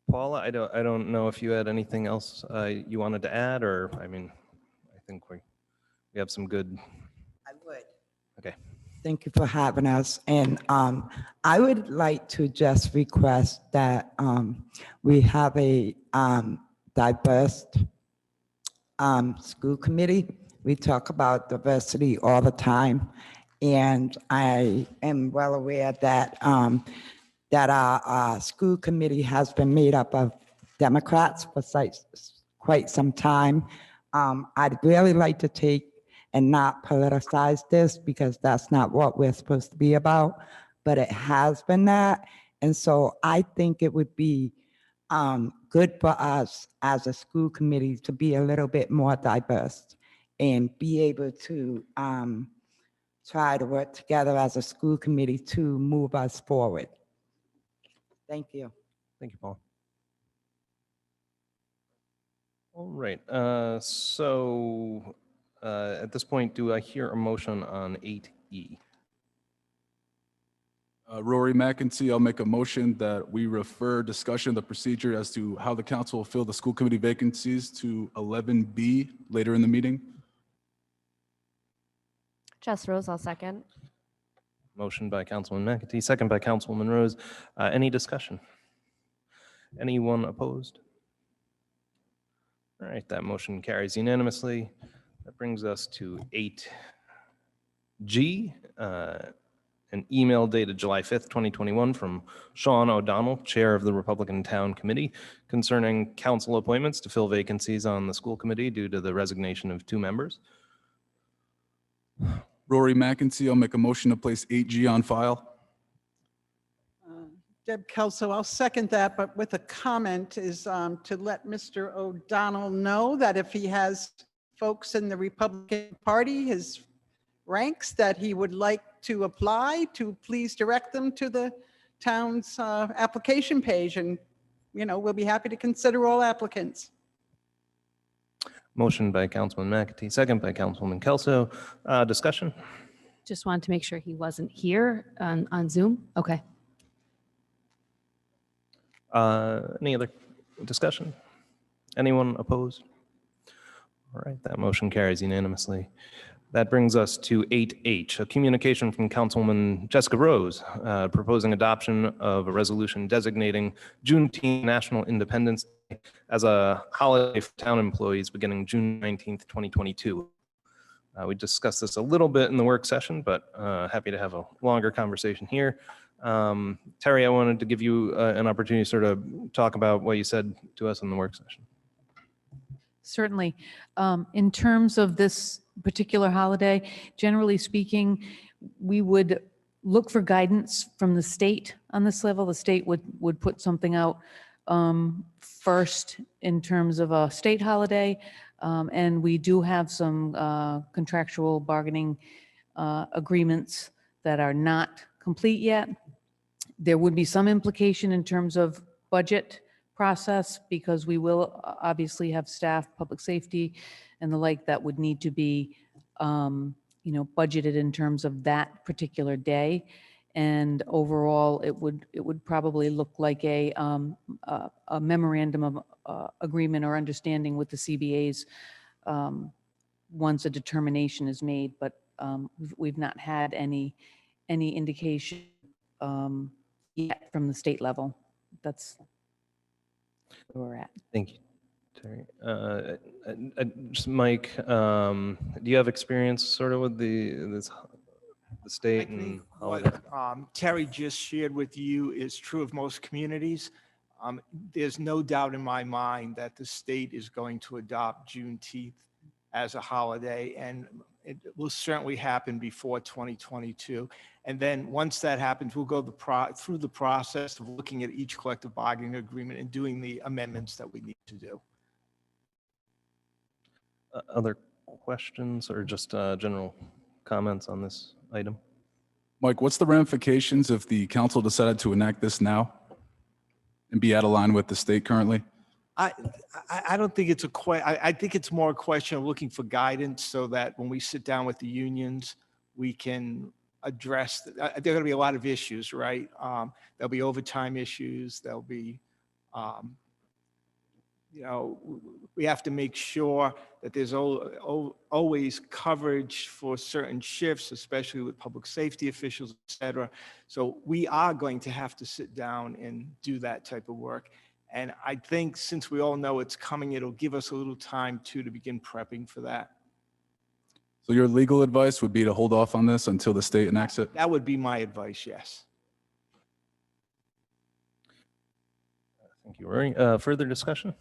Speaker 1: Paula, I don't know if you had anything else you wanted to add, or, I mean, I think we have some good.
Speaker 21: I would.
Speaker 1: Okay.
Speaker 21: Thank you for having us. And I would like to just request that we have a diverse school committee. We talk about diversity all the time. And I am well aware that that our school committee has been made up of Democrats for quite some time. I'd really like to take and not politicize this, because that's not what we're supposed to be about, but it has been that. And so I think it would be good for us as a school committee to be a little bit more diverse and be able to try to work together as a school committee to move us forward. Thank you.
Speaker 1: Thank you, Paul. All right. So at this point, do I hear a motion on 8E?
Speaker 4: Rory McEntee, I'll make a motion that we refer discussion of the procedure as to how the council will fill the school committee vacancies to 11B later in the meeting.
Speaker 14: Jess Rose, I'll second.
Speaker 1: Motion by Councilman McEntee, second by Councilwoman Rose. Any discussion? Anyone opposed? All right, that motion carries unanimously. That brings us to 8G, an email dated July 5th, 2021 from Sean O'Donnell, Chair of the Republican Town Committee, concerning council appointments to fill vacancies on the school committee due to the resignation of 2 members.
Speaker 4: Rory McEntee, I'll make a motion to place 8G on file.
Speaker 5: Deb Kelso, I'll second that, but with a comment is to let Mr. O'Donnell know that if he has folks in the Republican Party, his ranks, that he would like to apply, to please direct them to the town's application page, and we'll be happy to consider all applicants.
Speaker 1: Motion by Councilman McEntee, second by Councilwoman Kelso. Discussion?
Speaker 3: Just wanted to make sure he wasn't here on Zoom. Okay.
Speaker 1: Any other discussion? Anyone opposed? All right, that motion carries unanimously. That brings us to 8H, a communication from Councilwoman Jessica Rose proposing adoption of a resolution designating Juneteenth National Independence Day as a holiday for town employees beginning June 19th, 2022. We discussed this a little bit in the work session, but happy to have a longer conversation here. Terry, I wanted to give you an opportunity to sort of talk about what you said to us in the work session.
Speaker 11: Certainly. In terms of this particular holiday, generally speaking, we would look for guidance from the state on this level. The state would put something out first in terms of a state holiday. And we do have some contractual bargaining agreements that are not complete yet. There would be some implication in terms of budget process, because we will obviously have staff, public safety, and the like that would need to be, budgeted in terms of that particular day. And overall, it would probably look like a memorandum of agreement or understanding with the CBAs once a determination is made. But we've not had any indication yet from the state level. That's where we're at.
Speaker 1: Thank you, Terry. Just Mike, do you have experience sort of with the state and holiday?
Speaker 20: What Terry just shared with you is true of most communities. There's no doubt in my mind that the state is going to adopt Juneteenth as a holiday, and it will certainly happen before 2022. And then once that happens, we'll go through the process of looking at each collective bargaining agreement and doing the amendments that we need to do.
Speaker 1: Other questions or just general comments on this item?
Speaker 4: Mike, what's the ramifications if the council decided to enact this now and be out of line with the state currently?
Speaker 20: I don't think it's I think it's more a question of looking for guidance so that when we sit down with the unions, we can address, there are going to be a lot of issues, right? There'll be overtime issues. There'll be, we have to make sure that there's always coverage for certain shifts, especially with public safety officials, et cetera. So we are going to have to sit down and do that type of work. And I think since we all know it's coming, it'll give us a little time too to begin prepping for that.
Speaker 4: So your legal advice would be to hold off on this until the state enacts it?
Speaker 20: That would be my advice, yes.
Speaker 1: Thank you, Rory. Further discussion?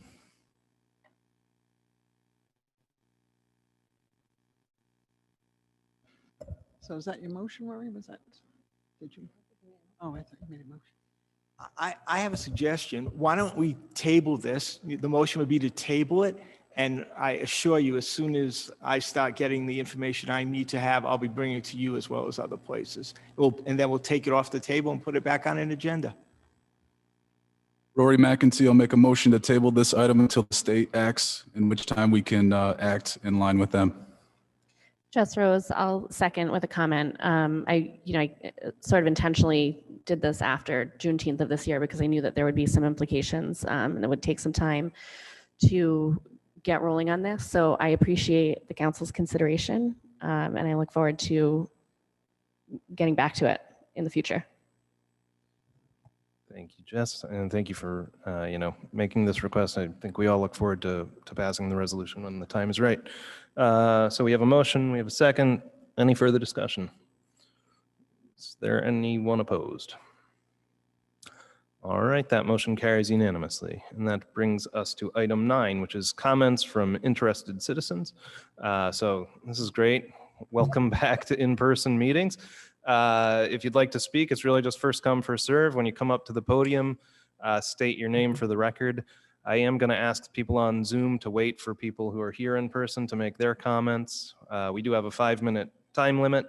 Speaker 5: So is that your motion, Rory? Was that, did you? Oh, I thought you made a motion.
Speaker 20: I have a suggestion. Why don't we table this? The motion would be to table it. And I assure you, as soon as I start getting the information I need to have, I'll be bringing it to you as well as other places. And then we'll take it off the table and put it back on an agenda.
Speaker 4: Rory McEntee, I'll make a motion to table this item until the state acts, in which time we can act in line with them.
Speaker 14: Jess Rose, I'll second with a comment. I sort of intentionally did this after Juneteenth of this year because I knew that there would be some implications and it would take some time to get rolling on this. So I appreciate the council's consideration and I look forward to getting back to it in the future.
Speaker 1: Thank you, Jess, and thank you for making this request. I think we all look forward to passing the resolution when the time is right. So we have a motion, we have a second. Any further discussion? Is there anyone opposed? All right, that motion carries unanimously, and that brings us to item 9, which is comments from interested citizens. So this is great. Welcome back to in-person meetings. If you'd like to speak, it's really just first come, first serve. When you come up to the podium, state your name for the record. I am going to ask people on Zoom to wait for people who are here in person to make their comments. We do have a 5-minute time limit.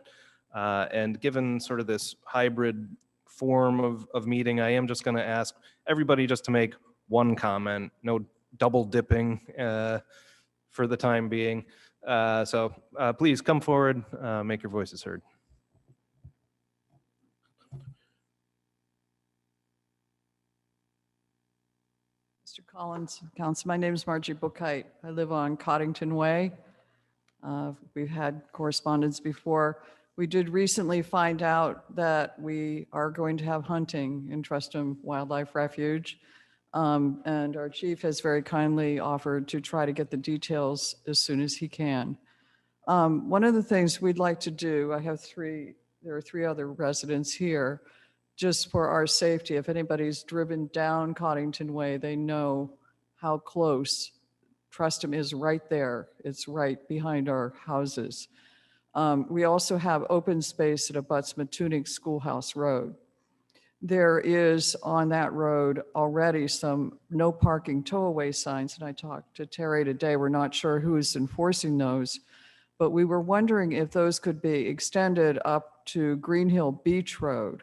Speaker 1: And given sort of this hybrid form of meeting, I am just going to ask everybody just to make one comment, no double dipping for the time being. So please come forward, make your voices heard.
Speaker 6: Mr. Collins, Council, my name is Margie Bookite. I live on Coddington Way. We've had correspondence before. We did recently find out that we are going to have hunting in Trustham Wildlife Refuge. And our chief has very kindly offered to try to get the details as soon as he can. One of the things we'd like to do, there are 3 other residents here, just for our safety. If anybody's driven down Coddington Way, they know how close Trustham is right there. It's right behind our houses. We also have open space that abuts Matunic Schoolhouse Road. There is on that road already some no parking tow-away signs, and I talked to Terry today. We're not sure who's enforcing those, but we were wondering if those could be extended up to Green Hill Beach Road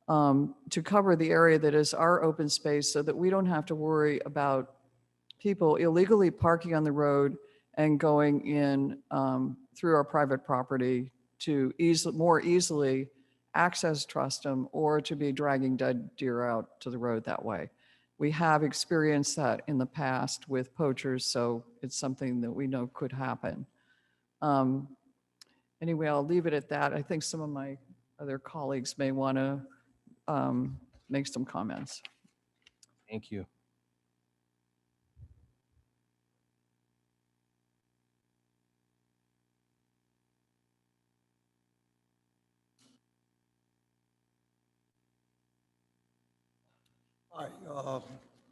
Speaker 6: to cover the area that is our open space so that we don't have to worry about people illegally parking on the road and going in through our private property to more easily access Trustham or to be dragging dead deer out to the road that way. We have experienced that in the past with poachers, so it's something that we know could happen. Anyway, I'll leave it at that. I think some of my other colleagues may want to make some comments.
Speaker 1: Thank you.
Speaker 22: Hi,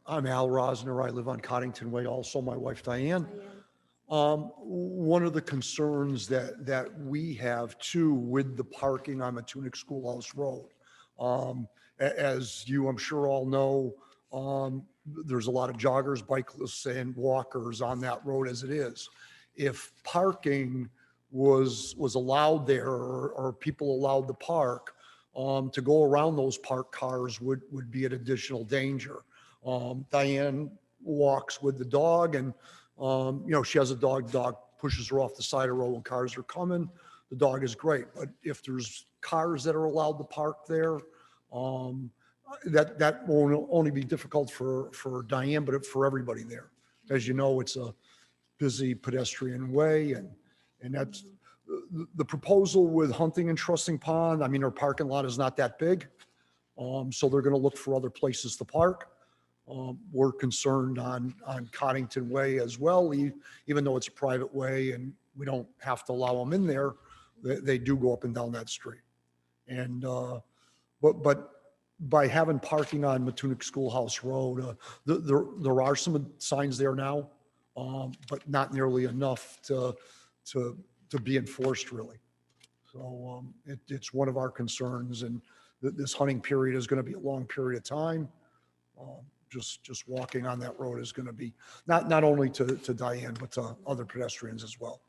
Speaker 22: I'm Al Rosner. I live on Coddington Way, also my wife Diane. One of the concerns that we have too with the parking on Matunic Schoolhouse Road, as you I'm sure all know, there's a lot of joggers, bicyclists, and walkers on that road as it is. If parking was allowed there or people allowed to park, to go around those parked cars would be an additional danger. Diane walks with the dog and, she has a dog pushes her off the side of the road when cars are coming. The dog is great, but if there's cars that are allowed to park there, that won't only be difficult for Diane, but for everybody there. As you know, it's a busy pedestrian way, and that's the proposal with Hunting and Trusting Pond. I mean, our parking lot is not that big, so they're going to look for other places to park. We're concerned on Coddington Way as well, even though it's a private way and we don't have to allow them in there. They do go up and down that street, and but by having parking on Matunic Schoolhouse Road, there are some signs there now, but not nearly enough to be enforced really. So it's one of our concerns, and this hunting period is going to be a long period of time. Just walking on that road is going to be not only to Diane, but to other pedestrians as well.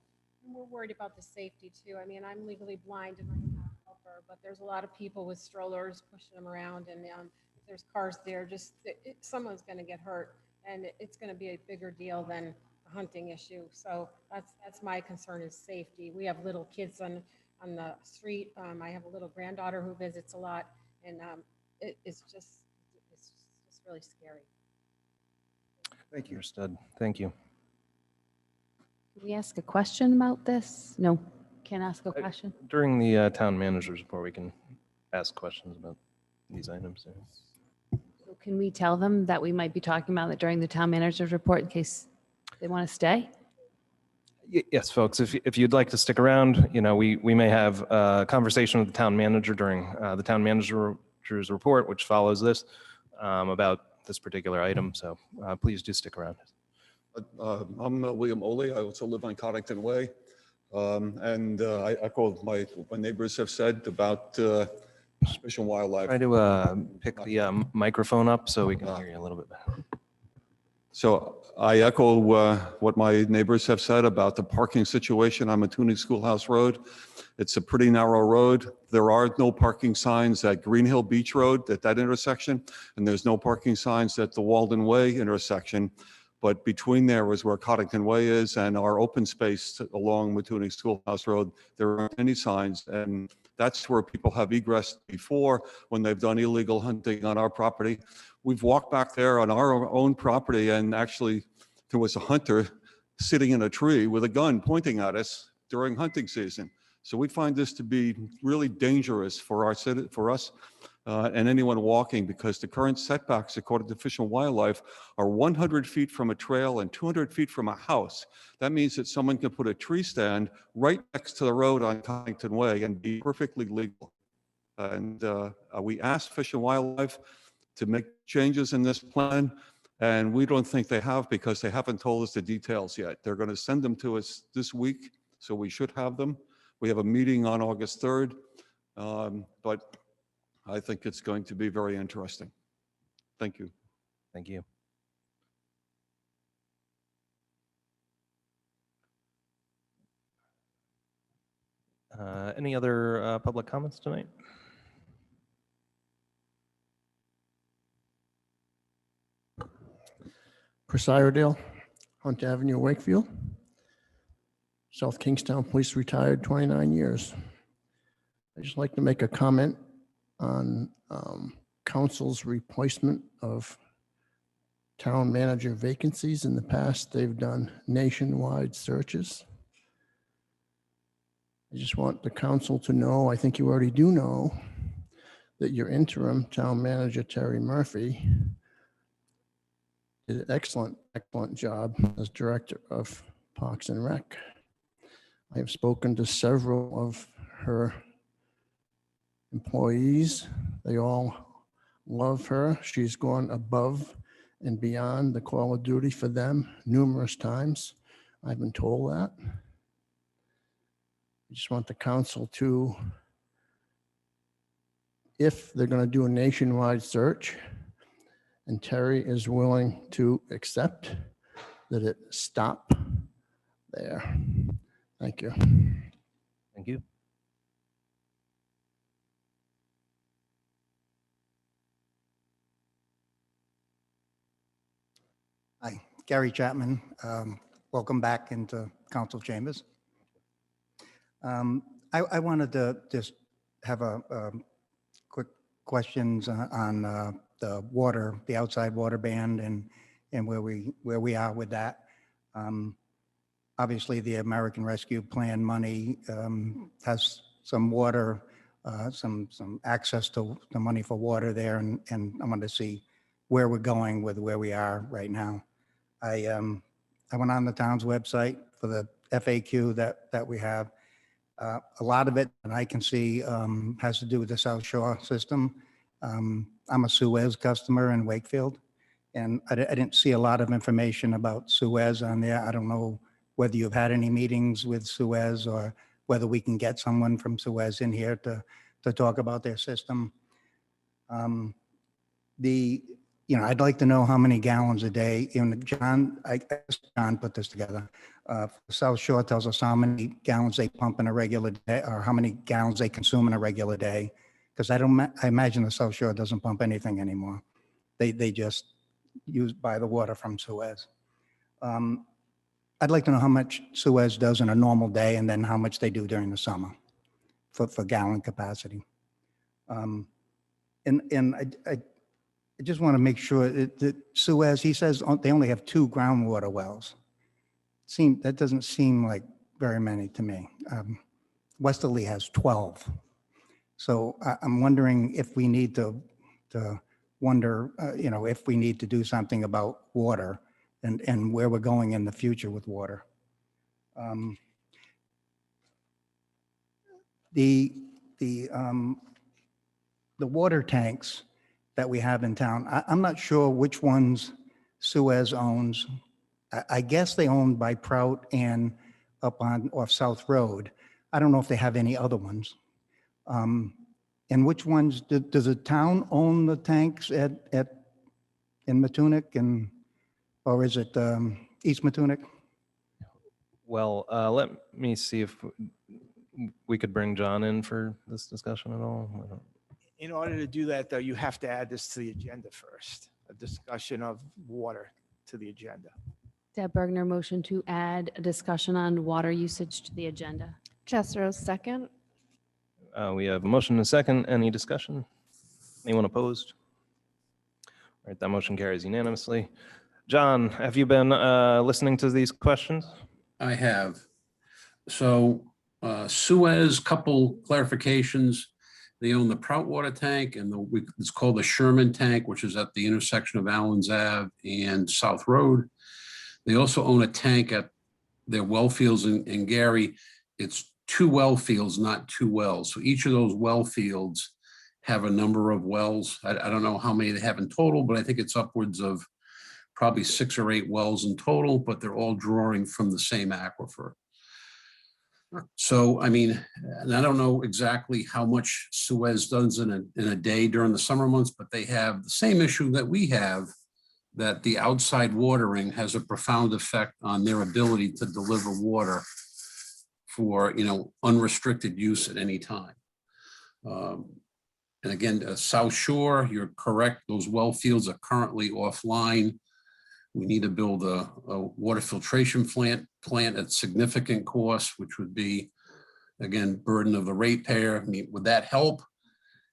Speaker 7: We're worried about the safety too. I mean, I'm legally blind and I'm not a helper, but there's a lot of people with strollers pushing them around, and if there's cars there, someone's going to get hurt, and it's going to be a bigger deal than a hunting issue. So that's my concern, is safety. We have little kids on the street. I have a little granddaughter who visits a lot, and it's just really scary.
Speaker 1: Thank you. Understood. Thank you.
Speaker 3: Can we ask a question about this? No, can't ask a question.
Speaker 1: During the town manager's report, we can ask questions about these items.
Speaker 3: So can we tell them that we might be talking about it during the town manager's report in case they want to stay?
Speaker 1: Yes, folks, if you'd like to stick around, we may have a conversation with the town manager during the town manager's report, which follows this, about this particular item. So please do stick around.
Speaker 8: I'm William Oley. I also live on Coddington Way. And I echo what my neighbors have said about Fish and Wildlife.
Speaker 1: Try to pick the microphone up so we can hear you a little bit better.
Speaker 8: So I echo what my neighbors have said about the parking situation on Matunic Schoolhouse Road. It's a pretty narrow road. There are no parking signs at Green Hill Beach Road at that intersection, and there's no parking signs at the Walden Way intersection. But between there is where Coddington Way is, and our open space along Matunic Schoolhouse Road, there aren't any signs. And that's where people have egressed before when they've done illegal hunting on our property. We've walked back there on our own property, and actually there was a hunter sitting in a tree with a gun pointing at us during hunting season. So we find this to be really dangerous for us and anyone walking, because the current setbacks, according to Fish and Wildlife, are 100 feet from a trail and 200 feet from a house. That means that someone can put a tree stand right next to the road on Coddington Way and be perfectly legal. And we asked Fish and Wildlife to make changes in this plan, and we don't think they have, because they haven't told us the details yet. They're going to send them to us this week, so we should have them. We have a meeting on August 3rd, but I think it's going to be very interesting. Thank you.
Speaker 1: Thank you. Any other public comments tonight?
Speaker 23: Chris Iredale, Hunt Avenue, Wakefield. South Kingstown Police, retired 29 years. I'd just like to make a comment on council's replacement of town manager vacancies. In the past, they've done nationwide searches. I just want the council to know, I think you already do know, that your interim town manager, Terry Murphy, did an excellent job as director of Parks and Rec. I have spoken to several of her employees. They all love her. She's gone above and beyond the call of duty for them numerous times. I've been told that. I just want the council to, if they're going to do a nationwide search and Terry is willing to accept, that it stop there. Thank you.
Speaker 1: Thank you.
Speaker 9: Hi, Gary Chapman. Welcome back into council chambers. I wanted to just have a quick questions on the water, the outside water ban and where we are with that. Obviously, the American Rescue Plan money has some water, some access to the money for water there, and I wanted to see where we're going with where we are right now. I went on the town's website for the FAQ that we have. A lot of it, and I can see, has to do with the South Shore system. I'm a Suez customer in Wakefield, and I didn't see a lot of information about Suez on there. I don't know whether you've had any meetings with Suez or whether we can get someone from Suez in here to talk about their system. I'd like to know how many gallons a day, John put this together. South Shore tells us how many gallons they pump in a regular day, or how many gallons they consume in a regular day. Because I imagine the South Shore doesn't pump anything anymore. They just buy the water from Suez. I'd like to know how much Suez does in a normal day, and then how much they do during the summer for gallon capacity. I just want to make sure that Suez, he says they only have 2 groundwater wells. That doesn't seem like very many to me. Westerly has 12. So I'm wondering if we need to wonder, if we need to do something about water and where we're going in the future with water. The water tanks that we have in town, I'm not sure which ones Suez owns. I guess they own by Prout and up on off South Road. I don't know if they have any other ones. And which ones, does the town own the tanks in Matunic, or is it East Matunic?
Speaker 1: Well, let me see if we could bring John in for this discussion at all.
Speaker 20: In order to do that, though, you have to add this to the agenda first, a discussion of water to the agenda.
Speaker 3: Deb Bergner, motion to add a discussion on water usage to the agenda.
Speaker 14: Chesser, second.
Speaker 1: We have a motion and a second. Any discussion? Anyone opposed? All right, that motion carries unanimously. John, have you been listening to these questions?
Speaker 15: I have. So Suez, couple clarifications. They own the Prout water tank, and it's called the Sherman tank, which is at the intersection of Allens Ave and South Road. They also own a tank at their well fields in Gary. It's 2 well fields, not 2 wells. So each of those well fields have a number of wells. I don't know how many they have in total, but I think it's upwards of probably 6 or 8 wells in total, but they're all drawing from the same aquifer. So, I mean, and I don't know exactly how much Suez does in a day during the summer months, but they have the same issue that we have, that the outside watering has a profound effect on their ability to deliver water for, unrestricted use at any time. And again, South Shore, you're correct. Those well fields are currently offline. We need to build a water filtration plant at significant cost, which would be, again, burden of the ratepayer. I mean, would that help?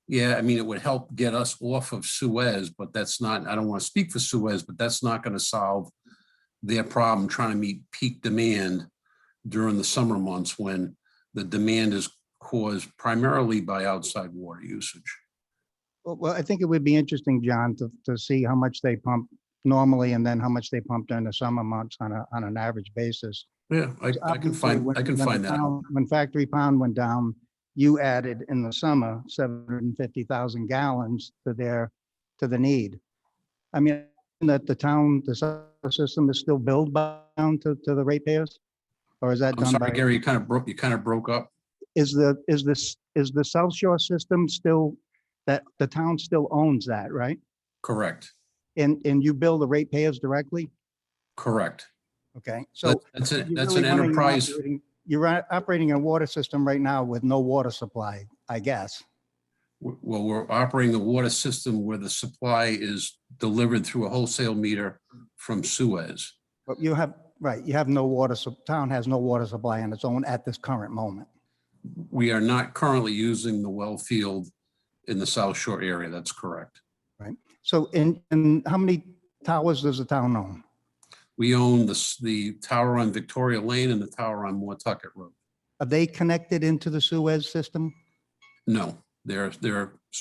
Speaker 15: Yeah, I mean, it would help get us off of Suez, but that's not, I don't want to speak for Suez, but that's not going to solve their problem trying to meet peak demand during the summer months when the demand is caused primarily by outside water usage.
Speaker 9: Well, I think it would be interesting, John, to see how much they pump normally and then how much they pump during the summer months on an average basis.
Speaker 15: Yeah, I can find that out.
Speaker 9: When Factory Pond went down, you added in the summer 750,000 gallons to the need. I mean, that the town, the system is still billed down to the ratepayers, or is that
Speaker 15: I'm
Speaker 9: done
Speaker 15: sorry,
Speaker 9: by?
Speaker 15: Gary, you kind of broke up.
Speaker 9: Is the South Shore system still, that the town still owns that, right?
Speaker 15: Correct.
Speaker 9: And you bill the ratepayers directly?
Speaker 15: Correct.
Speaker 9: Okay, so
Speaker 15: That's
Speaker 9: you're
Speaker 15: an
Speaker 9: really
Speaker 15: enterprise.
Speaker 9: You're operating a water system right now with no water supply, I guess.
Speaker 15: Well, we're operating the water system where the supply is delivered through a wholesale meter from Suez.
Speaker 9: But you have, right, you have no water, town has no water supply on its own at this current moment.
Speaker 15: We are not currently using the well field in the South Shore area. That's correct.
Speaker 9: Right. So in how many towers does the town own?
Speaker 15: We own the tower on Victoria Lane and the tower on Pawtucket Road.
Speaker 9: Are they connected into the Suez system?
Speaker 15: No, they're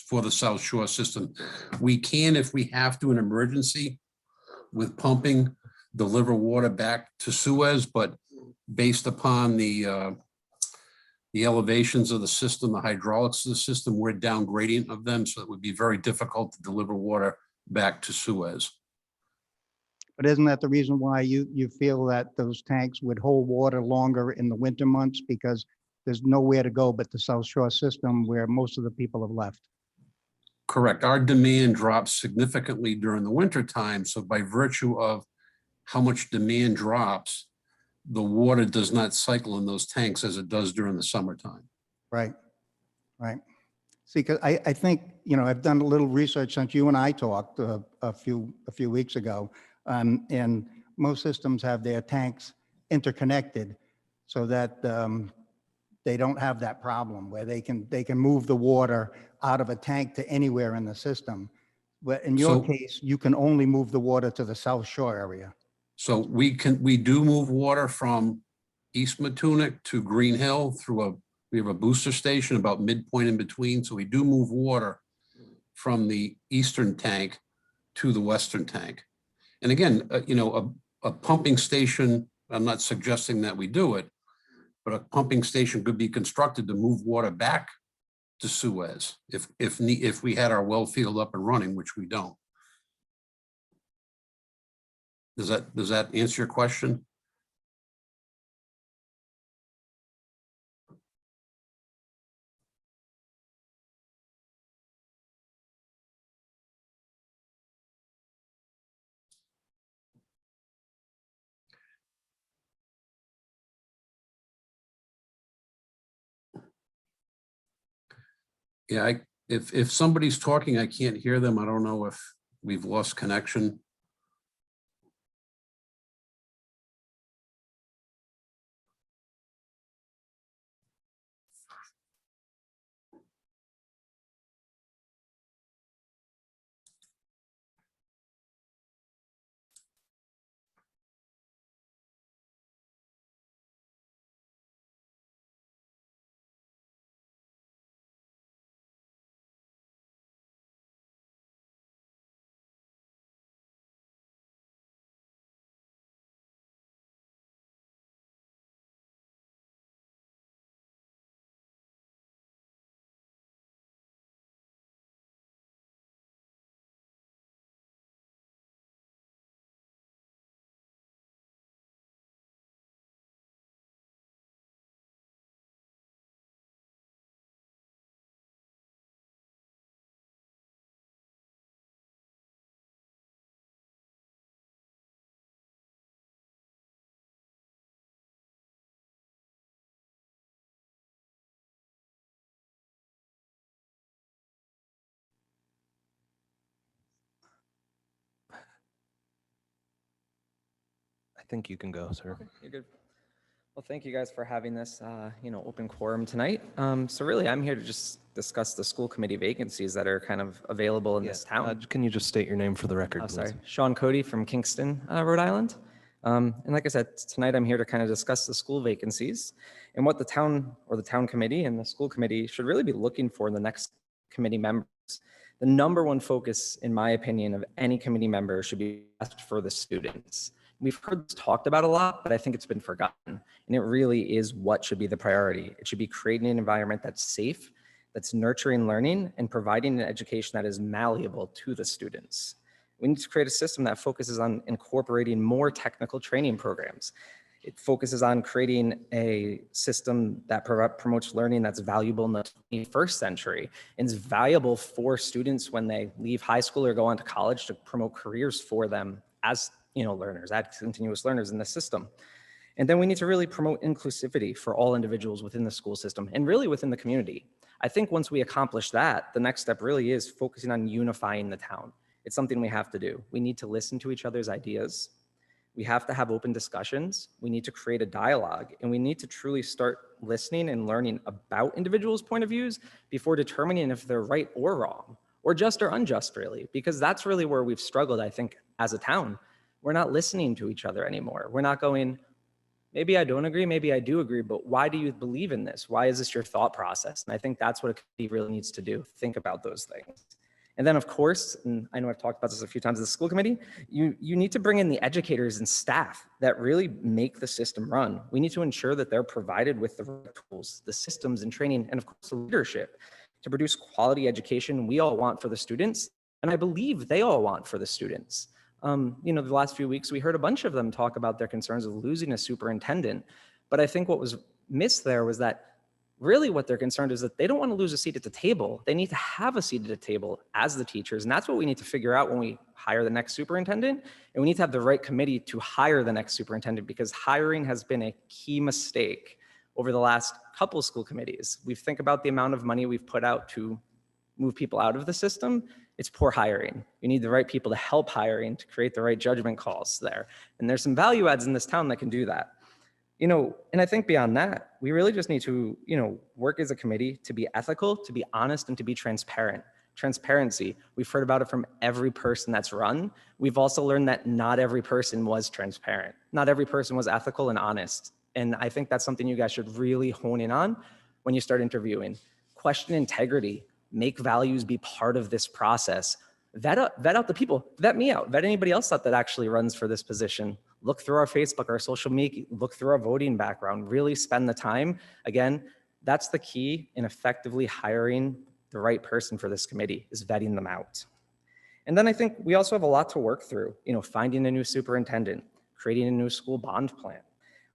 Speaker 15: for the South Shore system. We can, if we have to, in emergency with pumping, deliver water back to Suez, but based upon the elevations of the system, the hydraulics of the system, we're down gradient of them, so it would be very difficult to deliver water back to Suez.
Speaker 9: But isn't that the reason why you feel that those tanks would hold water longer in the winter months? Because there's nowhere to go but the South Shore system where most of the people have left.
Speaker 15: Correct. Our demand drops significantly during the winter time. So by virtue of how much demand drops, the water does not cycle in those tanks as it does during the summertime.
Speaker 9: Right, right. See, because I think, you know, I've done a little research since you and I talked a few weeks ago, and most systems have their tanks interconnected so that they don't have that problem where they can move the water out of a tank to anywhere in the system. But in your case, you can only move the water to the South Shore area.
Speaker 15: So we do move water from East Matunic to Green Hill we have a booster station about midpoint in between. So we do move water from the eastern tank to the western tank. And again, you know, a pumping station, I'm not suggesting that we do it, but a pumping station could be constructed to move water back to Suez if we had our well field up and running, which we don't. Does that answer your question? Yeah, if somebody's talking, I can't hear them. I don't know if we've lost connection.
Speaker 1: I think you can go, sir.
Speaker 10: Okay, you're good. Well, thank you guys for having this, open quorum tonight. So really, I'm here to just discuss the school committee vacancies that are kind of available in this town.
Speaker 1: Can you just state your name for the record,
Speaker 10: Oh,
Speaker 1: please?
Speaker 10: sorry, Sean Cody from Kingston, Rhode Island. And like I said, tonight I'm here to kind of discuss the school vacancies and what the town or the town committee and the school committee should really be looking for in the next committee members. The number one focus, in my opinion, of any committee member should be best for the students. We've heard this talked about a lot, but I think it's been forgotten. And it really is what should be the priority. It should be creating an environment that's safe, that's nurturing learning, and providing an education that is malleable to the students. We need to create a system that focuses on incorporating more technical training programs. It focuses on creating a system that promotes learning that's valuable in the 21st century and is valuable for students when they leave high school or go on to college to promote careers for them as learners, as continuous learners in the system. And then we need to really promote inclusivity for all individuals within the school system and really within the community. I think once we accomplish that, the next step really is focusing on unifying the town. It's something we have to do. We need to listen to each other's ideas. We have to have open discussions. We need to create a dialogue, and we need to truly start listening and learning about individuals' point of views before determining if they're right or wrong, or just or unjust, really, because that's really where we've struggled, I think, as a town. We're not listening to each other anymore. We're not going, maybe I don't agree, maybe I do agree, but why do you believe in this? Why is this your thought process? And I think that's what a committee really needs to do, think about those things. And then, of course, and I know I've talked about this a few times as a school committee, you need to bring in the educators and staff that really make the system run. We need to ensure that they're provided with the right tools, the systems and training, and of course, the leadership to produce quality education we all want for the students, and I believe they all want for the students. The last few weeks, we heard a bunch of them talk about their concerns of losing a superintendent, but I think what was missed there was that really what they're concerned is that they don't want to lose a seat at the table. They need to have a seat at the table as the teachers, and that's what we need to figure out when we hire the next superintendent, and we need to have the right committee to hire the next superintendent, because hiring has been a key mistake over the last couple of school committees. We think about the amount of money we've put out to move people out of the system. It's poor hiring. You need the right people to help hiring, to create the right judgment calls there. And there's some value adds in this town that can do that. And I think beyond that, we really just need to, work as a committee to be ethical, to be honest, and to be transparent. Transparency, we've heard about it from every person that's run. We've also learned that not every person was transparent. Not every person was ethical and honest. And I think that's something you guys should really hone in on when you start interviewing. Question integrity, make values be part of this process. Vet out the people, vet me out, vet anybody else that actually runs for this position. Look through our Facebook, our social media, look through our voting background, really spend the time. Again, that's the key in effectively hiring the right person for this committee, is vetting them out. And then I think we also have a lot to work through, finding a new superintendent, creating a new school bond plan,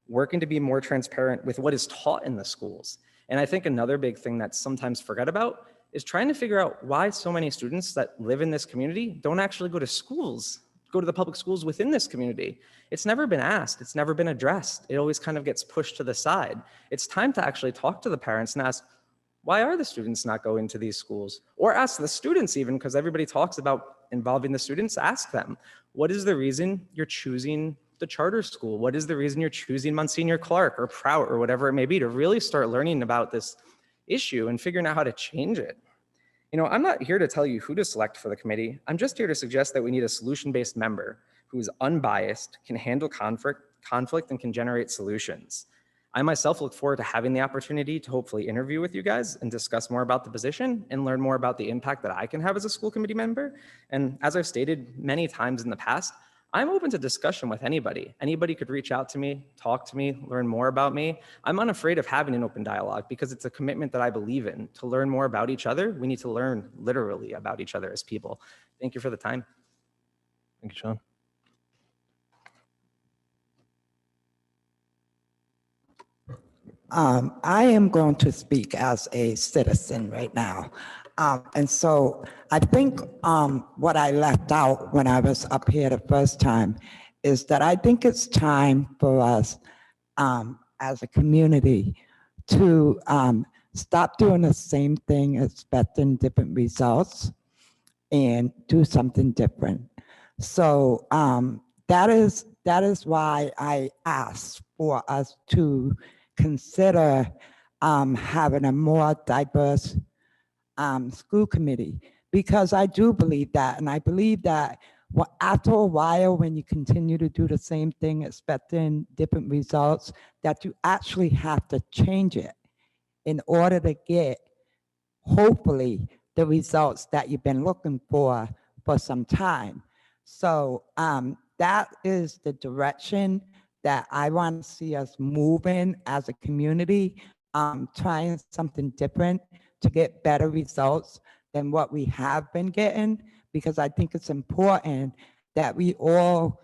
Speaker 10: working to be more transparent with what is taught in the schools. And I think another big thing that's sometimes forgot about is trying to figure out why so many students that live in this community don't actually go to schools, go to the public schools within this community. It's never been asked. It's never been addressed. It always kind of gets pushed to the side. It's time to actually talk to the parents and ask, why are the students not going to these schools? Or ask the students even, because everybody talks about involving the students, ask them, what is the reason you're choosing the charter school? What is the reason you're choosing Monsignor Clark or Prout or whatever it may be, to really start learning about this issue and figuring out how to change it. I'm not here to tell you who to select for the committee. I'm just here to suggest that we need a solution-based member who is unbiased, can handle conflict, and can generate solutions. I myself look forward to having the opportunity to hopefully interview with you guys and discuss more about the position and learn more about the impact that I can have as a school committee member. And as I've stated many times in the past, I'm open to discussion with anybody. Anybody could reach out to me, talk to me, learn more about me. I'm unafraid of having an open dialogue because it's a commitment that I believe in. To learn more about each other, we need to learn literally about each other as people. Thank you for the time.
Speaker 1: Thank you, Sean.
Speaker 21: I am going to speak as a citizen right now. And so I think what I left out when I was up here the first time is that I think it's time for us as a community to stop doing the same thing, expecting different results, and do something different. So that is why I asked for us to consider having a more diverse school committee, because I do believe that. And I believe that after a while, when you continue to do the same thing, expecting different results, that you actually have to change it in order to get, hopefully, the results that you've been looking for some time. So that is the direction that I want to see us moving as a community, trying something different to get better results than what we have been getting, because I think it's important that we all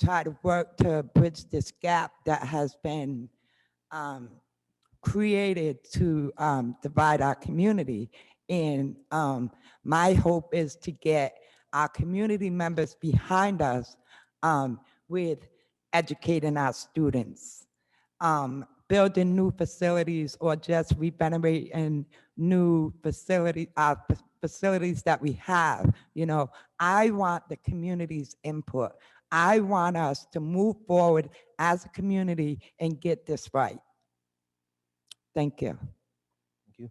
Speaker 21: try to work to bridge this gap that has been created to divide our community. And my hope is to get our community members behind us with educating our students, building new facilities, or just renovating new facilities, facilities that we have. You know, I want the community's input. I want us to move forward as a community and get this right. Thank you.
Speaker 1: Thank you.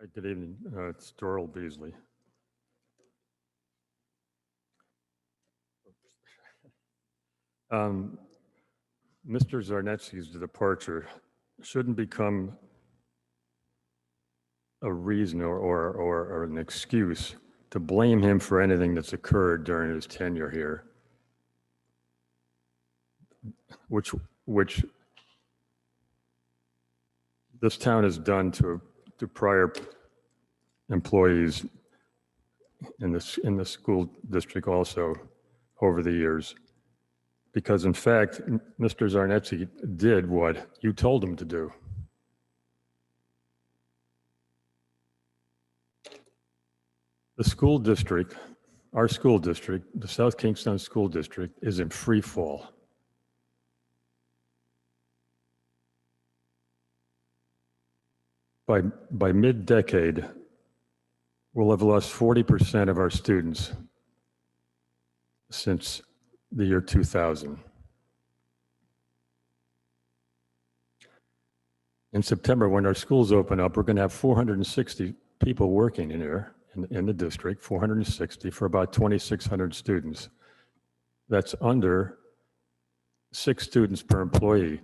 Speaker 12: Hi, good evening. It's Doral Beasley. Mr. Zarnetsky's departure shouldn't become a reason or an excuse to blame him for anything that's occurred during his tenure here, which this town has done to prior employees in the school district also over the years. Because in fact, Mr. Zarnetsky did what you told him to do. The school district, our school district, the South Kingstown School District, is in free fall. By mid-decade, we'll have lost 40% of our students since the year 2000. In September, when our schools open up, we're going to have 460 people working in here in the district, 460 for about 2,600 students. That's under 6 students per employee.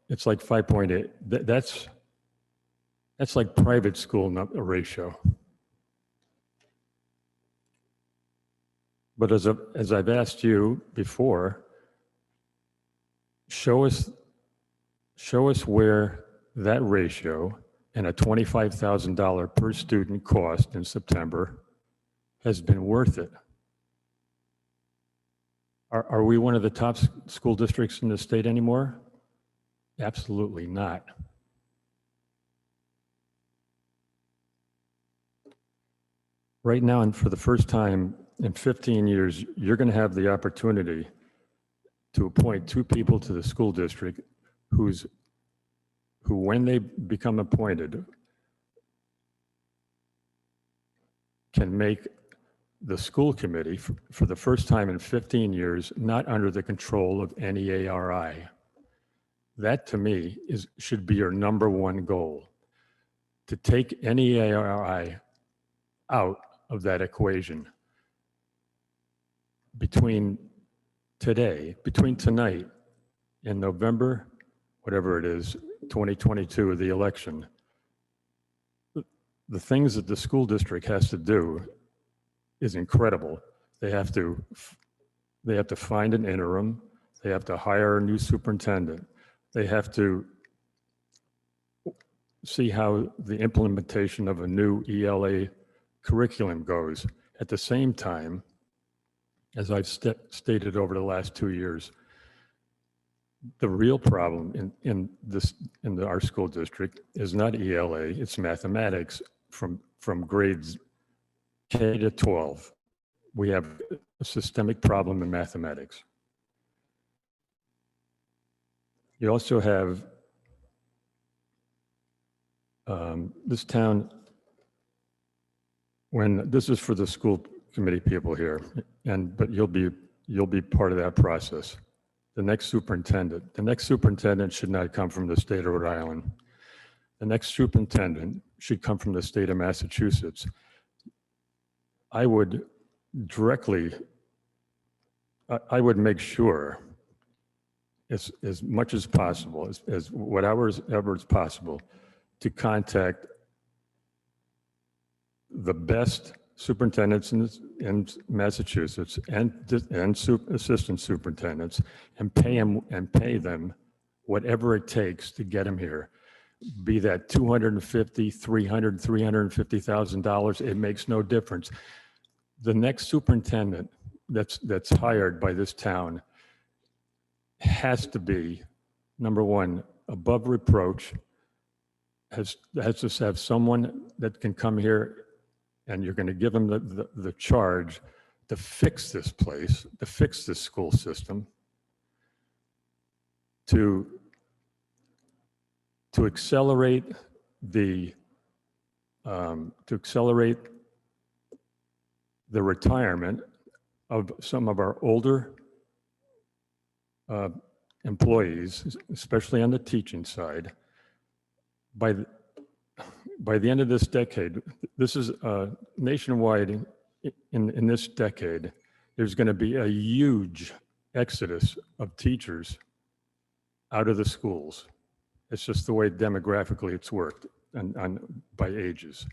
Speaker 12: It's like 5.8. That's like private school ratio. But as I've asked you before, show us where that ratio and a $25,000 per student cost in September has been worth it. Are we one of the top school districts in the state anymore? Absolutely not. Right now, and for the first time in 15 years, you're going to have the opportunity to appoint 2 people to the school district who, when they become appointed, can make the school committee, for the first time in 15 years, not under the control of any ARI. That, to me, should be your #1 goal, to take any ARI out of that equation. Between tonight and November, whatever it is, 2022, the election, the things that the school district has to do is incredible. They have to find an interim. They have to hire a new superintendent. They have to see how the implementation of a new ELA curriculum goes. At the same time, as I've stated over the last 2 years, the real problem in our school district is not ELA, it's mathematics from grades K to 12. We have a systemic problem in mathematics. You also have this town, when this is for the school committee people here, but you'll be part of that process. The next superintendent should not come from the state of Rhode Island. The next superintendent should come from the state of Massachusetts. I would make sure as much as possible, as whatever is possible, to contact the best superintendents in Massachusetts and assistant superintendents and pay them whatever it takes to get them here. Be that $250,000, $300,000, $350,000, it makes no difference. The next superintendent that's hired by this town has to be, number one, above reproach, has to have someone that can come here and you're going to give them the charge to fix this place, to fix this school system, to accelerate the retirement of some of our older employees, especially on the teaching side. By the end of this decade, this is nationwide. In this decade, there's going to be a huge exodus of teachers out of the schools. It's just the way demographically it's worked and by ages.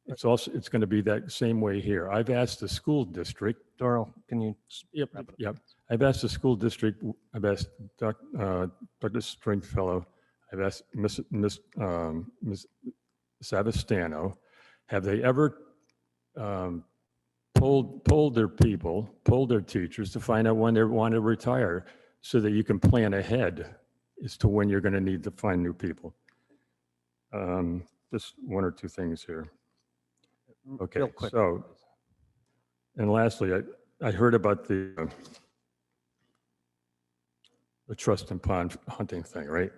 Speaker 12: It's going to be that same way here. I've asked the school district.
Speaker 1: Doral, can you?
Speaker 12: Yep. I've asked the school district. I've asked Dr. Stringfellow. I've asked Ms. Savastano. Have they ever polled their people, polled their teachers to find out when they want to retire, so that you can plan ahead as to when you're going to need to find new people? Just one or two things here. Okay,
Speaker 1: Real quick.
Speaker 12: so, and lastly, I heard about the trust and pond hunting thing, right?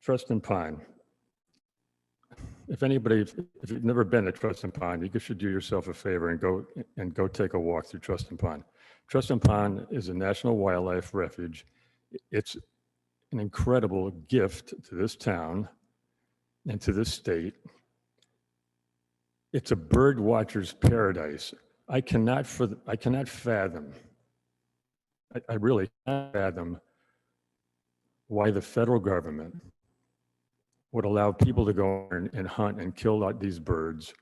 Speaker 12: Trust and pond. If you've never been to Trust and Pond, you should do yourself a favor and go take a walk through Trust and Pond. Trust and Pond is a national wildlife refuge. It's an incredible gift to this town and to this state. It's a bird watcher's paradise. I cannot fathom, I really cannot fathom why the federal government would allow people to go and hunt and kill out these birds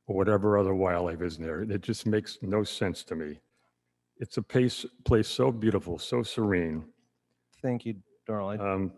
Speaker 12: or whatever other wildlife is in there. It just makes no sense to me. It's a place so beautiful, so serene.
Speaker 1: Thank you, Doral.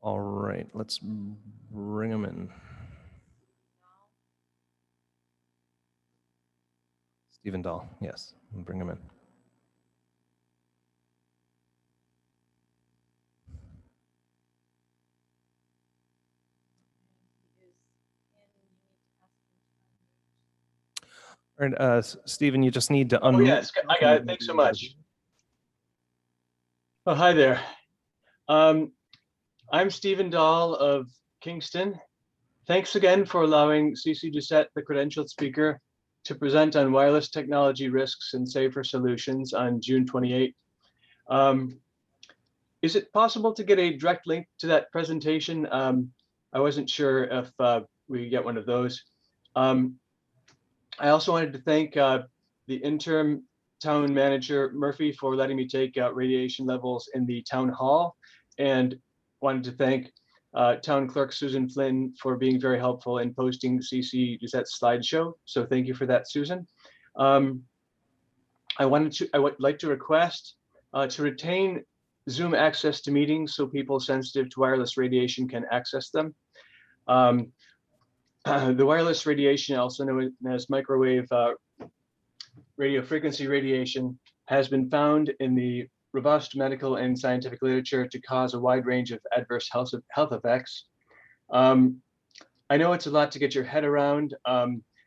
Speaker 1: All right, let's bring them in. Stephen Dahl, yes, bring him in. All right, Stephen, you just need to unmute.
Speaker 13: Oh, yes, I got it. Thanks so much. Oh, hi there. I'm Stephen Dahl of Kingston. Thanks again for allowing CC Doucette, the credentialed speaker, to present on wireless technology risks and safer solutions on June 28th. Is it possible to get a direct link to that presentation? I wasn't sure if we get one of those. I also wanted to thank the interim town manager Murphy for letting me take radiation levels in the town hall, and wanted to thank town clerk Susan Flynn for being very helpful in posting CC Doucette's slideshow. So thank you for that, Susan. I would like to request to retain Zoom access to meetings so people sensitive to wireless radiation can access them. The wireless radiation, also known as microwave radio frequency radiation, has been found in the robust medical and scientific literature to cause a wide range of adverse health effects. I know it's a lot to get your head around.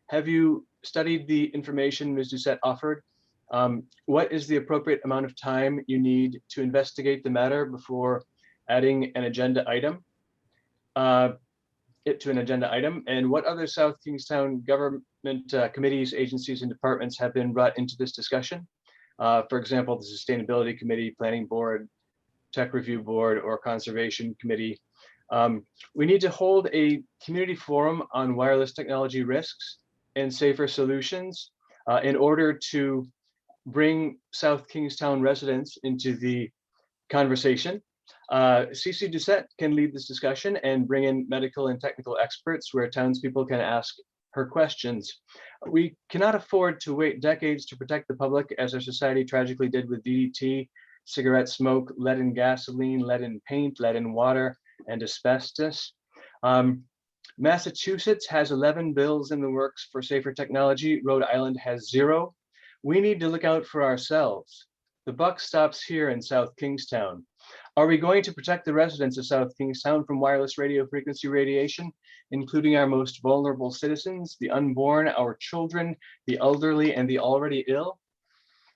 Speaker 13: Have you studied the information Ms. Doucette offered? What is the appropriate amount of time you need to investigate the matter before adding an agenda item? To an agenda item, and what other South Kingstown government committees, agencies, and departments have been brought into this discussion? For example, the Sustainability Committee, Planning Board, Tech Review Board, or Conservation Committee. We need to hold a community forum on wireless technology risks and safer solutions in order to bring South Kingstown residents into the conversation. CC Doucette can lead this discussion and bring in medical and technical experts where townspeople can ask her questions. We cannot afford to wait decades to protect the public, as our society tragically did with DDT, cigarette smoke, lead in gasoline, lead in paint, lead in water, and asbestos. Massachusetts has 11 bills in the works for safer technology. Rhode Island has 0. We need to look out for ourselves. The buck stops here in South Kingstown. Are we going to protect the residents of South Kingstown from wireless radio frequency radiation, including our most vulnerable citizens, the unborn, our children, the elderly, and the already ill?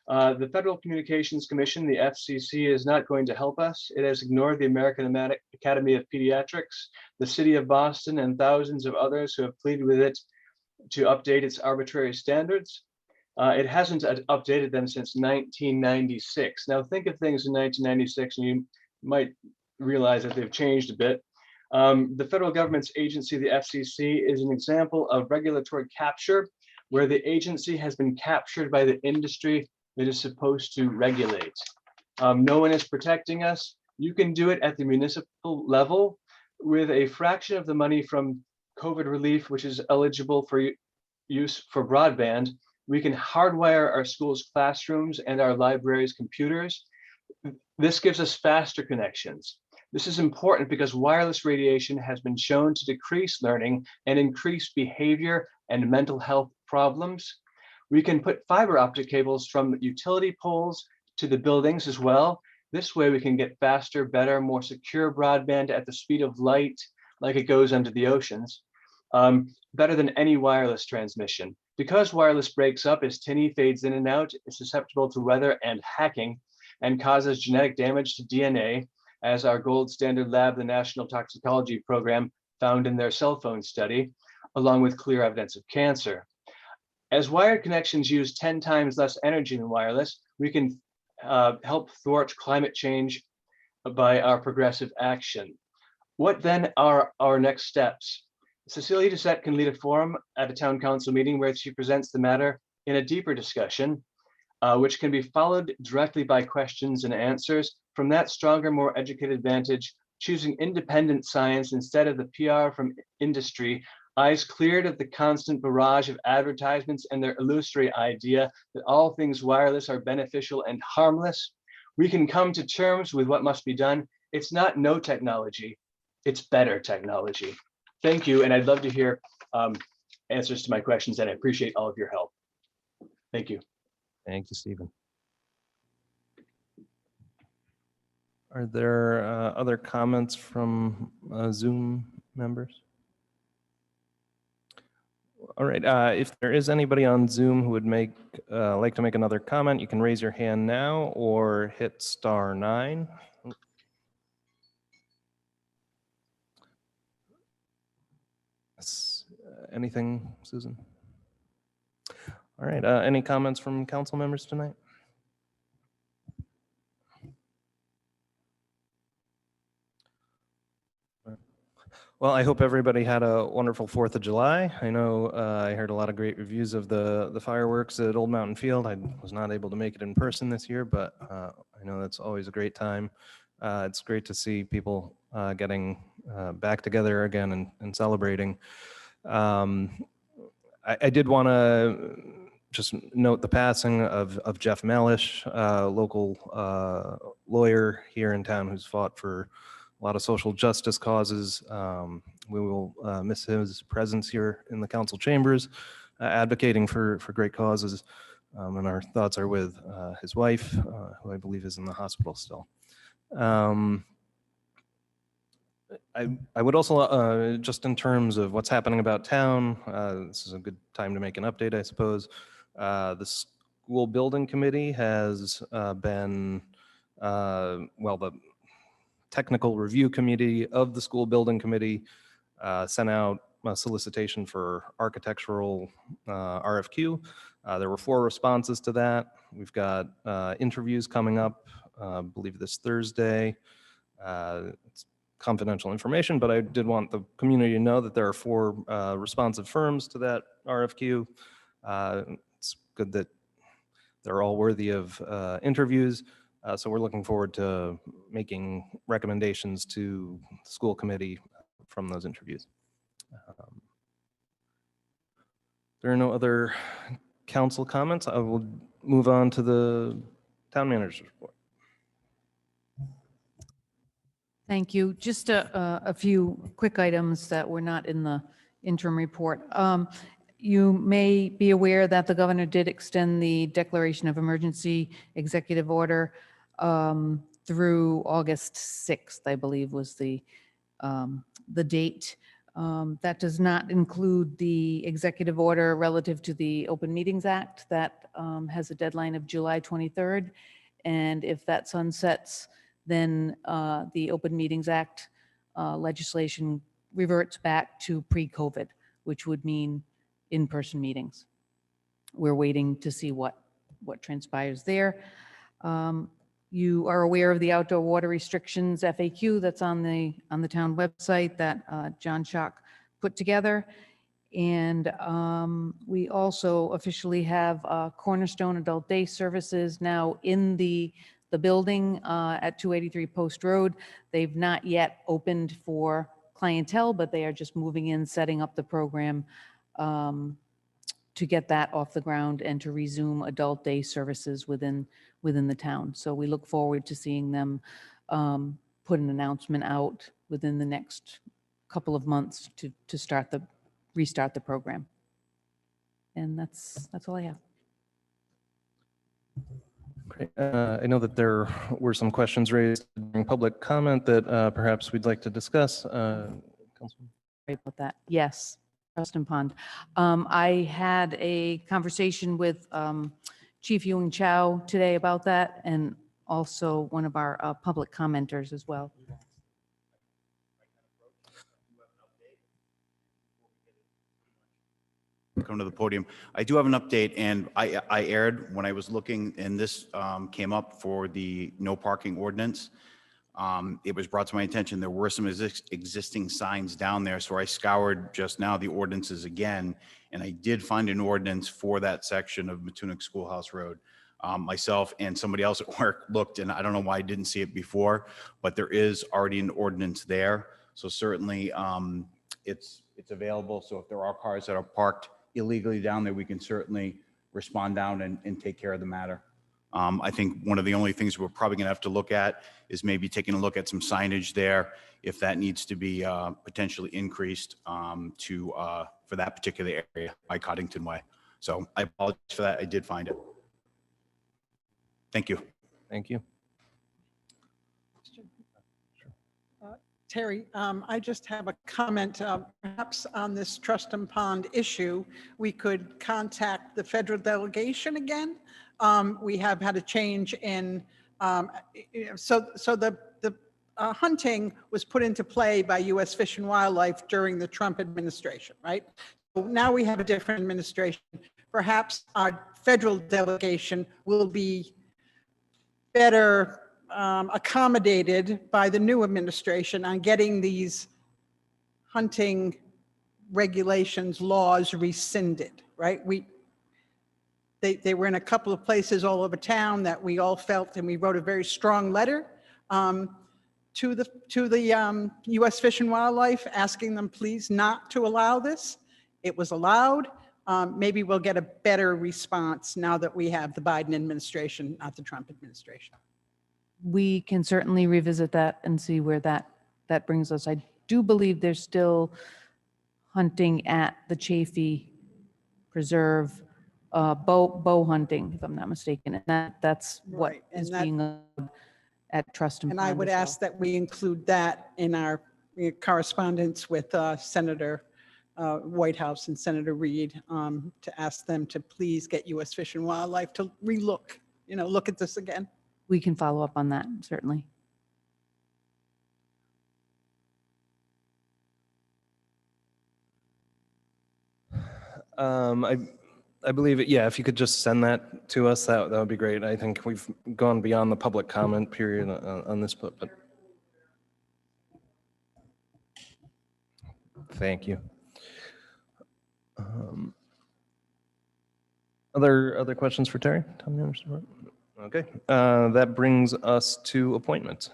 Speaker 13: The Federal Communications Commission, the FCC, is not going to help us. It has ignored the American Academy of Pediatrics, the City of Boston, and thousands of others who have pleaded with it to update its arbitrary standards. It hasn't updated them since 1996. Now think of things in 1996 and you might realize that they've changed a bit. The federal government's agency, the FCC, is an example of regulatory capture, where the agency has been captured by the industry that is supposed to regulate. No one is protecting us. You can do it at the municipal level with a fraction of the money from COVID relief, which is eligible for use for broadband. We can hardwire our schools' classrooms and our libraries' computers. This gives us faster connections. This is important because wireless radiation has been shown to decrease learning and increase behavior and mental health problems. We can put fiber optic cables from utility poles to the buildings as well. This way we can get faster, better, more secure broadband at the speed of light, like it goes under the oceans, better than any wireless transmission. Because wireless breaks up as tinny fades in and out, it's susceptible to weather and hacking and causes genetic damage to DNA, as our gold standard lab, the National Toxicology Program, found in their cell phone study, along with clear evidence of cancer. As wired connections use 10 times less energy than wireless, we can help thwart climate change by our progressive action. What then are our next steps? Cecilia Doucette can lead a forum at a town council meeting where she presents the matter in a deeper discussion, which can be followed directly by questions and answers. From that stronger, more educated vantage, choosing independent science instead of the PR from industry, eyes cleared of the constant barrage of advertisements and their illusory idea that all things wireless are beneficial and harmless, we can come to terms with what must be done. It's not no technology, it's better technology. Thank you, and I'd love to hear answers to my questions, and I appreciate all of your help. Thank you.
Speaker 1: Thank you, Stephen. Are there other comments from Zoom members? All right, if there is anybody on Zoom who would like to make another comment, you can raise your hand now or hit *9. Anything, Susan? All right, any comments from council members tonight? Well, I hope everybody had a wonderful 4th of July. I know I heard a lot of great reviews of the fireworks at Old Mountain Field. I was not able to make it in person this year, but I know that's always a great time. It's great to see people getting back together again and celebrating. I did want to just note the passing of Jeff Mellish, local lawyer here in town who's fought for a lot of social justice causes. We will miss his presence here in the council chambers, advocating for great causes. And our thoughts are with his wife, who I believe is in the hospital still. I would also, just in terms of what's happening about town, this is a good time to make an update, I suppose. The school building committee has been, well, the technical review committee of the school building committee sent out a solicitation for architectural RFQ. There were 4 responses to that. We've got interviews coming up, I believe this Thursday. It's confidential information, but I did want the community to know that there are 4 responsive firms to that RFQ. It's good that they're all worthy of interviews. So we're looking forward to making recommendations to the school committee from those interviews. There are no other council comments. I will move on to the town manager's report.
Speaker 11: Thank you. Just a few quick items that were not in the interim report. You may be aware that the governor did extend the declaration of emergency executive order through August 6th, I believe was the date. That does not include the executive order relative to the Open Meetings Act that has a deadline of July 23rd. And if that sunsets, then the Open Meetings Act legislation reverts back to pre-COVID, which would mean in-person meetings. We're waiting to see what transpires there. You are aware of the outdoor water restrictions FAQ that's on the town website that John Schock put together. And we also officially have Cornerstone Adult Day Services now in the building at 283 Post Road. They've not yet opened for clientele, but they are just moving in, setting up the program to get that off the ground and to resume adult day services within the town. So we look forward to seeing them put an announcement out within the next couple of months to restart the program. And that's all I have.
Speaker 1: Great. I know that there were some questions raised during public comment that perhaps we'd like to discuss. Councilman?
Speaker 11: Sorry about that. Yes, Preston Pond. I had a conversation with Chief Ewing Chow today about that, and also one of our public commenters as well.
Speaker 16: Come to the podium. I do have an update, and I aired when I was looking, and this came up for the no parking ordinance. It was brought to my attention there were some existing signs down there, so I scoured just now the ordinances again, and I did find an ordinance for that section of Matunic Schoolhouse Road. Myself and somebody else at work looked, and I don't know why I didn't see it before, but there is already an ordinance there. So certainly it's available. So if there are cars that are parked illegally down there, we can certainly respond down and take care of the matter. I think one of the only things we're probably gonna have to look at is maybe taking a look at some signage there, if that needs to be potentially increased for that particular area by Coddington Way. So I apologize for that. I did find it. Thank you.
Speaker 1: Thank you.
Speaker 5: Terry, I just have a comment. Perhaps on this Trustham Pond issue, we could contact the federal delegation again. We have had a change in, so the hunting was put into play by U.S. Fish and Wildlife during the Trump administration, right? now we have a different administration. Perhaps our federal delegation will be better accommodated by the new administration on getting these hunting regulations, laws rescinded, right? They were in a couple of places all over town that we all felt, and we wrote a very strong letter to the U.S. Fish and Wildlife, asking them please not to allow this. It was allowed. Maybe we'll get a better response now that we have the Biden administration, not the Trump administration.
Speaker 11: We can certainly revisit that and see where that brings us. I do believe there's still hunting at the Chafee Preserve, bow hunting, if I'm not mistaken. And that's what
Speaker 5: Right, and
Speaker 11: is
Speaker 5: that-
Speaker 11: being allowed at Truston
Speaker 5: And I
Speaker 11: Pond
Speaker 5: would
Speaker 11: as well.
Speaker 5: ask that we include that in our correspondence with Senator Whitehouse and Senator Reid, to ask them to please get U.S. Fish and Wildlife to relook, look at this again.
Speaker 11: We can follow up on that, certainly.
Speaker 1: I believe it, yeah, if you could just send that to us, that would be great. I think we've gone beyond the public comment period on this, but thank you. Other questions for Terry? Town manager report? Okay, that brings us to appointments.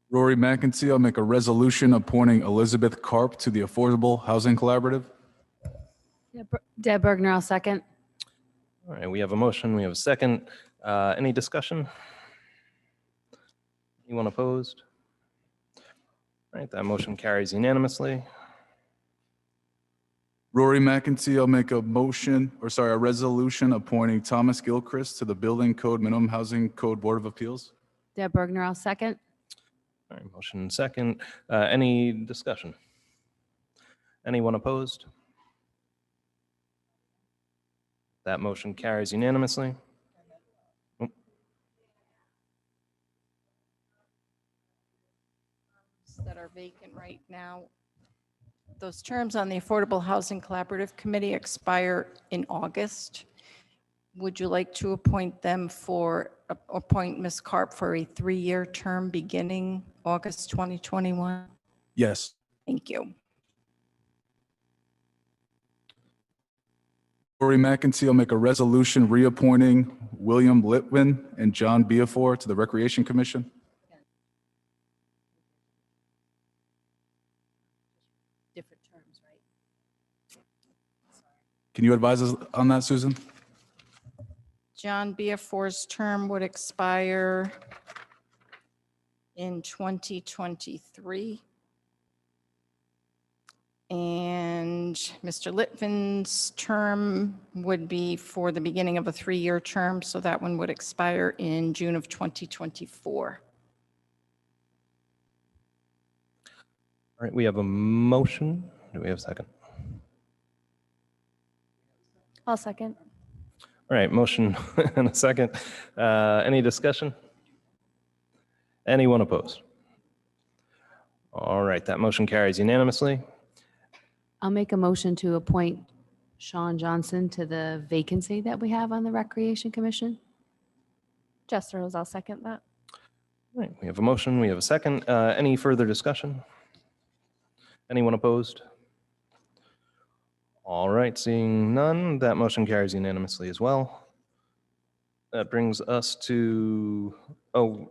Speaker 4: Rory McEntee, I'll make a resolution appointing Elizabeth Karp to the Affordable Housing Collaborative.
Speaker 3: Deb Bergner, I'll second.
Speaker 1: All right, we have a motion, we have a second. Any discussion? Anyone opposed? All right, that motion carries unanimously.
Speaker 4: Rory McEntee, I'll make a resolution appointing Thomas Gilchrist to the Building Code Minimum Housing Code Board of Appeals.
Speaker 3: Deb Bergner, I'll second.
Speaker 1: All right, motion second. Any discussion? Anyone opposed? That motion carries unanimously.
Speaker 2: That are vacant right now. Those terms on the Affordable Housing Collaborative Committee expire in August. Would you like to appoint Ms. Karp for a 3-year term beginning August 2021?
Speaker 4: Yes.
Speaker 2: Thank you.
Speaker 4: Rory McEntee, I'll make a resolution reappointing William Litwin and John Beafor to the Recreation Commission.
Speaker 3: Different terms, right?
Speaker 4: Can you advise us on that, Susan?
Speaker 2: John Beafor's term would expire in 2023. And Mr. Litvin's term would be for the beginning of a 3-year term, so that one would expire in June of 2024.
Speaker 1: All right, we have a motion. Do we have a second?
Speaker 3: I'll second.
Speaker 1: All right, motion and a second. Any discussion? Anyone opposed? All right, that motion carries unanimously.
Speaker 3: I'll make a motion to appoint Sean Johnson to the vacancy that we have on the Recreation Commission.
Speaker 14: Jess Rose, I'll second that.
Speaker 1: All right, we have a motion, we have a second. Any further discussion? Anyone opposed? All right, seeing none, that motion carries unanimously as well. That brings us to, so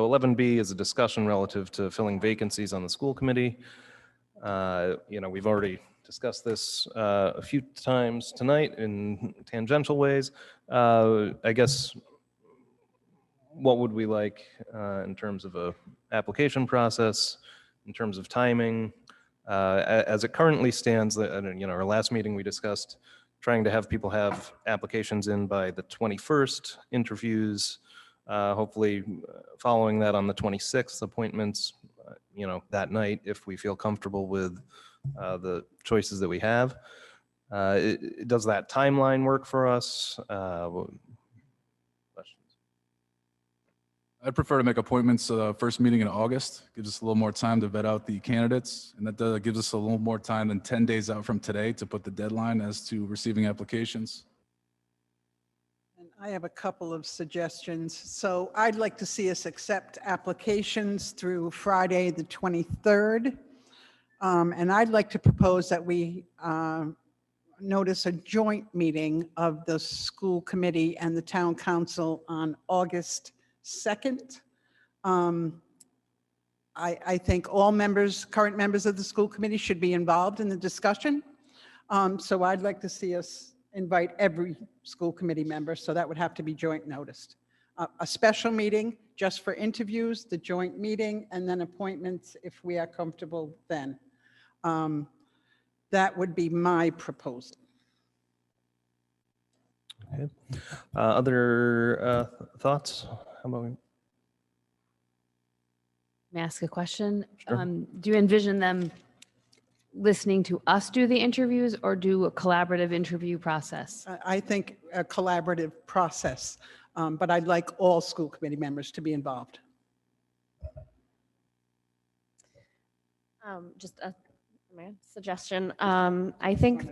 Speaker 1: 11B is a discussion relative to filling vacancies on the school committee. We've already discussed this a few times tonight in tangential ways. I guess, what would we like in terms of a application process, in terms of timing? As it currently stands, our last meeting we discussed trying to have people have applications in by the 21st, interviews, hopefully following that on the 26th, appointments, that night if we feel comfortable with the choices that we have. Does that timeline work for us? Questions?
Speaker 4: I'd prefer to make appointments first meeting in August. Gives us a little more time to vet out the candidates, and that gives us a little more time than 10 days out from today to put the deadline as to receiving applications.
Speaker 5: And I have a couple of suggestions. So I'd like to see us accept applications through Friday, the 23rd. And I'd like to propose that we notice a joint meeting of the school committee and the town council on August 2nd. I think all members, current members of the school committee should be involved in the discussion. So I'd like to see us invite every school committee member, so that would have to be joint noticed. A special meeting just for interviews, the joint meeting, and then appointments if we are comfortable then. That would be my proposal.
Speaker 1: Okay. Other thoughts? How about we?
Speaker 3: May I ask a question?
Speaker 1: Sure.
Speaker 3: Do you envision them listening to us do the interviews or do a collaborative interview process?
Speaker 5: I think a collaborative process, but I'd like all school committee members to be involved.
Speaker 14: Just a suggestion. I think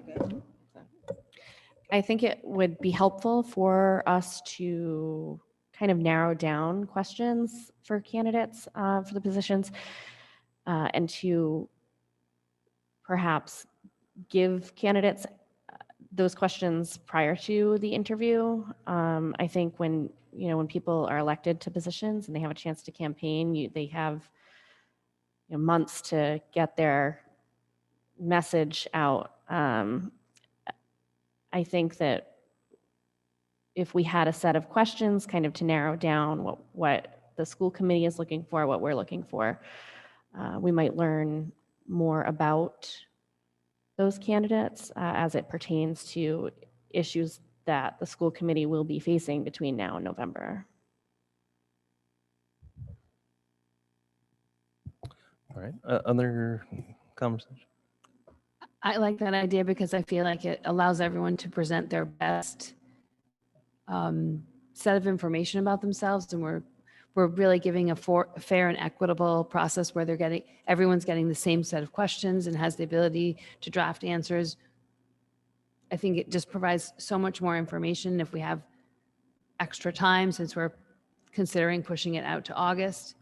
Speaker 14: it would be helpful for us to kind of narrow down questions for candidates for the positions and to perhaps give candidates those questions prior to the interview. I think when people are elected to positions and they have a chance to campaign, they have months to get their message out. I think that if we had a set of questions kind of to narrow down what the school committee is looking for, what we're looking for, we might learn more about those candidates as it pertains to issues that the school committee will be facing between now and November.
Speaker 1: All right. Other conversation?
Speaker 3: I like that idea because I feel like it allows everyone to present their best set of information about themselves, and we're really giving a fair and equitable process where everyone's getting the same set of questions and has the ability to draft answers. I think it just provides so much more information if we have extra time, since we're considering pushing it out to August.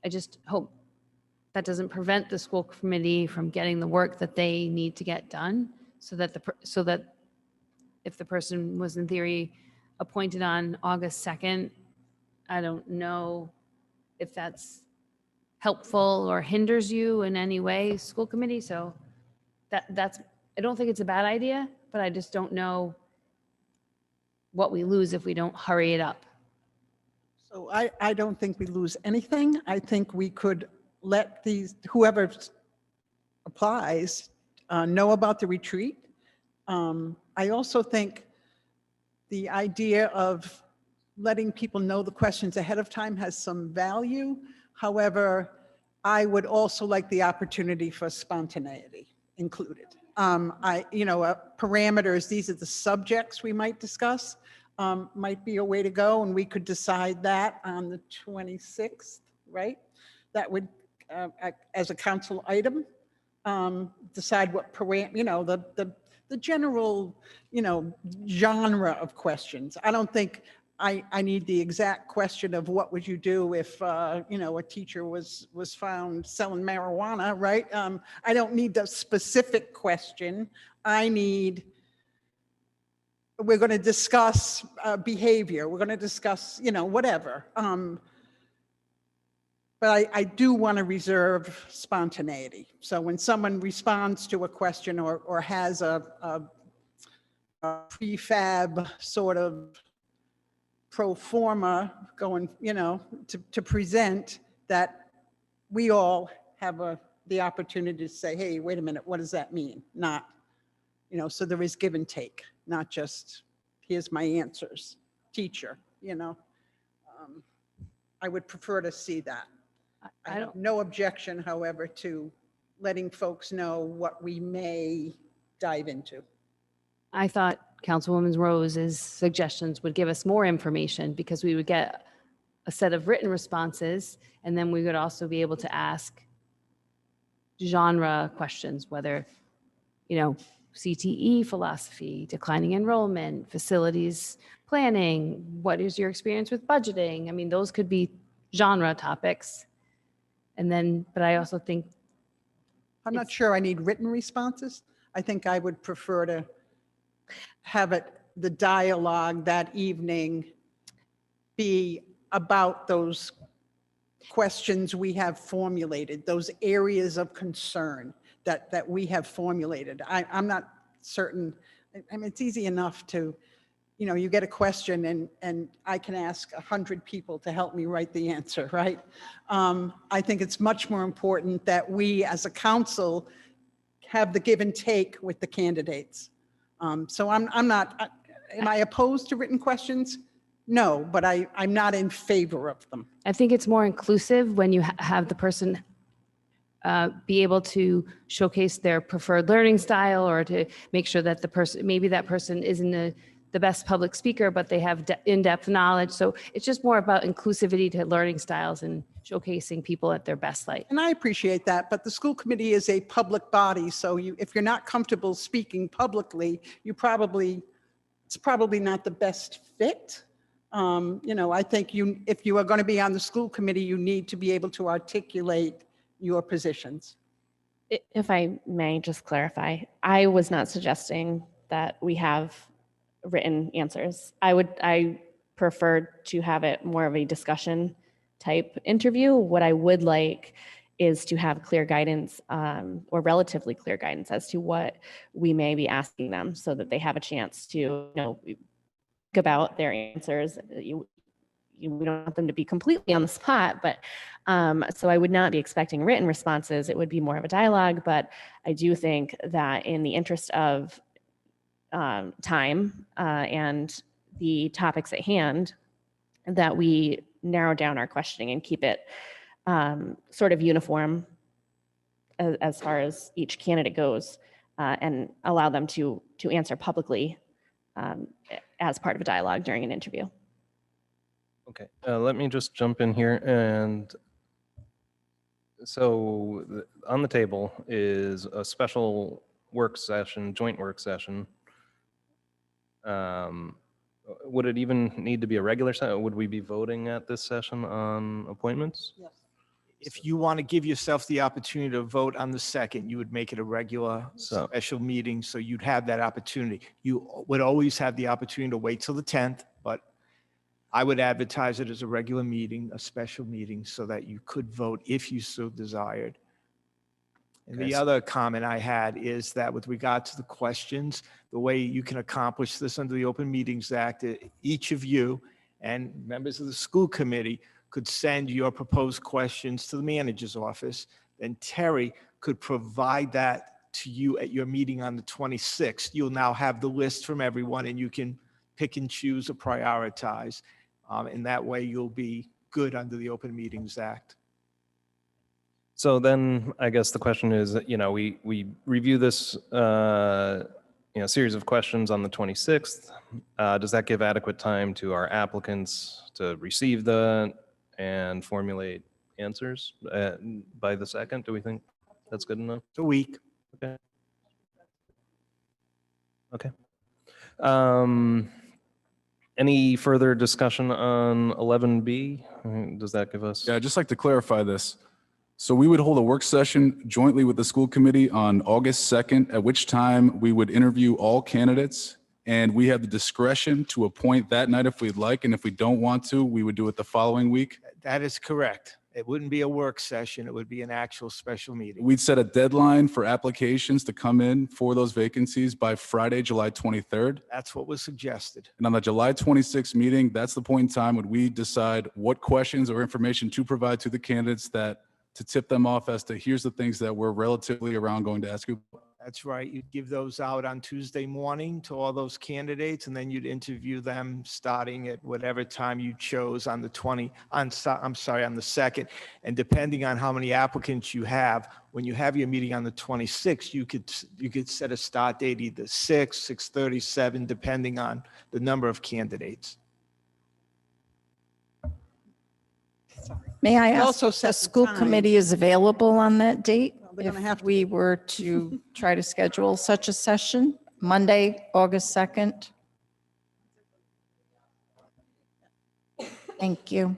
Speaker 3: I just hope that doesn't prevent the school committee from getting the work that they need to get done, so that if the person was in theory appointed on August 2nd, I don't know if that's helpful or hinders you in any way, school committee. So that's, I don't think it's a bad idea, but I just don't know what we lose if we don't hurry it up.
Speaker 5: So I don't think we lose anything. I think we could let whoever applies know about the retreat. I also think the idea of letting people know the questions ahead of time has some value. However, I would also like the opportunity for spontaneity included. Parameters, these are the subjects we might discuss, might be a way to go, and we could decide that on the 26th, right? That would, as a council item, decide what the general, genre of questions. I don't think I need the exact question of what would you do if, a teacher was found selling marijuana, right? I don't need the specific question. We're going to discuss behavior. We're going to discuss, whatever. But I do want to reserve spontaneity. So when someone responds to a question or has a prefab sort of pro forma going, to present, that we all have the opportunity to say, hey, wait a minute, what does that mean? Not, so there is give and take, not just, here's my answers, teacher, I would prefer to see that. I have no objection, however, to letting folks know what we may dive into.
Speaker 3: I thought Councilwoman Rose's suggestions would give us more information, because we would get a set of written responses, and then we would also be able to ask genre questions, whether, CTE philosophy, declining enrollment, facilities planning, what is your experience with budgeting? I mean, those could be genre topics. And then, but I also think
Speaker 5: I'm not sure I need written responses. I think I would prefer to have the dialogue that evening be about those questions we have formulated, those areas of concern that we have formulated. I'm not certain, I mean, it's easy enough to, you get a question and I can ask 100 people to help me write the answer, right? I think it's much more important that we as a council have the give and take with the candidates. So I'm not, am I opposed to written questions? No, but I'm not in favor of them.
Speaker 3: I think it's more inclusive when you have the person be able to showcase their preferred learning style, or to make sure that maybe that person isn't the best public speaker, but they have in-depth knowledge. So it's just more about inclusivity to learning styles and showcasing people at their best light.
Speaker 5: And I appreciate that, but the school committee is a public body. So if you're not comfortable speaking publicly, it's probably not the best fit. I think if you are going to be on the school committee, you need to be able to articulate your positions.
Speaker 14: If I may just clarify, I was not suggesting that we have written answers. I prefer to have it more of a discussion type interview. What I would like is to have clear guidance, or relatively clear guidance as to what we may be asking them, so that they have a chance to think about their answers. We don't want them to be completely on the spot, but so I would not be expecting written responses. It would be more of a dialogue, but I do think that in the interest of time and the topics at hand, that we narrow down our questioning and keep it sort of uniform as far as each candidate goes, and allow them to answer publicly as part of a dialogue during an interview.
Speaker 1: Okay, let me just jump in here. And so on the table is a special work session, joint work session. Would it even need to be a regular session? Would we be voting at this session on appointments?
Speaker 5: Yes.
Speaker 20: If you want to give yourself the opportunity to vote on the second, you would make it a regular special meeting, so you'd have that opportunity. You would always have the opportunity to wait till the 10th, but I would advertise it as a regular meeting, a special meeting, so that you could vote if you so desired. And the other comment I had is that with regard to the questions, the way you can accomplish this under the Open Meetings Act, each of you and members of the school committee could send your proposed questions to the manager's office. Then Terry could provide that to you at your meeting on the 26th. You'll now have the list from everyone, and you can pick and choose or prioritize. And that way you'll be good under the Open Meetings Act.
Speaker 1: So then I guess the question is, we review this, series of questions on the 26th. Does that give adequate time to our applicants to receive that and formulate answers by the 2nd? Do we think that's good enough?
Speaker 20: It's a week.
Speaker 1: Okay. Okay. Any further discussion on 11B? Does that give us?
Speaker 4: Yeah, I'd just like to clarify this. So we would hold a work session jointly with the school committee on August 2nd, at which time we would interview all candidates, and we have the discretion to appoint that night if we'd like, and if we don't want to, we would do it the following week.
Speaker 20: That is correct. It wouldn't be a work session. It would be an actual special meeting.
Speaker 4: We'd set a deadline for applications to come in for those vacancies by Friday, July 23rd.
Speaker 20: That's what was suggested.
Speaker 4: And on the July 26th meeting, that's the point in time when we decide what questions or information to provide to the candidates, to tip them off as to here's the things that we're relatively around going to ask you.
Speaker 20: That's right. You'd give those out on Tuesday morning to all those candidates, and then you'd interview them starting at whatever time you chose on the 2nd. And depending on how many applicants you have, when you have your meeting on the 26th, you could set a start date either 6, 6:30, 7, depending on the number of candidates.
Speaker 2: May I
Speaker 5: We
Speaker 2: ask,
Speaker 5: also
Speaker 2: the
Speaker 5: set the
Speaker 2: school
Speaker 5: times.
Speaker 2: committee is available on that date?
Speaker 5: they're gonna
Speaker 2: If
Speaker 5: have to
Speaker 2: we were to try to schedule such a session, Monday, August 2nd? Thank you.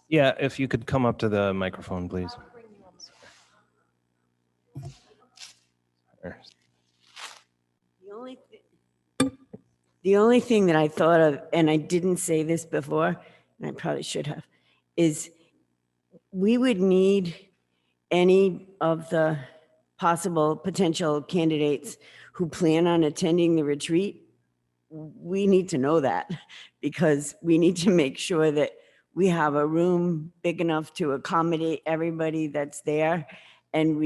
Speaker 1: Yeah, if you could come up to the microphone, please.
Speaker 17: The only thing that I thought of, and I didn't say this before, and I probably should have, is we would need any of the possible potential candidates who plan on attending the retreat. We need to know that because we need to make sure that we have a room big enough to accommodate everybody that's there. And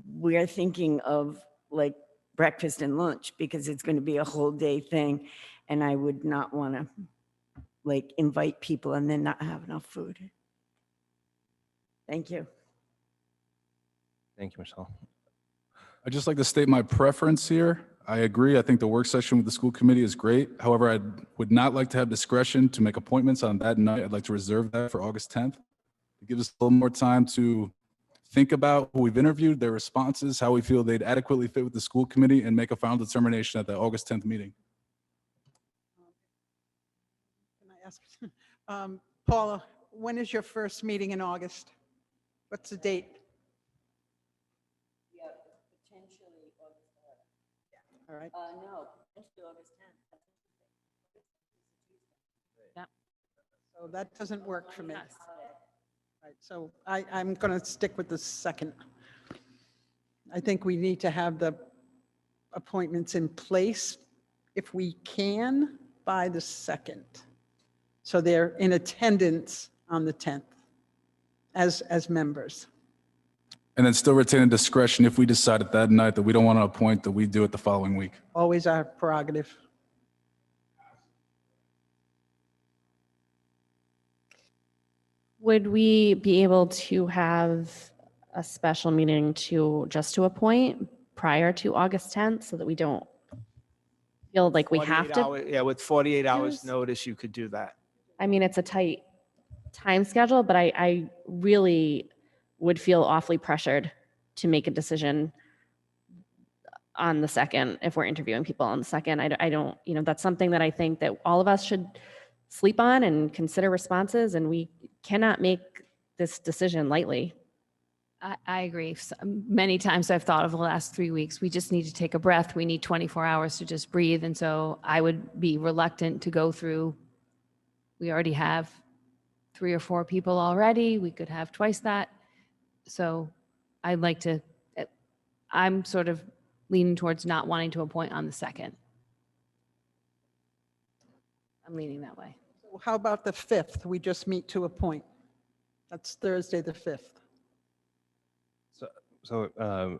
Speaker 17: we're thinking of like breakfast and lunch because it's going to be a whole day thing. And I would not want to like invite people and then not have enough food. Thank you.
Speaker 1: Thank you, Michelle.
Speaker 4: I'd just like to state my preference here. I agree. I think the work session with the school committee is great. However, I would not like to have discretion to make appointments on that night. I'd like to reserve that for August 10th. It gives us a little more time to think about who we've interviewed, their responses, how we feel they'd adequately fit with the school committee, and make a final determination at the August 10th meeting.
Speaker 5: Can I ask, Paula, when is your first meeting in August? What's the date? All right.
Speaker 17: No, potentially August 10th.
Speaker 11: Yeah.
Speaker 5: So that doesn't work for me. Right, so I'm going to stick with the 2nd. I think we need to have the appointments in place, if we can, by the 2nd. So they're in attendance on the 10th as members.
Speaker 4: And then still retaining discretion if we decide at that night that we don't want to appoint, that we do it the following week.
Speaker 5: Always our prerogative.
Speaker 14: Would we be able to have a special meeting just to appoint prior to August 10th so that we don't feel like we have
Speaker 20: 48
Speaker 14: to?
Speaker 20: hour- Yeah, with 48 hours
Speaker 14: Yes.
Speaker 20: notice, you could do that.
Speaker 14: I mean, it's a tight time schedule, but I really would feel awfully pressured to make a decision on the 2nd if we're interviewing people on the 2nd. I don't, that's something that I think that all of us should sleep on and consider responses, and we cannot make this decision lightly.
Speaker 3: I agree. Many times I've thought of the last 3 weeks, we just need to take a breath. We need 24 hours to just breathe. And so I would be reluctant to go through. We already have 3 or 4 people already. We could have twice that. So I'm sort of leaning towards not wanting to appoint on the 2nd. I'm leaning that way.
Speaker 5: How about the 5th? We just meet to appoint. That's Thursday, the 5th.
Speaker 1: So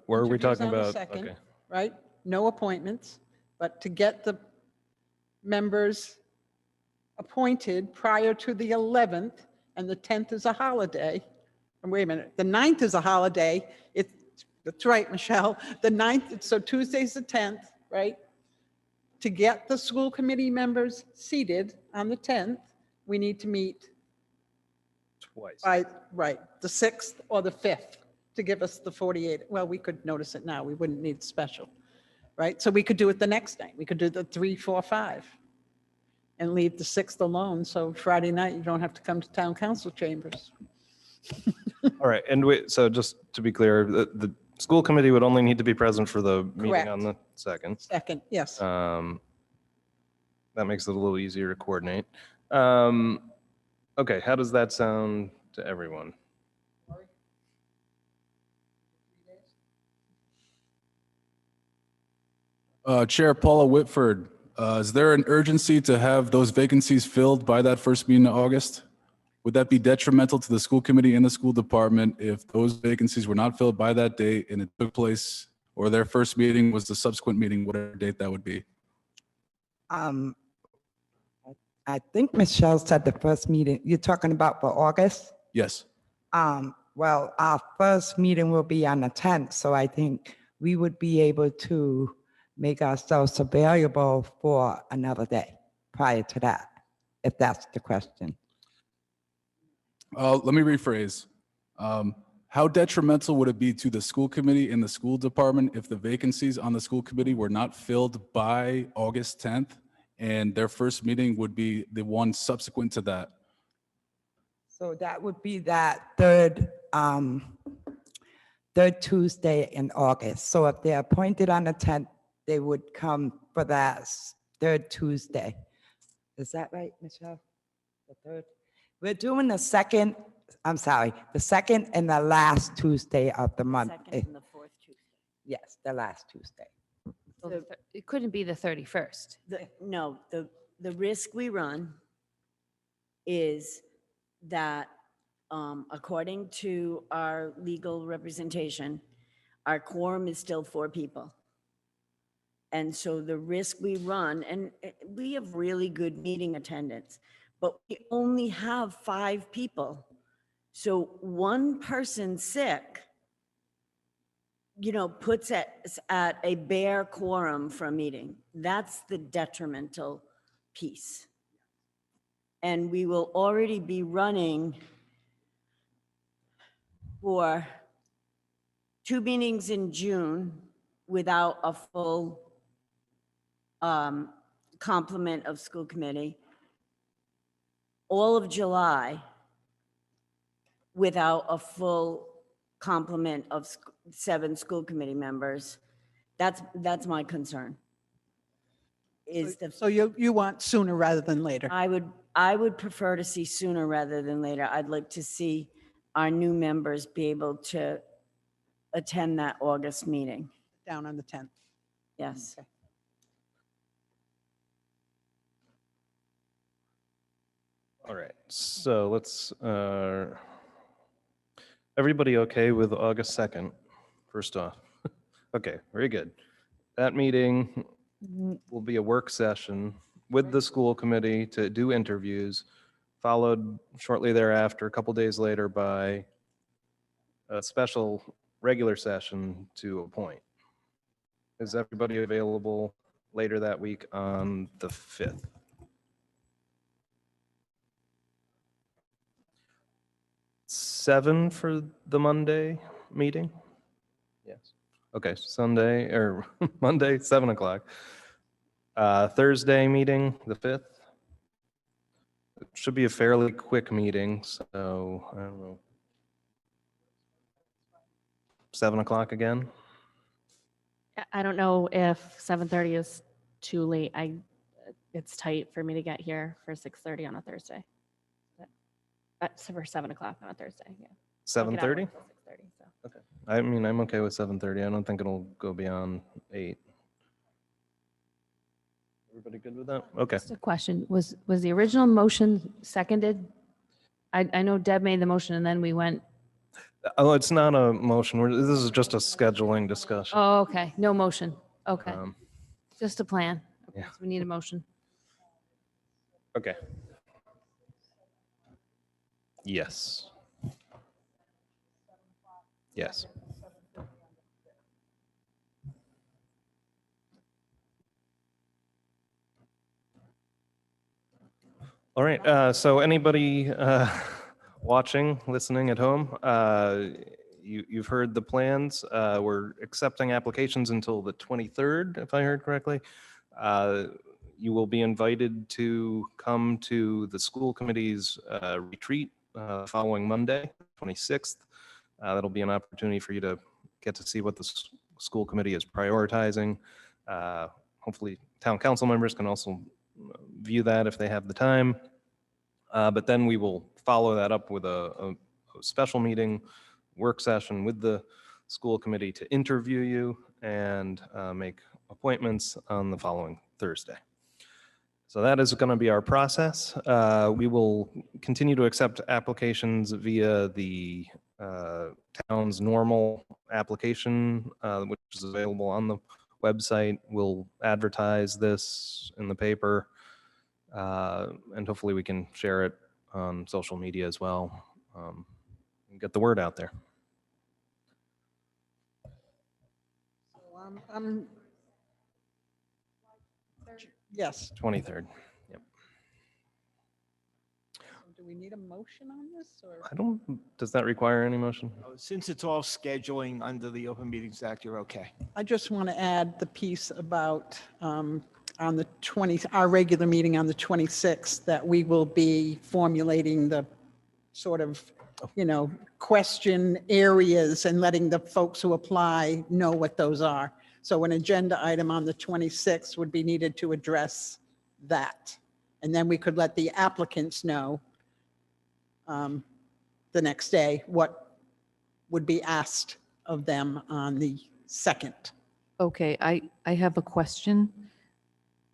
Speaker 1: where are we
Speaker 5: Interviews
Speaker 1: talking
Speaker 5: on the
Speaker 1: about?
Speaker 5: 2nd,
Speaker 1: Okay.
Speaker 5: right? No appointments, but to get the members appointed prior to the 11th, and the 10th is a holiday. And wait a minute, the 9th is a holiday. That's right, Michelle. The 9th, so Tuesday's the 10th, right? To get the school committee members seated on the 10th, we need to meet
Speaker 1: Twice.
Speaker 5: right, the 6th or the 5th to give us the 48. Well, we could notice it now. We wouldn't need special, right? So we could do it the next night. We could do the 3, 4, 5 and leave the 6th alone. So Friday night, you don't have to come to town council chambers.
Speaker 1: All right. And so just to be clear, the school committee would only need to be present for the meeting
Speaker 5: Correct.
Speaker 1: on the 2nd.
Speaker 5: 2nd, yes.
Speaker 1: That makes it a little easier to coordinate. Okay, how does that sound to everyone?
Speaker 4: Chair Paula Whitford, is there an urgency to have those vacancies filled by that first meeting in August? Would that be detrimental to the school committee and the school department if those vacancies were not filled by that date and it took place, or their first meeting was the subsequent meeting, whatever date that would be?
Speaker 21: I think Michelle said the first meeting, you're talking about for August?
Speaker 4: Yes.
Speaker 21: Well, our first meeting will be on the 10th, so I think we would be able to make ourselves available for another day prior to that, if that's the question.
Speaker 4: Let me rephrase. How detrimental would it be to the school committee and the school department if the vacancies on the school committee were not filled by August 10th and their first meeting would be the one subsequent to that?
Speaker 21: So that would be that third Tuesday in August. So if they're appointed on the 10th, they would come for that third Tuesday. Is that right, Michelle? The third? We're doing the second and the last Tuesday of the month.
Speaker 17: Second and the fourth Tuesday.
Speaker 21: Yes, the last Tuesday.
Speaker 3: So it couldn't be the 31st.
Speaker 17: No, the risk we run is that according to our legal representation, our quorum is still 4 people. And so the risk we run, and we have really good meeting attendance, but we only have 5 people. So one person sick, puts us at a bare quorum for a meeting. That's the detrimental piece. And we will already be running for 2 meetings in June without a full complement of school committee. All of July without a full complement of 7 school committee members. That's my concern.
Speaker 5: So you want sooner rather than later?
Speaker 17: I would prefer to see sooner rather than later. I'd like to see our new members be able to attend that August meeting.
Speaker 5: Down on the 10th.
Speaker 17: Yes.
Speaker 5: Okay.
Speaker 1: All right, so let's, everybody okay with August 2nd, first off? Okay, very good. That meeting will be a work session with the school committee to do interviews, followed shortly thereafter, a couple days later, by a special regular session to appoint. Is everybody available later that week on the 5th? Seven for the Monday meeting? Yes. Okay, Sunday or Monday, 7 o'clock. Thursday meeting, the 5th. It should be a fairly quick meeting, so I don't know. 7 o'clock again?
Speaker 14: I don't know if 7:30 is too late. It's tight for me to get here for 6:30 on a Thursday. For 7 o'clock on a Thursday, yeah. I'll get out of
Speaker 1: 7:30?
Speaker 14: work till 6:30, so.
Speaker 1: Okay. I mean, I'm okay with 7:30. I don't think it'll go beyond 8. Everybody good with that? Okay.
Speaker 3: Just a question, was the original motion seconded? I know Deb made the motion and then we went,
Speaker 1: Oh, it's not a motion. This is just a scheduling discussion.
Speaker 3: oh, okay, no motion, okay.
Speaker 1: Um,
Speaker 3: Just a plan. Okay,
Speaker 1: yeah.
Speaker 3: so we need a motion.
Speaker 1: Okay. Yes. Yes. All right, so anybody watching, listening at home, you've heard the plans. We're accepting applications until the 23rd, if I heard correctly. You will be invited to come to the school committee's retreat following Monday, 26th. That'll be an opportunity for you to get to see what the school committee is prioritizing. Hopefully, town council members can also view that if they have the time. But then we will follow that up with a special meeting, work session with the school committee to interview you and make appointments on the following Thursday. So that is going to be our process. We will continue to accept applications via the town's normal application, which is available on the website. We'll advertise this in the paper, and hopefully we can share it on social media as well, and get the word out there.
Speaker 5: Yes.
Speaker 1: 23rd. Yep.
Speaker 5: Do we need a motion on this or?
Speaker 1: I don't, does that require any motion?
Speaker 20: Since it's all scheduling under the Open Meetings Act, you're okay.
Speaker 5: I just want to add the piece about on the our regular meeting on the 26th, that we will be formulating the sort of, question areas and letting the folks who apply know what those are. So an agenda item on the 26th would be needed to address that. And then we could let the applicants know the next day what would be asked of them on the 2nd.
Speaker 11: Okay, I have a question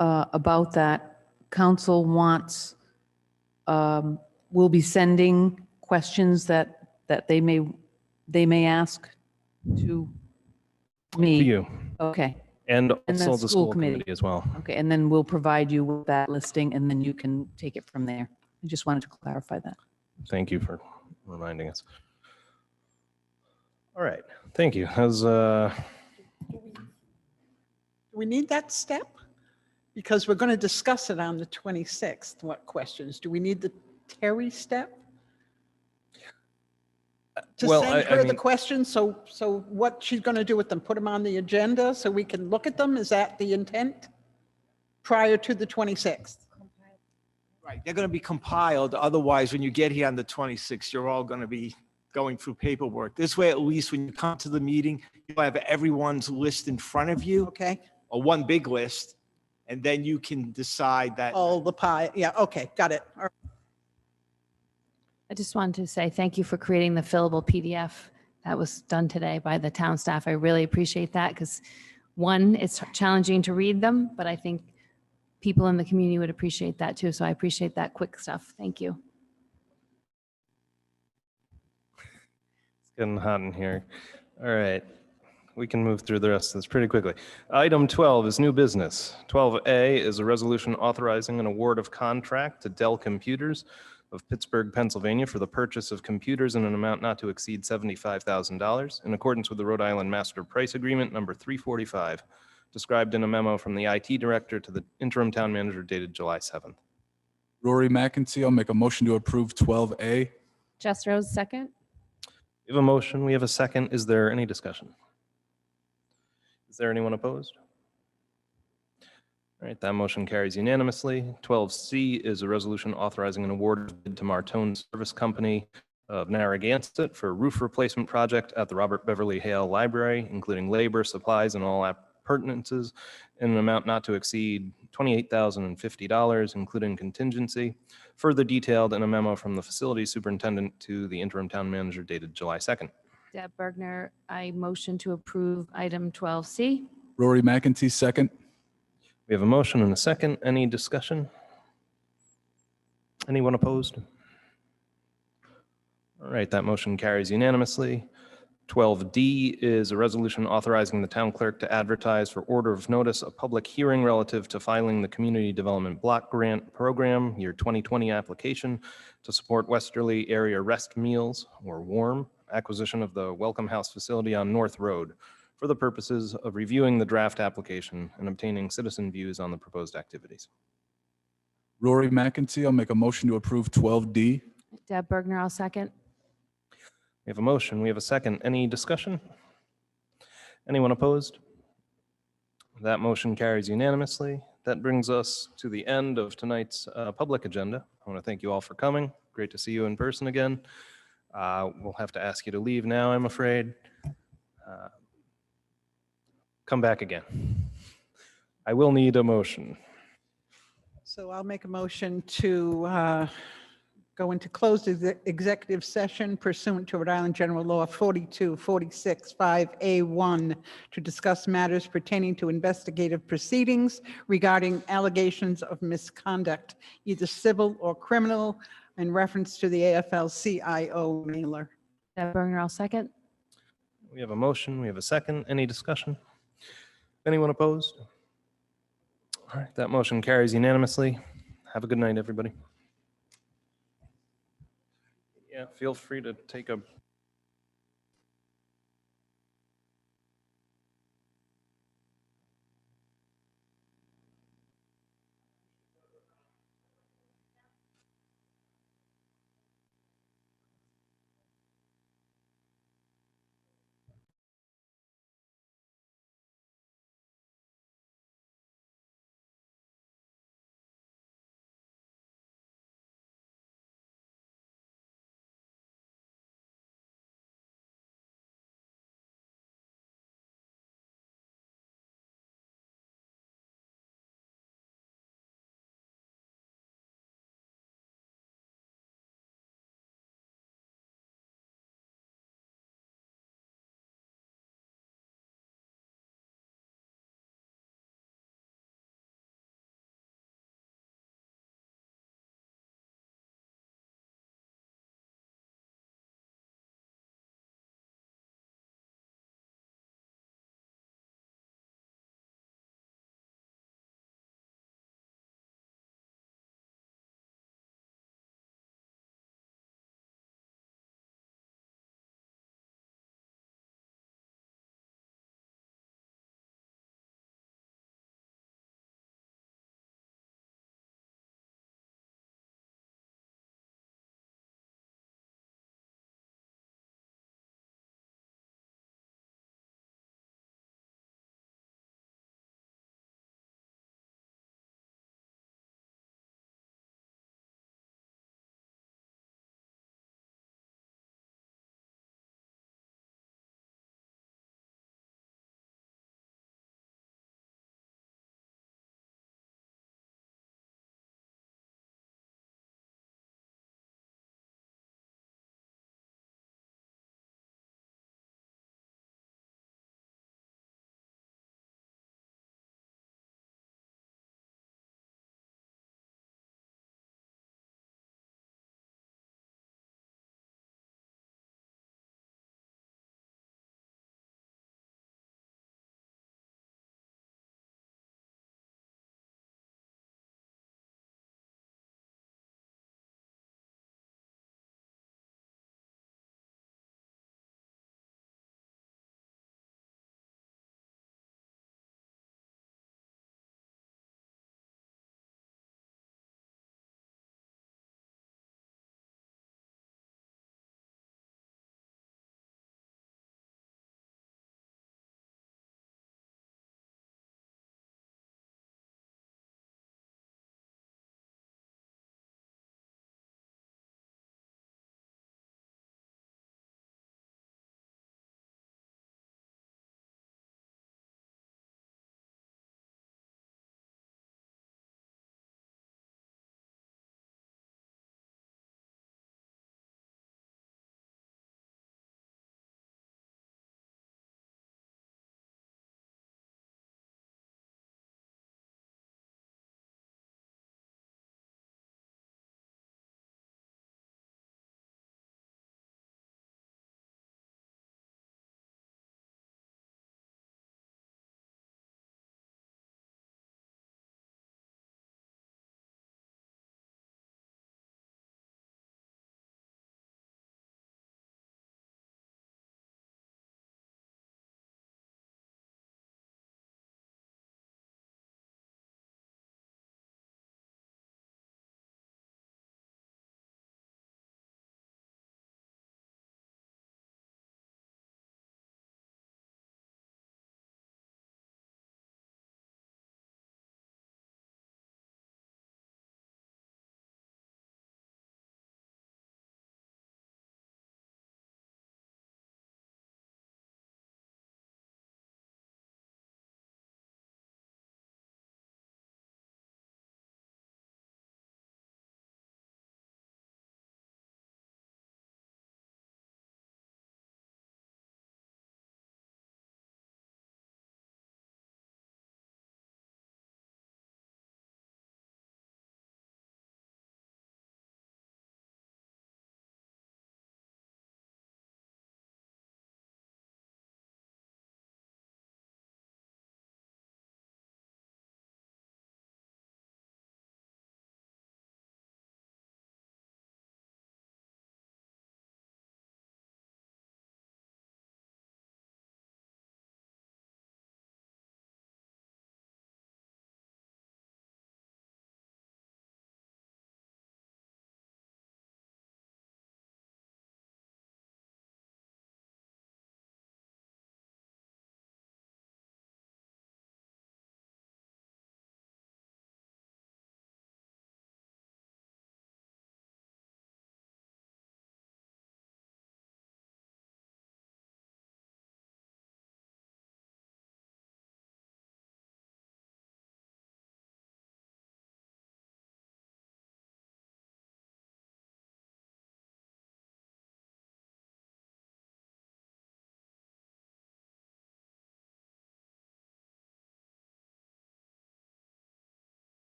Speaker 11: about that. Council wants, will be sending questions that they may ask to me.
Speaker 1: To you.
Speaker 11: Okay.
Speaker 1: And
Speaker 11: the
Speaker 1: also the school committee as well.
Speaker 11: Okay, and then we'll provide you with that listing, and then you can take it from there. I just wanted to clarify that.
Speaker 1: Thank you for reminding us. All right, thank you.
Speaker 5: Do we need that step? Because we're going to discuss it on the 26th, what questions. Do we need the Terry step? To
Speaker 1: Well,
Speaker 5: send
Speaker 1: I
Speaker 5: her the
Speaker 1: mean-
Speaker 5: questions, so what she's going to do with them, put them on the agenda so we can look at them? Is that the intent? Prior to the 26th?
Speaker 20: Right, they're going to be compiled. Otherwise, when you get here on the 26th, you're all going to be going through paperwork. This way, at least when you come to the meeting, you'll have everyone's list in front of you.
Speaker 5: Okay.
Speaker 20: Or one big list, and then you can decide that.
Speaker 5: All the pie, yeah, okay, got it. All right.
Speaker 3: I just wanted to say thank you for creating the fillable PDF that was done today by the town staff. I really appreciate that because one, it's challenging to read them, but I think people in the community would appreciate that too. So I appreciate that quick stuff. Thank you.
Speaker 1: It's getting hot in here. All right. We can move through the rest of this pretty quickly. Item 12 is new business. 12A is a resolution authorizing an award of contract to Dell Computers of Pittsburgh, Pennsylvania for the purchase of computers in an amount not to exceed $75,000 in accordance with the Rhode Island Master Price Agreement number 345, described in a memo from the IT director to the interim town manager dated July 7th.
Speaker 4: Rory McEntee, I'll make a motion to approve 12A.
Speaker 14: Jess Rose, second.
Speaker 1: We have a motion. We have a second. Is there any discussion? Is there anyone opposed? All right, that motion carries unanimously. 12C is a resolution authorizing an award of bid to Martone Service Company of Narragansett for a roof replacement project at the Robert Beverly Hale Library, including labor, supplies, and all appurtenances in an amount not to exceed $28,050, including contingency, further detailed in a memo from the facility superintendent to the interim town manager dated July 2nd.
Speaker 3: Deb Bergner, I motion to approve item 12C.
Speaker 4: Rory McEntee, second.
Speaker 1: We have a motion and a second. Any discussion? Anyone opposed? All right, that motion carries unanimously. 12D is a resolution authorizing the town clerk to advertise for order of notice a public hearing relative to filing the Community Development Block Grant Program Year 2020 application to support Westerly Area Rest Meals, or WARM, acquisition of the Welcome House facility on North Road for the purposes of reviewing the draft application and obtaining citizen views on the proposed activities.
Speaker 4: Rory McEntee, I'll make a motion to approve 12D.
Speaker 3: Deb Bergner, I'll second.
Speaker 1: We have a motion. We have a second. Any discussion? Anyone opposed? That motion carries unanimously. That brings us to the end of tonight's public agenda. I want to thank you all for coming. Great to see you in person again. We'll have to ask you to leave now, I'm afraid. Come back again. I will need a motion.
Speaker 5: So I'll make a motion to go into closed executive session pursuant to Rhode Island General Law 42465A1 to discuss matters pertaining to investigative proceedings regarding allegations of misconduct, either civil or criminal, in reference to the AFL-CIO mailer.
Speaker 3: Deb Bergner, I'll second.
Speaker 1: We have a motion. We have a second. Any discussion? Anyone opposed? All right, that motion carries unanimously. Have a good night, everybody. Yeah, feel free to take a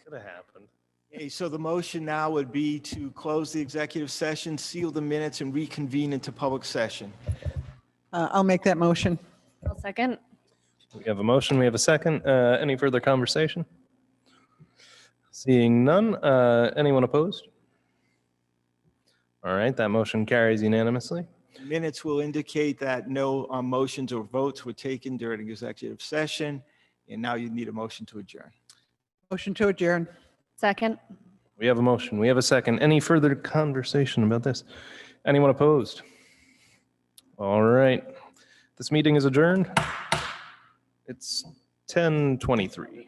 Speaker 1: Could have happened.
Speaker 20: Okay, so the motion now would be to close the executive session, seal the minutes, and reconvene into public session.
Speaker 5: I'll make that motion.
Speaker 14: I'll second.
Speaker 1: We have a motion, we have a second. Any further conversation? Seeing none, anyone opposed? All right, that motion carries unanimously.
Speaker 20: Minutes will indicate that no motions or votes were taken during the executive session, and now you need a motion to adjourn.
Speaker 5: Motion to adjourn.
Speaker 14: Second.
Speaker 1: We have a motion, we have a second. Any further conversation about this? Anyone opposed? All right, this meeting is adjourned. It's 10:23.